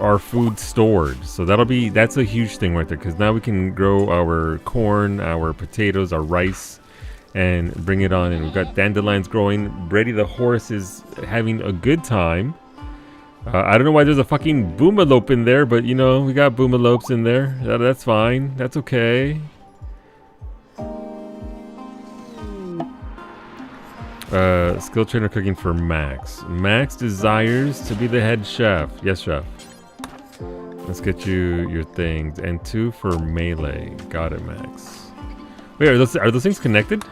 our food stored. So that's a huge thing right there, because now we can grow our corn, our potatoes, our rice, and bring it on. And we've got dandelions growing. Brady the horse is having a good time. I don't know why there's a fucking boomalope in there, but you know, we got boomalopes in there. That's fine. That's okay. Skill trainer cooking for Max. Max desires to be the head chef. Yes, chef. Let's get you your things. And 2 for melee. Got it, Max. Wait, are those things connected?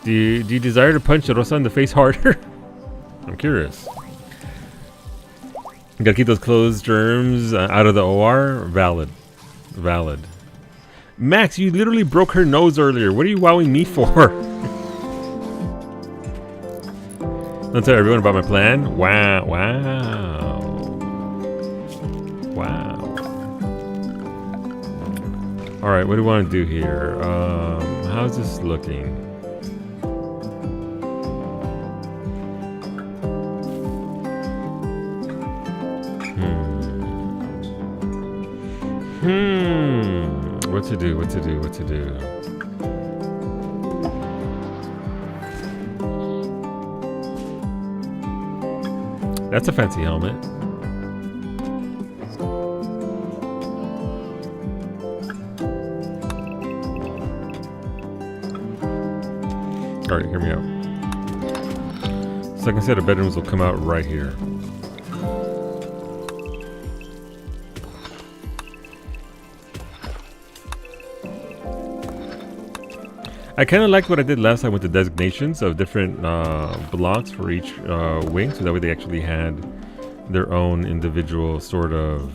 Do you desire to punch Rosa in the face harder? I'm curious. You gotta keep those clothes germs out of the OR. Valid. Valid. Max, you literally broke her nose earlier. What are you wowing me for? Don't tell everyone about my plan. Wow, wow. Wow. Alright, what do we want to do here? How's this looking? What to do, what to do, what to do? That's a fancy helmet. Alright, hear me out. Second set of bedrooms will come out right here. I kind of liked what I did last time with the designations of different blocks for each wing, so that way they actually had their own individual sort of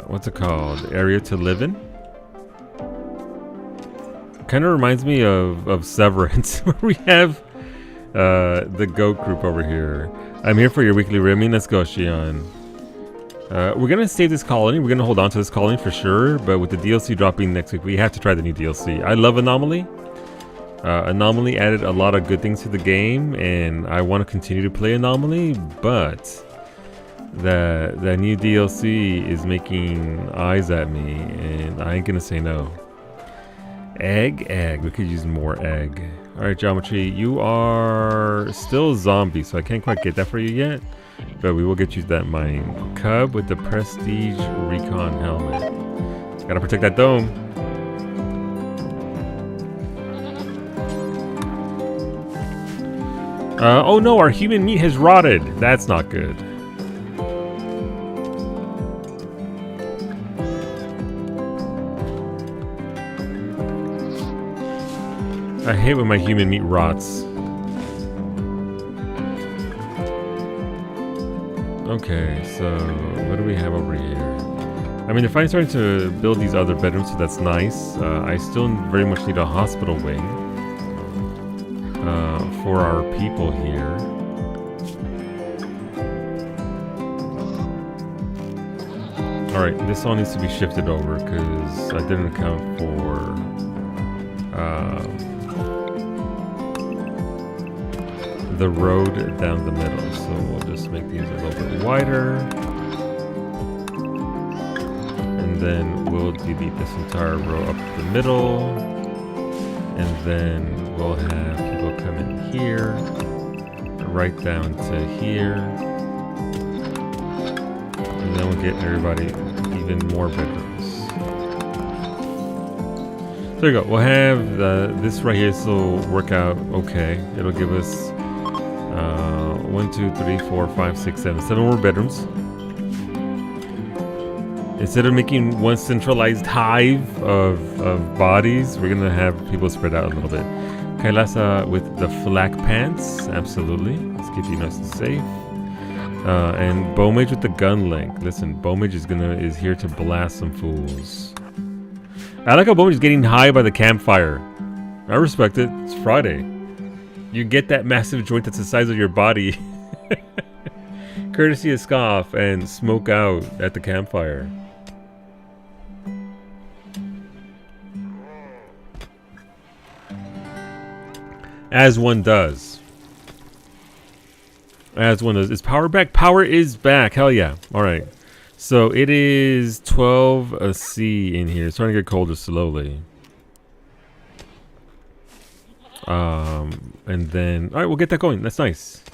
what's it called? Area to live in. Kind of reminds me of Severance, where we have the goat group over here. I'm here for your weekly rimming. Let's go, Shion. We're gonna save this colony. We're gonna hold on to this colony for sure. But with the DLC dropping next week, we have to try the new DLC. I love Anomaly. Anomaly added a lot of good things to the game, and I want to continue to play Anomaly. But that new DLC is making eyes at me, and I ain't gonna say no. Egg. We could use more egg. All right, Geometry. You are still zombie, so I can't quite get that for you yet. But we will get you that mine. Cub with the Prestige Recon helmet. Gotta protect that dome. Oh no, our human meat has rotted. That's not good. I hate when my human meat rots. Okay, so what do we have over here? I mean, if I'm starting to build these other bedrooms, so that's nice. I still very much need a hospital wing for our people here. Alright, this all needs to be shifted over because I didn't account for the road down the middle, so we'll just make these a little bit wider, and then we'll delete this entire row up the middle, and then we'll have people come in here, right down to here, and then we'll get everybody even more bedrooms. There you go. We'll have this right here, so will work out okay. It'll give us 1, 2, 3, 4, 5, 6, 7 more bedrooms. Instead of making one centralized hive of bodies, we're gonna have people spread out a little bit. Kailasa with the flak pants, absolutely. Let's keep you nice and safe. And Bowmage with the gun link. Listen, Bowmage is here to blast some fools. I like how Bowmage is getting high by the campfire. I respect it. It's Friday. You get that massive joint that's the size of your body. Courtesy of Scoff and smoke out at the campfire. As one does. As one does. Is power back? Power is back. Hell yeah. Alright. So it is 12 C in here. It's starting to get colder slowly. And then, all right, we'll get that going. That's nice.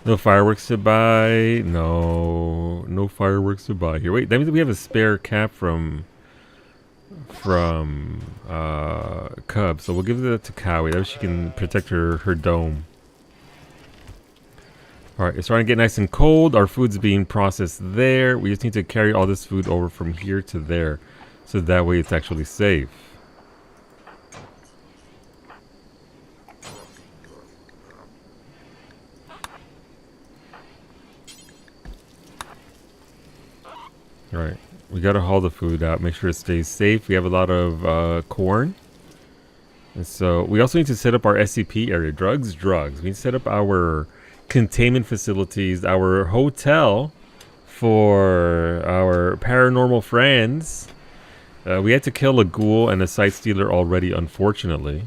No fireworks to buy. No fireworks to buy here. Wait, that means we have a spare cap from Cub. So we'll give that to Kawi. That way she can protect her dome. All right, it's starting to get nice and cold. Our food's being processed there. We just need to carry all this food over from here to there, so that way it's actually safe. Alright, we gotta haul the food out, make sure it stays safe. We have a lot of corn. And so we also need to set up our SCP area. Drugs. We need to set up our containment facilities, our hotel for our paranormal friends. We had to kill a ghoul and a site stealer already, unfortunately.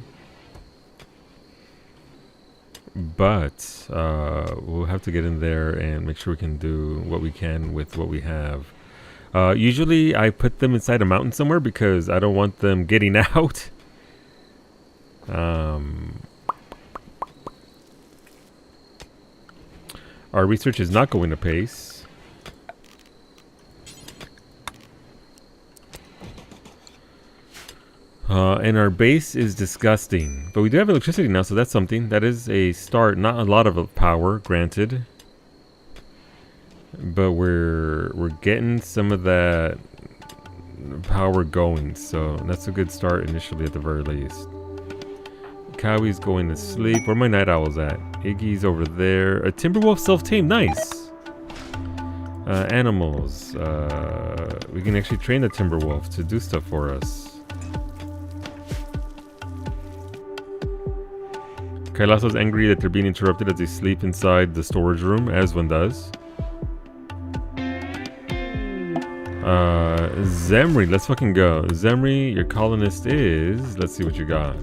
But we'll have to get in there and make sure we can do what we can with what we have. Usually I put them inside a mountain somewhere because I don't want them getting out. Our research is not going apace. And our base is disgusting. But we do have electricity now, so that's something. That is a start. Not a lot of power, granted. But we're getting some of that power going. So that's a good start initially at the very least. Kowie's going to sleep. Where are my night owls at? Iggy's over there. A Timberwolf self-tamed. Nice. Animals. We can actually train the Timberwolf to do stuff for us. Kailaso's angry that they're being interrupted as they sleep inside the storage room, as one does. Zemri, let's fucking go. Zemri, your colonist is... Let's see what you got.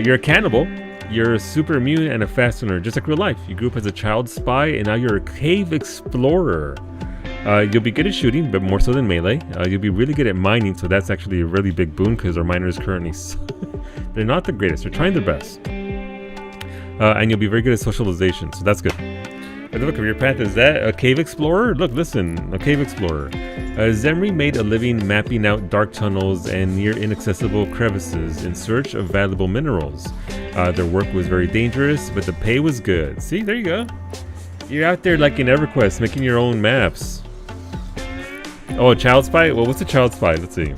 You're a cannibal. You're super immune and a fast learner, just like real life. You grew up as a child spy, and now you're a cave explorer. You'll be good at shooting, but more so than melee. You'll be really good at mining, so that's actually a really big boon, because our miners currently... they're not the greatest. They're trying their best. And you'll be very good at socialization, so that's good. But look, career path, is that a cave explorer? Look, listen, a cave explorer. Zemri made a living mapping out dark tunnels and near inaccessible crevices in search of valuable minerals. Their work was very dangerous, but the pay was good. See, there you go. You're out there like in EverQuest, making your own maps. Oh, a child spy? Well, what's a child spy? Let's see.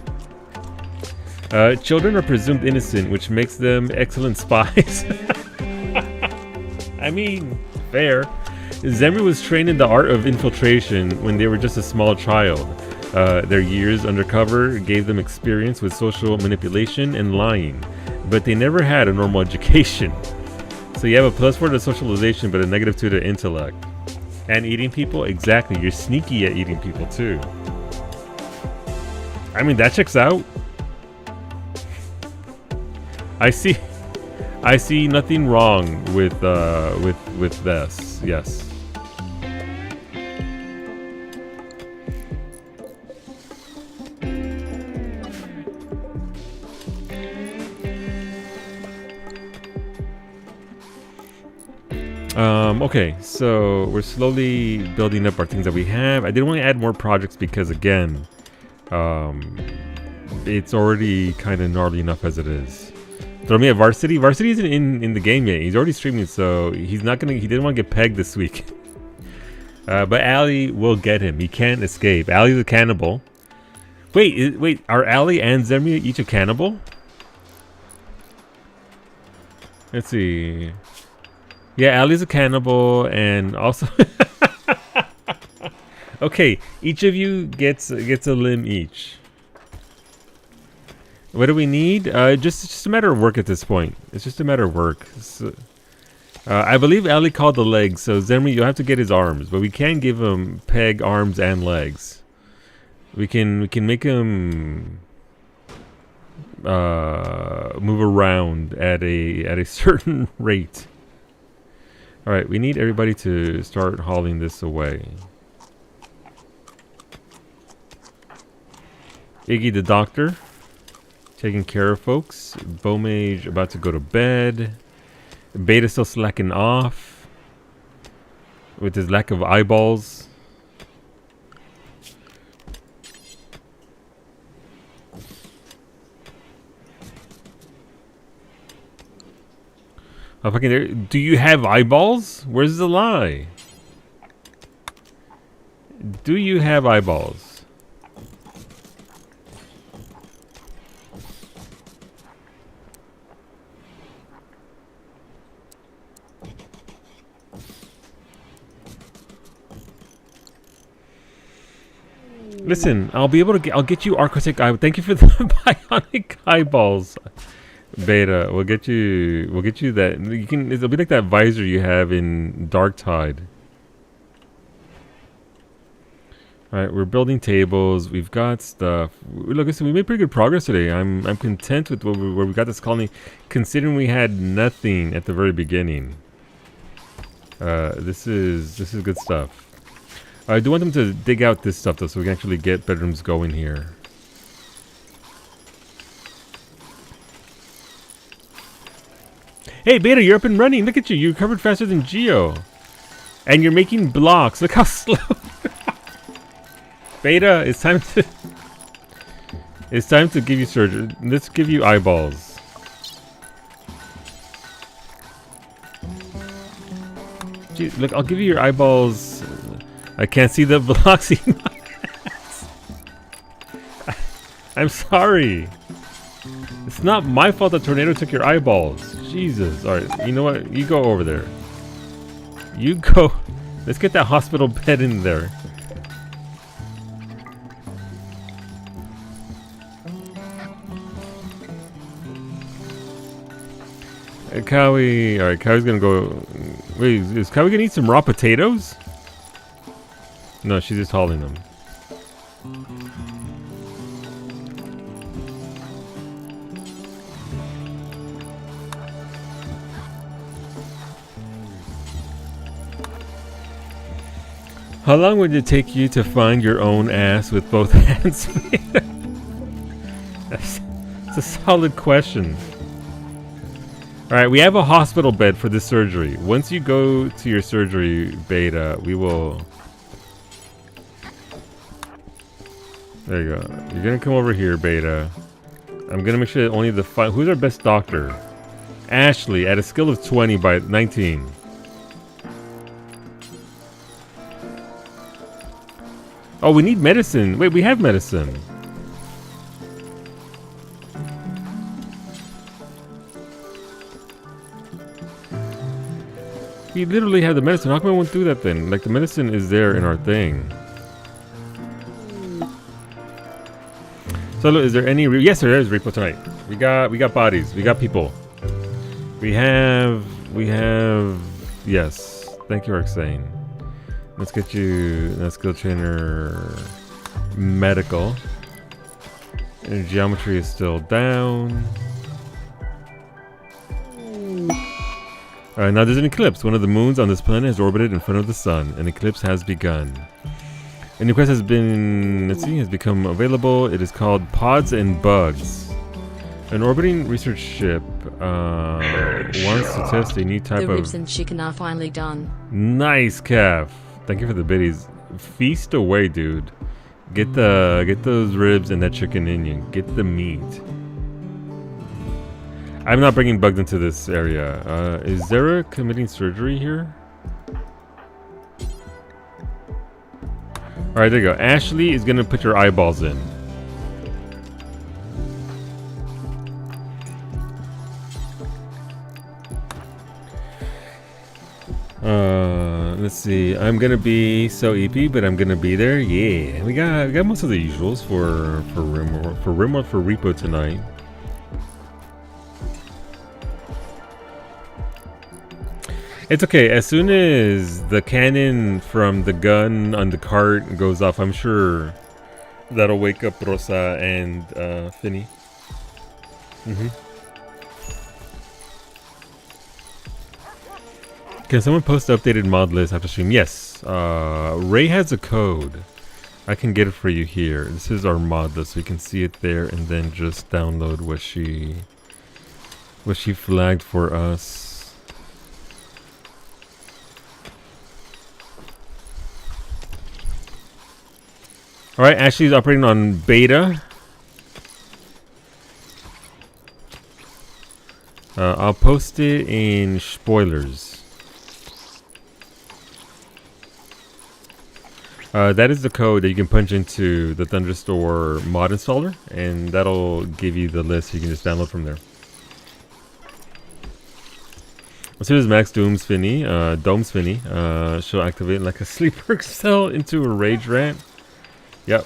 Children are presumed innocent, which makes them excellent spies. I mean, fair. Zemri was trained in the art of infiltration when they were just a small child. Their years undercover gave them experience with social manipulation and lying, but they never had a normal education. So you have a +4 to socialization, but a -2 to intellect. And eating people? Exactly, you're sneaky at eating people too. I mean, that checks out. I see nothing wrong with this. Yes. Okay, so we're slowly building up our things that we have. I didn't want to add more projects because, again, it's already kind of gnarly enough as it is. Throw me at Varsity. Varsity isn't in the game yet. He's already streaming, so he's not gonna. He didn't want to get pegged this week. But Allie will get him. He can't escape. Allie's a cannibal. Wait. Are Allie and Zemri each a cannibal? Let's see. Yeah, Allie's a cannibal, and also. Okay, each of you gets a limb each. What do we need? Just a matter of work at this point. It's just a matter of work. So, I believe Ali called the legs, so Zemri, you'll have to get his arms, but we can give him peg arms and legs. We can make him move around at a certain rate. All right, we need everybody to start hauling this away. Iggy the doctor. Taking care of folks. Bomage about to go to bed. Beta still slacking off with his lack of eyeballs. Oh, fucking there. Do you have eyeballs? Where's the lie? Do you have eyeballs? Listen, I'll be able to I'll get you Arctic eye. Thank you for the bionic eyeballs, Beta. We'll get you that. You can. It'll be like that visor you have in Dark Tide. All right, we're building tables. We've got stuff. Look, listen, we made pretty good progress today. I'm content with where we got this colony, considering we had nothing at the very beginning. This is good stuff. I do want them to dig out this stuff though, so we can actually get bedrooms going here. Hey Beta, you're up and running. Look at you. You recovered faster than Geo. And you're making blocks. Look how slow. Beta, it's time to It's time to give you surgery. Let's give you eyeballs. Gee, look, I'll give you your eyeballs. I can't see the blocks. I'm sorry. It's not my fault the tornado took your eyeballs. Jesus. Alright, you know what? You go over there. You go. Let's get that hospital bed in there. Cowie. Alright, Cowie's gonna go. Wait, is Cowie gonna eat some raw potatoes? No, she's just hauling them. How long would it take you to find your own ass with both hands? That's a solid question. Alright, we have a hospital bed for this surgery. Once you go to your surgery, Beta, we will... There you go. You're gonna come over here, Beta. I'm gonna make sure that only the who's our best doctor? Ashley, at a skill of 20 by 19. Oh, we need medicine. Wait, we have medicine. We literally have the medicine. How come I won't do that then? Like, the medicine is there in our thing. So, look, is there any... Yes, there is repo tonight. We got bodies. We got people. We have... Yes. Thank you, Arxane. Let's get you... That's skill trainer... Medical. And geometry is still down. Alright, now there's an eclipse. One of the moons on this planet has orbited in front of the sun. An eclipse has begun. A new quest has been, has become available. It is called Pods and Bugs. An orbiting research ship wants to test a new type of... The ribs and chicken are finally done. Nice, Calf. Thank you for the biddies. Feast away, dude. Get those ribs and that chicken in you. Get the meat. I'm not bringing bugs into this area. Is Zara committing surgery here? Alright, there you go. Ashley is gonna put your eyeballs in. Let's see. I'm gonna be so EP, but I'm gonna be there. Yeah, we got most of the usuals for repo tonight. It's okay. As soon as the cannon from the gun on the cart goes off, I'm sure that'll wake up Rosa and Finny. Can someone post the updated mod list after stream? Yes. Ray has a code. I can get it for you here. This is our mod list, so you can see it there, and then just download what she flagged for us. Alright, Ashley's operating on beta. I'll post it in spoilers. That is the code that you can punch into the Thunderstore mod installer, and that'll give you the list you can just download from there. As soon as Max Doom's Finny, she'll activate like a sleeper cell into a rage rant. Yep.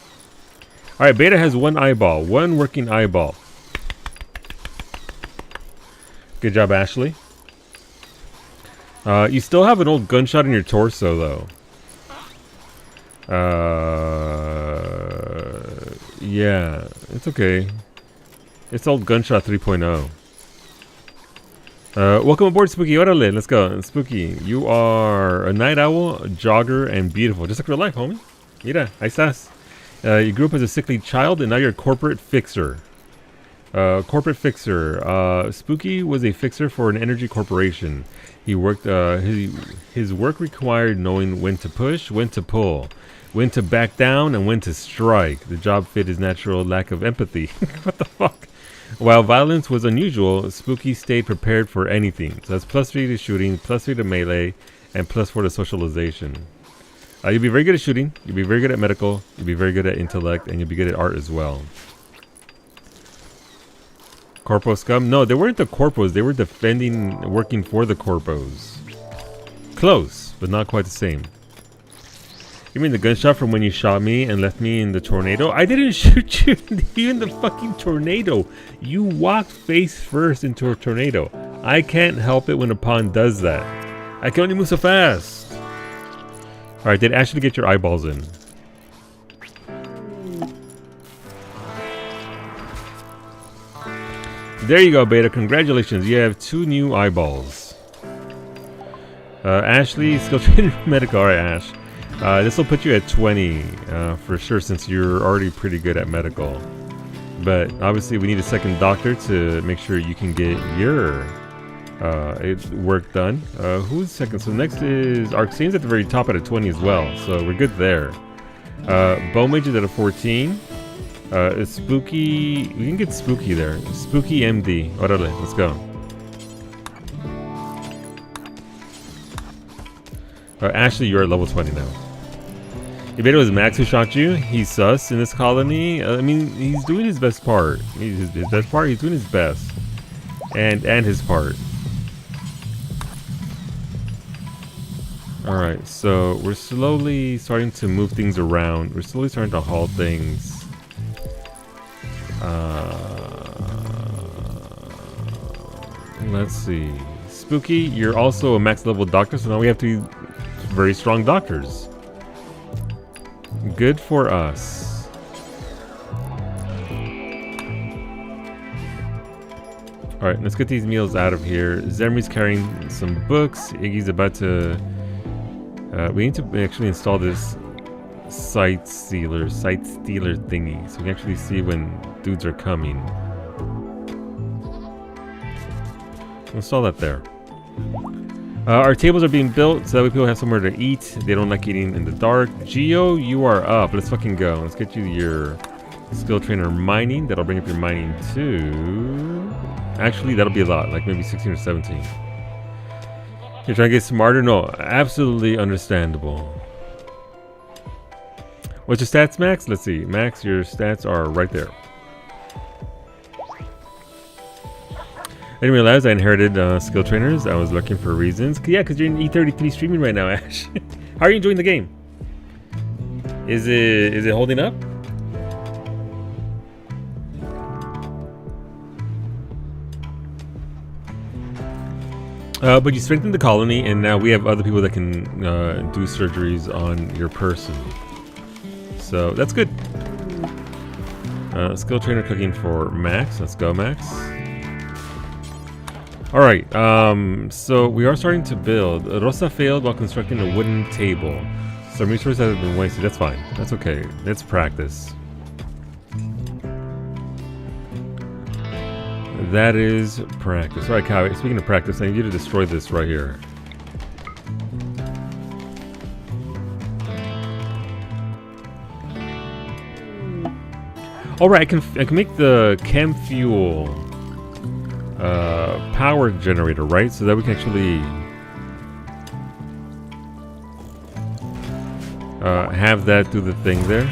Alright, Beta has one eyeball. One working eyeball. Good job, Ashley. You still have an old gunshot in your torso, though. Yeah. It's okay. It's old gunshot 3.0. Welcome aboard, Spooky. Orale, let's go. Spooky, you are a night owl, a jogger, and beautiful. Just like real life, homie. Mira, ahí estás. You grew up as a sickly child, and now you're a corporate fixer. Spooky was a fixer for an energy corporation. He worked. His work required knowing when to push, when to pull. when to back down and when to strike. The job fit his natural lack of empathy. What the fuck? While violence was unusual, Spooky stayed prepared for anything. So that's +3 to shooting, +3 to melee, and +4 to socialization. You'll be very good at shooting, you'll be very good at medical, you'll be very good at intellect, and you'll be good at art as well. Corpo scum? No, they weren't the corpos, they were defending, working for the corpos. Close, but not quite the same. You mean the gunshot from when you shot me and left me in the tornado? I didn't shoot you in the fucking tornado. You walked face first into a tornado. I can't help it when a pawn does that. I can only move so fast. Alright, did Ashley get your eyeballs in? There you go, Beta. Congratulations. You have 2 new eyeballs. Ashley, skill trainer medical. Alright, Ash. This will put you at 20 for sure, since you're already pretty good at medical. But obviously we need a second doctor to make sure you can get your work done. Who's second? So next is Arxane's at the very top at a 20 as well, so we're good there. Bone Mage is at a 14. Spooky, we can get Spooky there. Spooky MD. Orale, let's go. Ashley, you're at level 20 now. If it was Max who shot you, he's sus in this colony. I mean, he's doing his best part. His best part, he's doing his best. And his part. Alright, so we're slowly starting to move things around. We're slowly starting to haul things. Let's see. Spooky, you're also a max level doctor, so now we have to be very strong doctors. Good for us. Alright, let's get these meals out of here. Zemri's carrying some books. Iggy's about to... we need to actually install this sight stealer thingy, so we can actually see when dudes are coming. Install that there. Our tables are being built so that way people have somewhere to eat. They don't like eating in the dark. Geo, you are up. Let's fucking go. Let's get you your skill trainer mining. That'll bring up your mining too. Actually, that'll be a lot, like maybe 16 or 17. You're trying to get smarter? No, absolutely understandable. What's your stats, Max? Let's see. Max, your stats are right there. I didn't realize I inherited skill trainers. I was looking for reasons. Yeah, because you're in E33 streaming right now, Ash. How are you enjoying the game? Is it holding up? But you strengthened the colony, and now we have other people that can do surgeries on your person. So that's good. Skill trainer cooking for Max. Let's go, Max. Alright, so we are starting to build. Rosa failed while constructing a wooden table. Some resources have been wasted. That's fine. That's okay. Let's practice. That is practice. Alright, Kai, speaking of practice, I need you to destroy this right here. Alright, I can make the chem fuel power generator, right? So that we can actually have that do the thing there.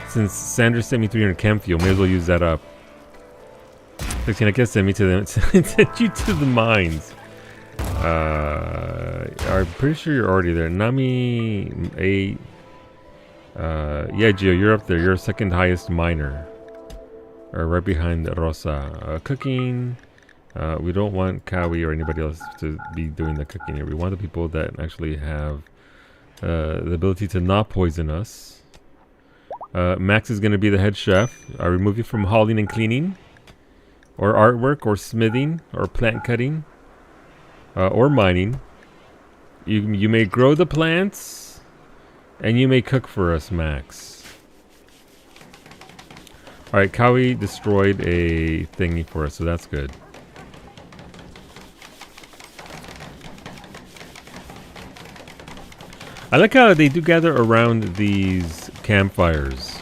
Since Sandra sent me 300 chem fuel, may as well use that up. 16, I guess send me to them. Send you to the mines. I'm pretty sure you're already there. Nami 8. Yeah, Gio, you're up there. You're second highest miner. Right behind Rosa. Cooking. We don't want Kawi or anybody else to be doing the cooking here. We want the people that actually have the ability to not poison us. Max is going to be the head chef. I remove you from hauling and cleaning, or artwork, or smithing, or plant cutting, or mining. You may grow the plants, and you may cook for us, Max. Alright, Kawi destroyed a thingy for us, so that's good. I like how they do gather around these campfires.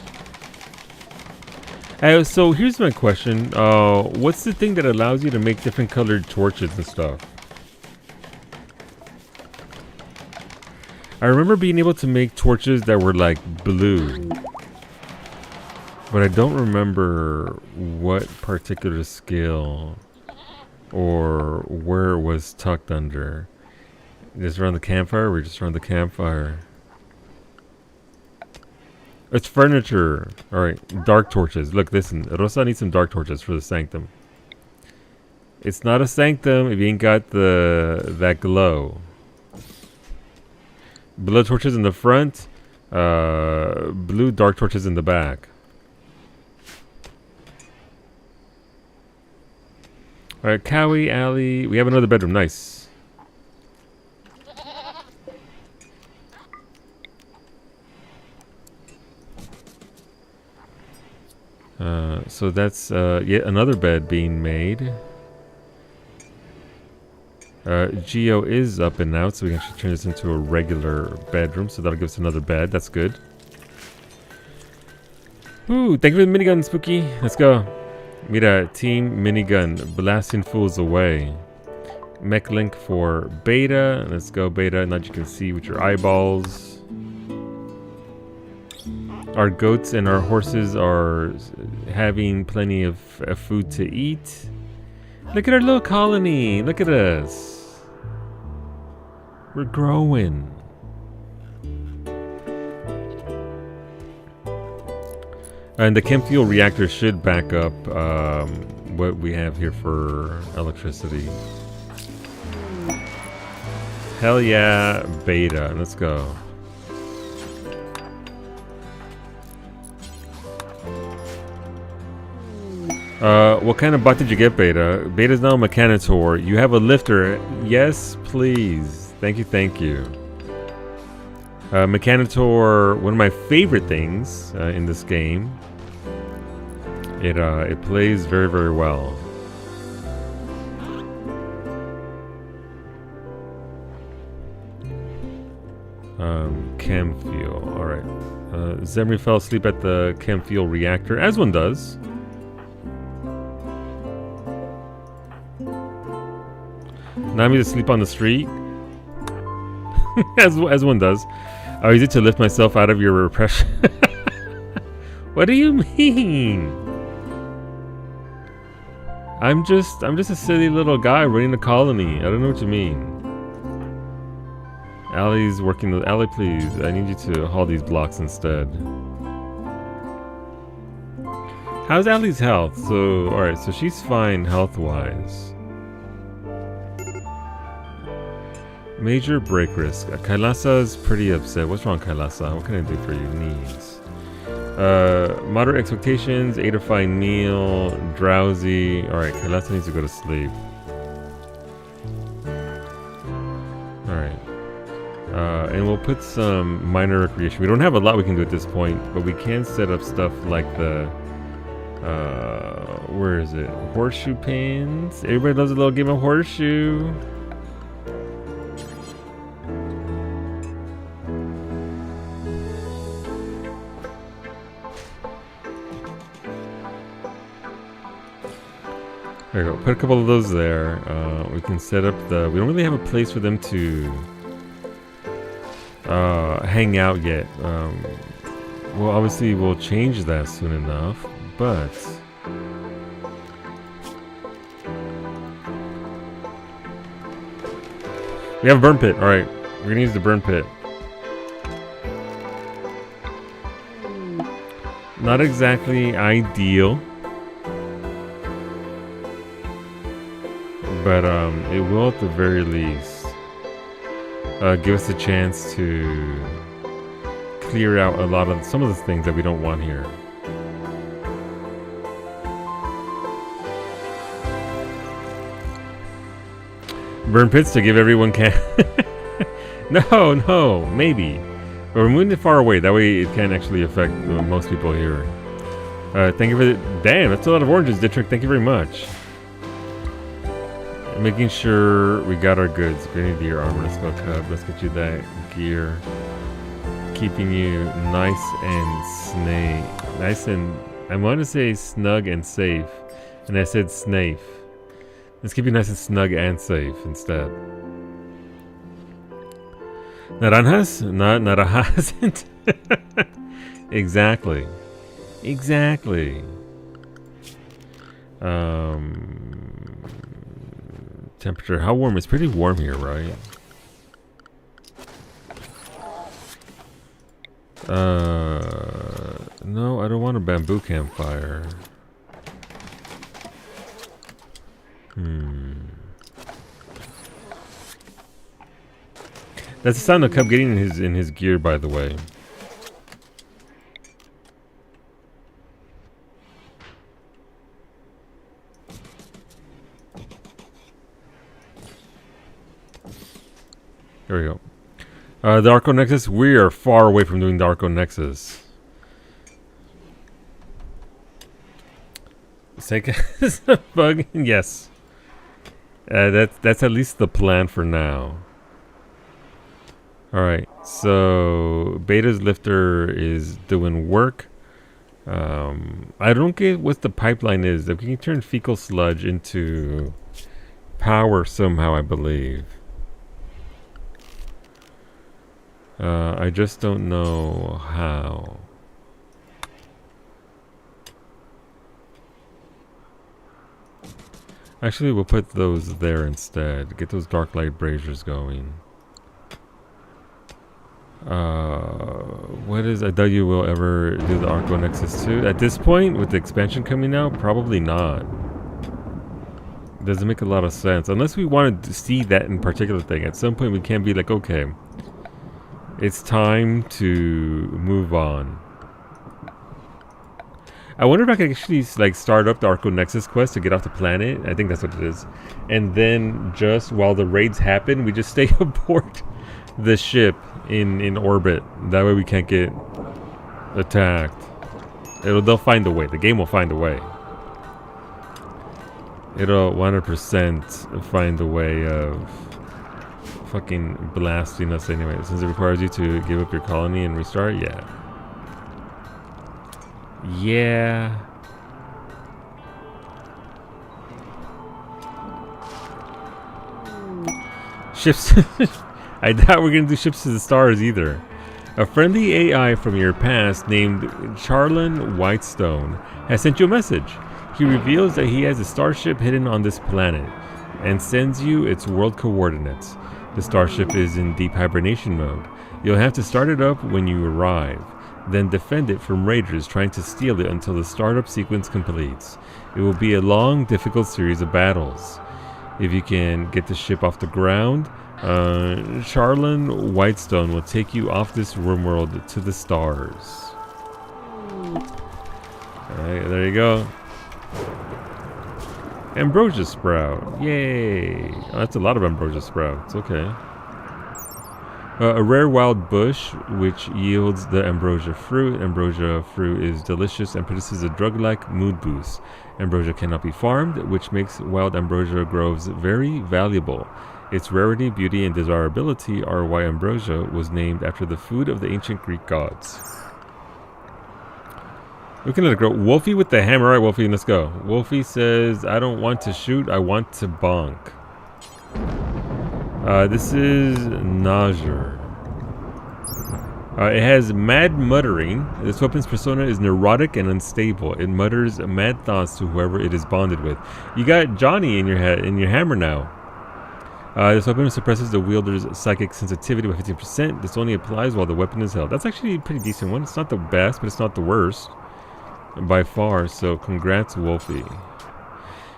So here's my question. What's the thing that allows you to make different colored torches and stuff? I remember being able to make torches that were like blue. But I don't remember what particular skill or where it was tucked under. Just around the campfire? We're just around the campfire. It's furniture. Alright, dark torches. Look, listen. Rosa needs some dark torches for the sanctum. It's not a sanctum if you ain't got that glow. Blue torches in the front. Blue dark torches in the back. Alright, Cowie, Alley. We have another bedroom. Nice. So that's yet another bed being made. Geo is up and out, so we can actually turn this into a regular bedroom. So that'll give us another bed. That's good. Ooh, thank you for the minigun, Spooky. Let's go. Mira, team minigun, blasting fools away. Mech link for beta. Let's go, beta. Now you can see with your eyeballs. Our goats and our horses are having plenty of food to eat. Look at our little colony. Look at us. We're growing. And the chem fuel reactor should back up what we have here for electricity. Hell yeah, beta. Let's go. What kind of bot did you get, Beta? Beta's now a Mechanitor. You have a lifter. Yes, please. Thank you, thank you. Mechanitor, one of my favorite things in this game. It plays very, very well. Chem fuel. Alright. Zemri fell asleep at the chem fuel reactor, as one does. Not me to sleep on the street. as one does. I use it to lift myself out of your repression. What do you mean? I'm just a silly little guy running a colony. I don't know what you mean. Allie's working the Allie, please. I need you to haul these blocks instead. How's Allie's health? So alright, so she's fine health-wise. Major break risk. Kailasa's pretty upset. What's wrong, Kailasa? What can I do for your needs? Moderate expectations, ate a fine meal, drowsy. Alright, Kailasa needs to go to sleep. Alright. And we'll put some minor recreation. We don't have a lot we can do at this point, but we can set up stuff like the where is it? Horseshoe pins. Everybody loves a little game of horseshoe. There we go. Put a couple of those there. We can set up the... We don't really have a place for them to hang out yet. Well, obviously we'll change that soon enough, but... We have a burn pit. Alright, we're going to use the burn pit. Not exactly ideal. But it will at the very least give us a chance to clear out a lot of some of the things that we don't want here. Burn pits to give everyone No, maybe. But we're moving it far away. That way it can actually affect most people here. Thank you for the... Damn, that's a lot of oranges, Dietrich. Thank you very much. Making sure we got our goods. Grenadier armor. Let's go, Cub. Let's get you that gear. keeping you nice and I want to say snug and safe, and I said snafe. Let's keep you nice and snug and safe instead. Naranjas? Naranjas. Exactly. Exactly. Temperature. How warm? It's pretty warm here, right? No, I don't want a bamboo campfire. That's the sound of Cub getting in his gear, by the way. There we go. The Arco Nexus. We are far away from doing the Arco Nexus. Is a bug? Yes. That's at least the plan for now. Alright, so Beta's lifter is doing work. I don't get what the pipeline is. If we can turn fecal sludge into power somehow, I believe. I just don't know how. Actually, we'll put those there instead. Get those dark light braziers going. What is... I doubt you will ever do the Arco Nexus 2. At this point, with the expansion coming out, probably not. Doesn't make a lot of sense. Unless we wanted to see that in particular thing. At some point, we can't be like, okay, it's time to move on. I wonder if I could actually like start up the Arco Nexus quest to get off the planet. I think that's what it is. And then just while the raids happen, we just stay aboard the ship in orbit. That way we can't get attacked. They'll find a way. The game will find a way. It'll 100% find a way of fucking blasting us anyway. Since it requires you to give up your colony and restart, yeah. Yeah. Ships. I doubt we're gonna do ships to the stars either. A friendly AI from your past named Charlon Whitestone has sent you a message. He reveals that he has a starship hidden on this planet and sends you its world coordinates. The starship is in deep hibernation mode. You'll have to start it up when you arrive, then defend it from raiders trying to steal it until the startup sequence completes. It will be a long, difficult series of battles. If you can get the ship off the ground, Charlon Whitestone will take you off this wormworld to the stars. Alright, there you go. Ambrosia Sprout. Yay! Oh, that's a lot of Ambrosia Sprouts. Okay. A rare wild bush which yields the ambrosia fruit. Ambrosia fruit is delicious and produces a drug-like mood boost. Ambrosia cannot be farmed, which makes wild ambrosia groves very valuable. Its rarity, beauty, and desirability are why ambrosia was named after the food of the ancient Greek gods. We can let it grow. Wolfie with the hammer. Alright, Wolfie, let's go. Wolfie says, I don't want to shoot, I want to bonk. This is Najer. It has mad muttering. This weapon's persona is neurotic and unstable. It mutters mad thoughts to whoever it is bonded with. You got Johnny in your head, in your hammer now. This weapon suppresses the wielder's psychic sensitivity by 15%. This only applies while the weapon is held. That's actually a pretty decent one. It's not the best, but it's not the worst by far. So congrats, Wolfie.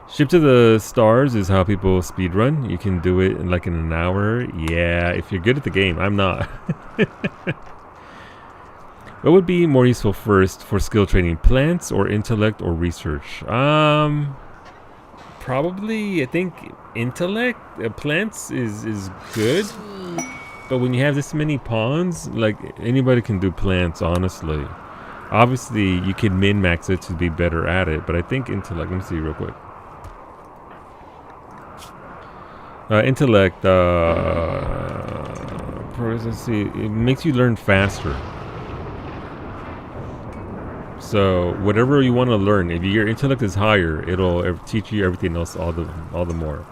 Ship to the stars is how people speedrun. You can do it in like in an hour. Yeah, if you're good at the game. I'm not. What would be more useful first for skill training? Plants or intellect or research? Probably, I think intellect. Plants is good. But when you have this many pawns, like anybody can do plants, honestly. Obviously, you can min-max it to be better at it. But I think intellect, let me see real quick. Intellect, progress. Let's see. It makes you learn faster. So whatever you want to learn, if your intellect is higher, it'll teach you everything else all the more.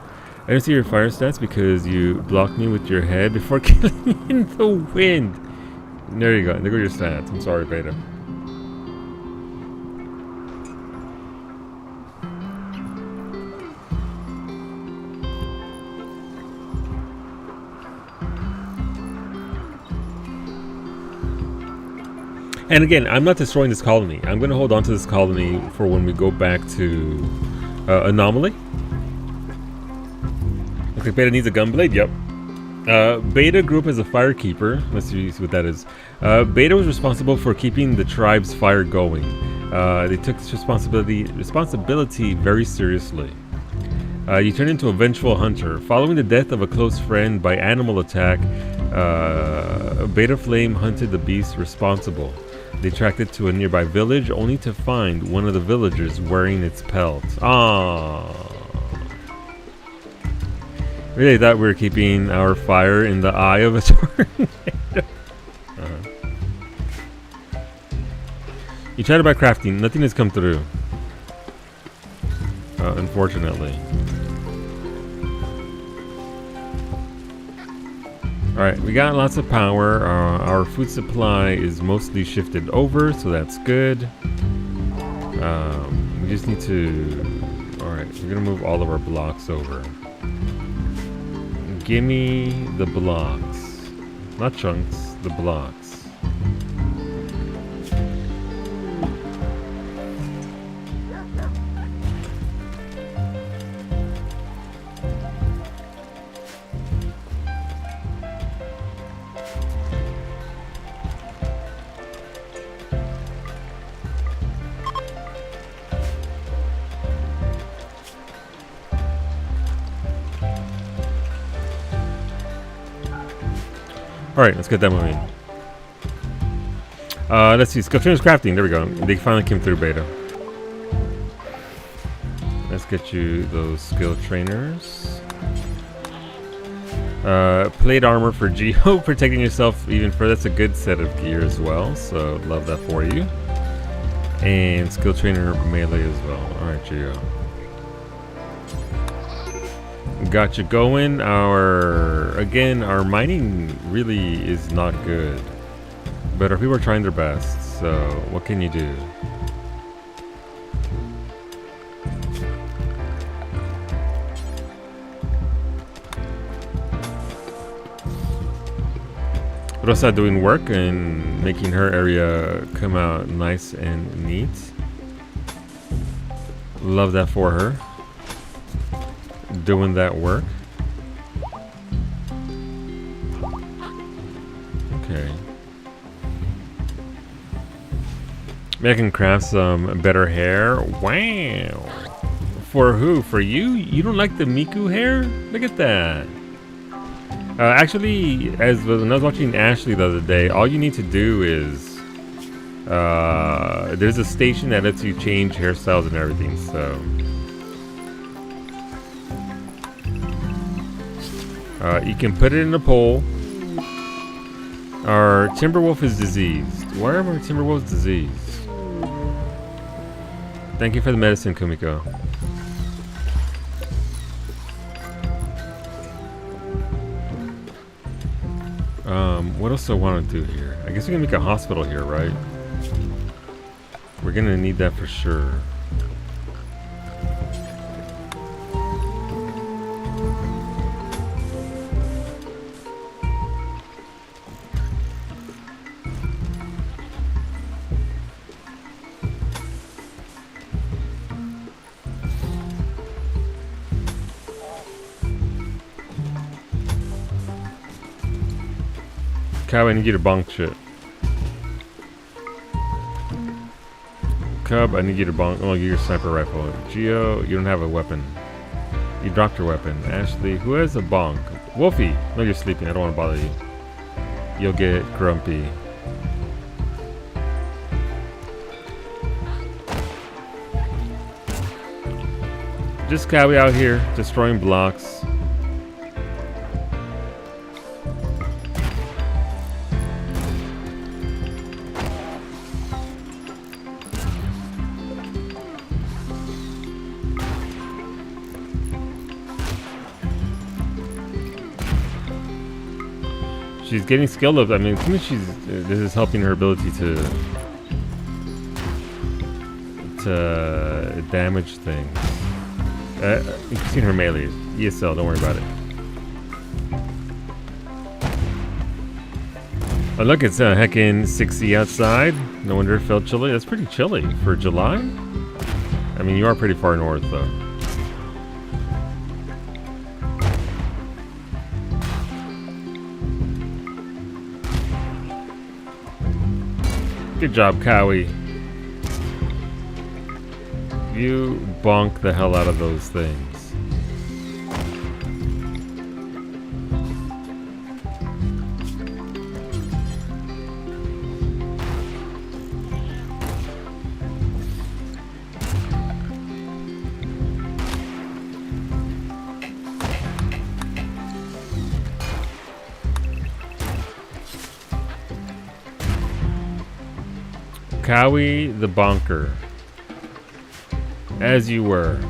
I didn't see your fire stats because you blocked me with your head before killing me in the wind. There you go. There go your stats. I'm sorry, Beta. And again, I'm not destroying this colony. I'm going to hold on to this colony for when we go back to Anomaly. Okay, Beta needs a gunblade. Yep. Beta grew up as a firekeeper. Let's see what that is. Beta was responsible for keeping the tribe's fire going. They took this responsibility very seriously. You turned into a vengeful hunter. Following the death of a close friend by animal attack, Beta Flame hunted the beast responsible. They tracked it to a nearby village, only to find one of the villagers wearing its pelt. Aww. Really thought we were keeping our fire in the eye of a tornado. You tried to buy crafting. Nothing has come through. Unfortunately. Alright, we got lots of power. Our food supply is mostly shifted over, so that's good. We just need to... Alright, we're gonna move all of our blocks over. Gimme the blocks. Not chunks, the blocks. Alright, let's get that moving. Let's see, skill trainers crafting, there we go. They finally came through, Beta. Let's get you those skill trainers. Plate armor for Geo, protecting yourself even further. That's a good set of gear as well, so love that for you. And skill trainer melee as well. Alright, Geo. Got you going. Our mining really is not good, but our people are trying their best, so what can you do? Rosa doing work and making her area come out nice and neat. Love that for her. Doing that work. Okay. Maybe I can craft some better hair. Wow. For who? For you? You don't like the Miku hair? Look at that. Actually, when I was watching Ashley the other day, all you need to do is there's a station that lets you change hairstyles and everything, so you can put it in a poll. Our Timberwolf is diseased. Why are our Timberwolves diseased? Thank you for the medicine, Kumiko. What else do I want to do here? I guess we can make a hospital here, right? We're gonna need that for sure. Cub, I need you to bonk shit. Cub, I need you to bonk. Oh, you're your sniper rifle. Geo, you don't have a weapon. You dropped your weapon. Ashley, who has a bonk? Wolfie, no, you're sleeping. I don't want to bother you. You'll get grumpy. Just Cowie out here destroying blocks. She's getting skill up. I mean, to me, this is helping her ability to damage things. Increasing her melee. ESL, don't worry about it. Oh look, it's heckin' 60 outside. No wonder it felt chilly. That's pretty chilly for July. I mean, you are pretty far north though. Good job, Cowie. You bonk the hell out of those things. Cowie the bonker. As you were.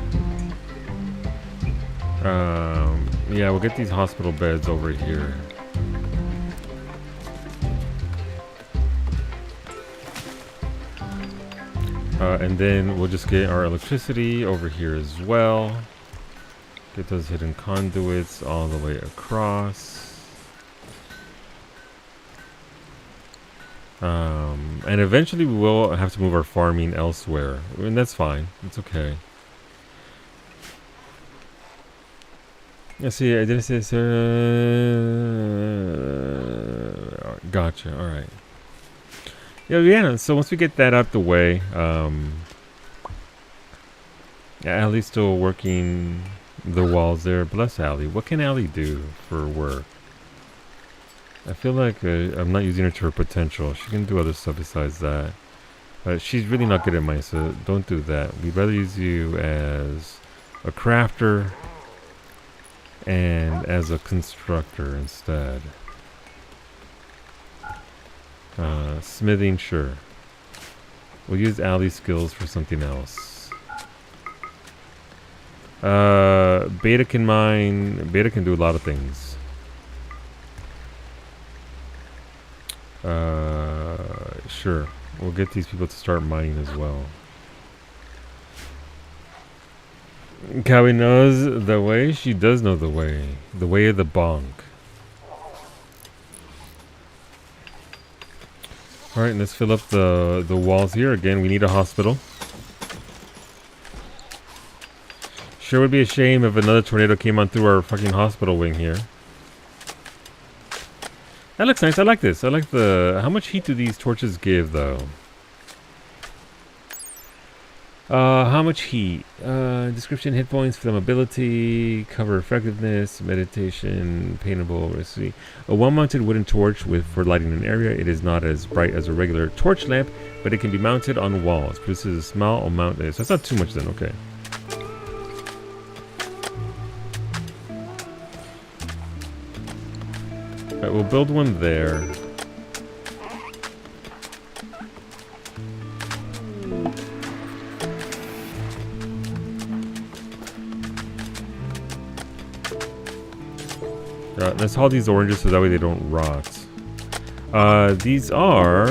Yeah, we'll get these hospital beds over here. And then we'll just get our electricity over here as well. Get those hidden conduits all the way across. And eventually we will have to move our farming elsewhere. And that's fine. It's okay. Let's see, I didn't say so. Gotcha, alright. Yeah, so once we get that out the way, Allie's still working the walls there. Bless Allie. What can Allie do for work? I feel like I'm not using her to her potential. She can do other stuff besides that. But she's really not good at mine, so don't do that. We'd rather use you as a crafter and as a constructor instead. Smithing, sure. We'll use Allie's skills for something else. Beta can mine. Beta can do a lot of things. Sure. We'll get these people to start mining as well. Cowie knows the way. She does know the way. The way of the bonk. Alright, let's fill up the walls here. Again, we need a hospital. Sure would be a shame if another tornado came on through our fucking hospital wing here. That looks nice. I like this. I like the... How much heat do these torches give, though? How much heat? Description, hit points, flammability, cover effectiveness, meditation, paintable, recipe. A one-mounted wooden torch for lighting an area. It is not as bright as a regular torch lamp, but it can be mounted on walls. Produces a small amount. So that's not too much then, okay. Alright, we'll build one there. Let's haul these oranges so that way they don't rot. These are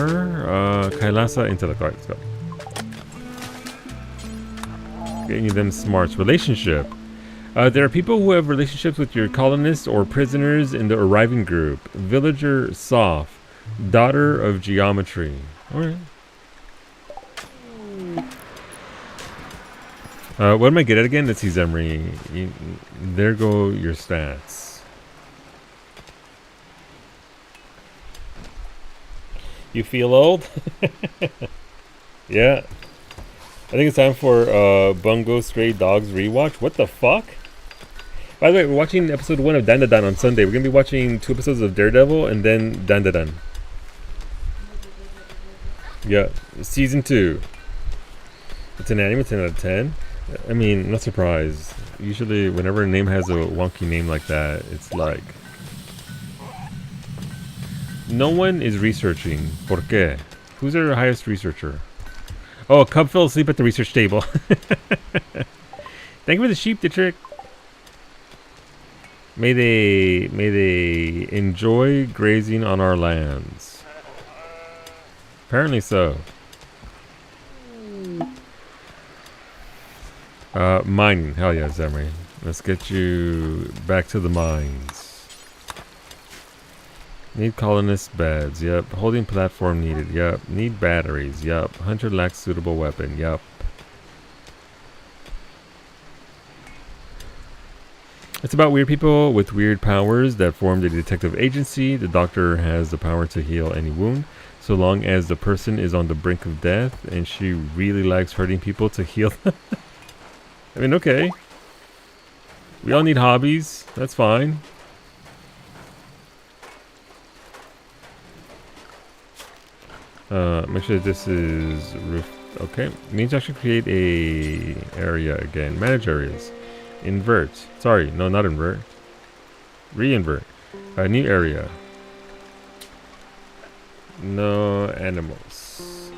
Kailasa Intellect. Alright, let's go. Getting you them smarts. Relationship. There are people who have relationships with your colonists or prisoners in the arriving group. Villager Soph, daughter of geometry. Alright. What am I good at again? Let's see, Zemri. There go your stats. You feel old? Yeah. I think it's time for Bungo Stray Dogs rewatch. What the fuck? By the way, we're watching episode 1 of Dandadan on Sunday. We're going to be watching 2 episodes of Daredevil and then Dandadan. Yeah, season 2. It's an anime, 10 out of 10. I mean, I'm not surprised. Usually, whenever a name has a wonky name like that, it's like... No one is researching. ¿Por qué? Who's our highest researcher? Oh, Cub fell asleep at the research table. Thank you for the sheep, Dietrich. May they enjoy grazing on our lands. Apparently so. Mining. Hell yeah, Zemri. Let's get you back to the mines. Need colonist beds. Yep. Holding platform needed. Yep. Need batteries. Yep. Hunter lacks suitable weapon. Yep. It's about weird people with weird powers that formed a detective agency. The doctor has the power to heal any wound, so long as the person is on the brink of death, and she really likes hurting people to heal them. I mean, okay. We all need hobbies. That's fine. Make sure this is roof. Okay. We need to actually create a area again. Manage areas. Invert. Sorry, no, not invert. Reinvert. A new area. No animals.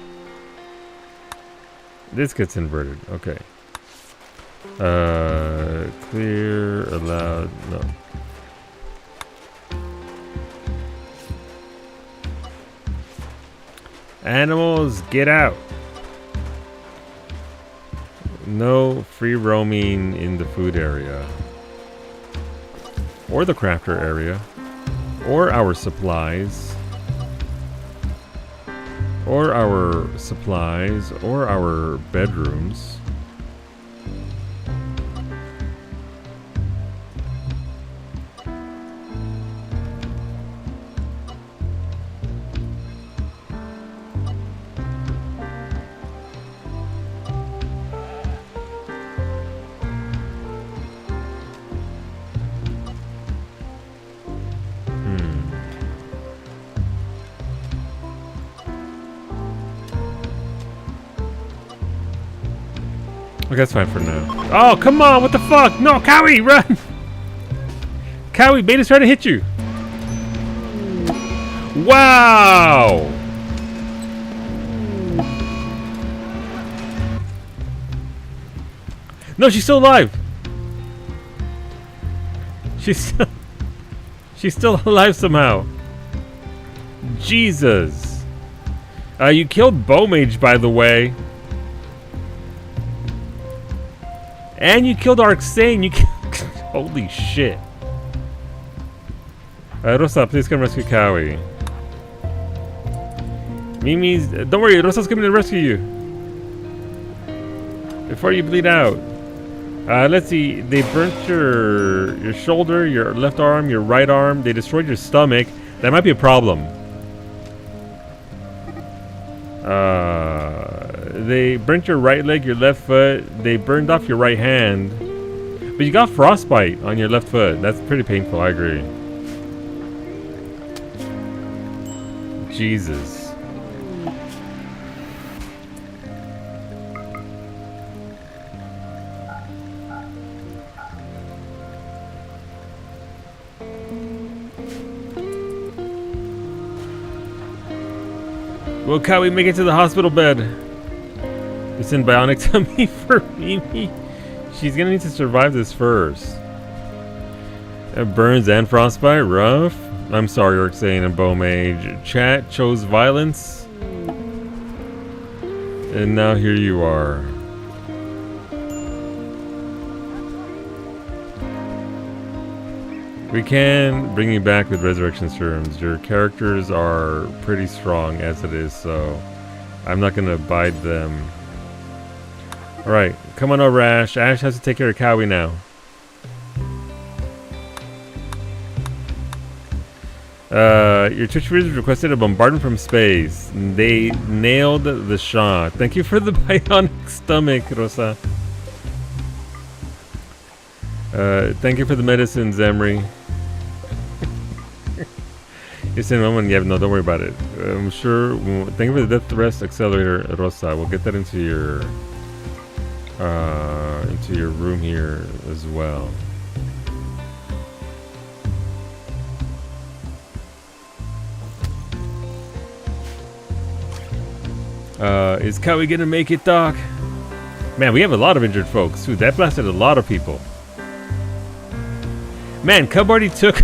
This gets inverted. Okay. Clear, allowed, no. Animals, get out. No free roaming in the food area. Or the crafter area. Or our supplies. Or our supplies. Or our bedrooms. Okay, that's fine for now. Oh, come on! What the fuck? No, Cowie, run! Cowie, Beta's trying to hit you. Wow! No, she's still alive. She's still alive somehow. Jesus. You killed Bowmage, by the way. And you killed Arcsane. You holy shit. Rosa, please come rescue Cowie. Mimi's... don't worry, Rosa's coming to rescue you. Before you bleed out. Let's see. They burnt your shoulder, your left arm, your right arm. They destroyed your stomach. That might be a problem. They burnt your right leg, your left foot. They burned off your right hand. But you got frostbite on your left foot. That's pretty painful, I agree. Jesus. Will Cowie make it to the hospital bed? It's in bionic tummy for Mimi. She's gonna need to survive this first. Burns and frostbite, rough. I'm sorry, Arcsane and Bowmage. Chat chose violence. And now here you are. We can bring you back with resurrection serums. Your characters are pretty strong as it is, so I'm not gonna bide them. Alright, come on over, Ash. Ash has to take care of Cowie now. Your Twitch viewers requested a bombardment from space. They nailed the shot. Thank you for the bionic stomach, Rosa. Thank you for the medicine, Zemri. It's in a moment. Yeah, no, don't worry about it. I'm sure. Thank you for the death rest accelerator, Rosa. We'll get that into your room here as well. Is Cowie gonna make it, Doc? Man, we have a lot of injured folks. Dude, that blasted a lot of people. Man, Cub already took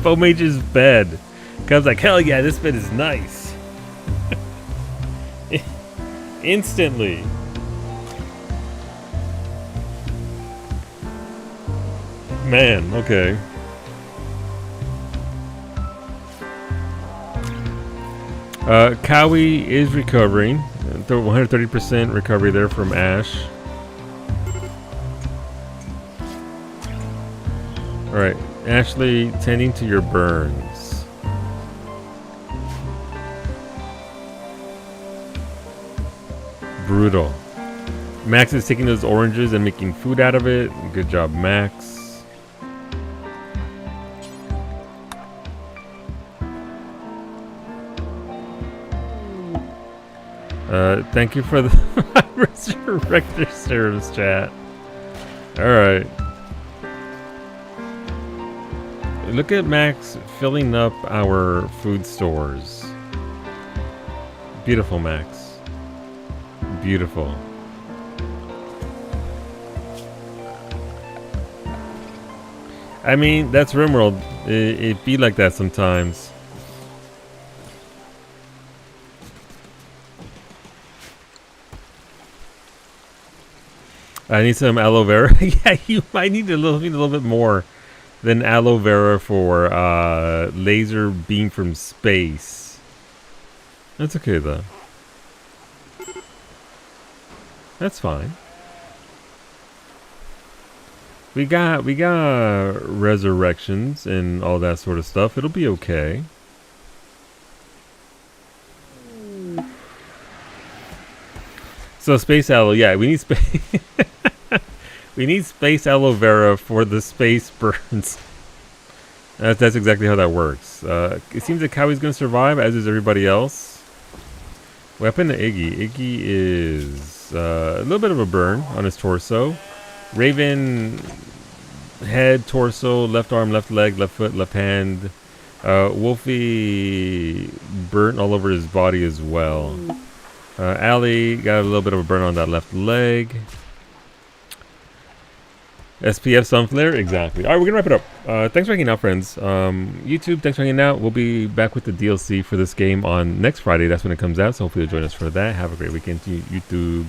Fomage's bed. Cub's like, hell yeah, this bed is nice. Instantly. Man, okay. Cowie is recovering. 130% recovery there from Ash. Alright, Ashley, tending to your burns. Brutal. Max is taking those oranges and making food out of it. Good job, Max. Thank you for the Resurrector Serums chat. Alright. Look at Max filling up our food stores. Beautiful, Max. Beautiful. I mean, that's RimWorld. It be like that sometimes. I need some aloe vera. Yeah, you might need a little bit more than aloe vera for laser beam from space. That's okay though. That's fine. We got resurrections and all that sort of stuff. It'll be okay. So space aloe, yeah, we need space. We need space aloe vera for the space burns. That's exactly how that works. It seems that Cowie's gonna survive, as is everybody else. What happened to Iggy? Iggy is a little bit of a burn on his torso. Raven, head, torso, left arm, left leg, left foot, left hand. Wolfie burnt all over his body as well. Allie got a little bit of a burn on that left leg. SPF Sunflare, exactly. All right, we're gonna wrap it up. Thanks for hanging out, friends. YouTube, thanks for hanging out. We'll be back with the DLC for this game on next Friday. That's when it comes out, so hopefully you'll join us for that. Have a great weekend to YouTube.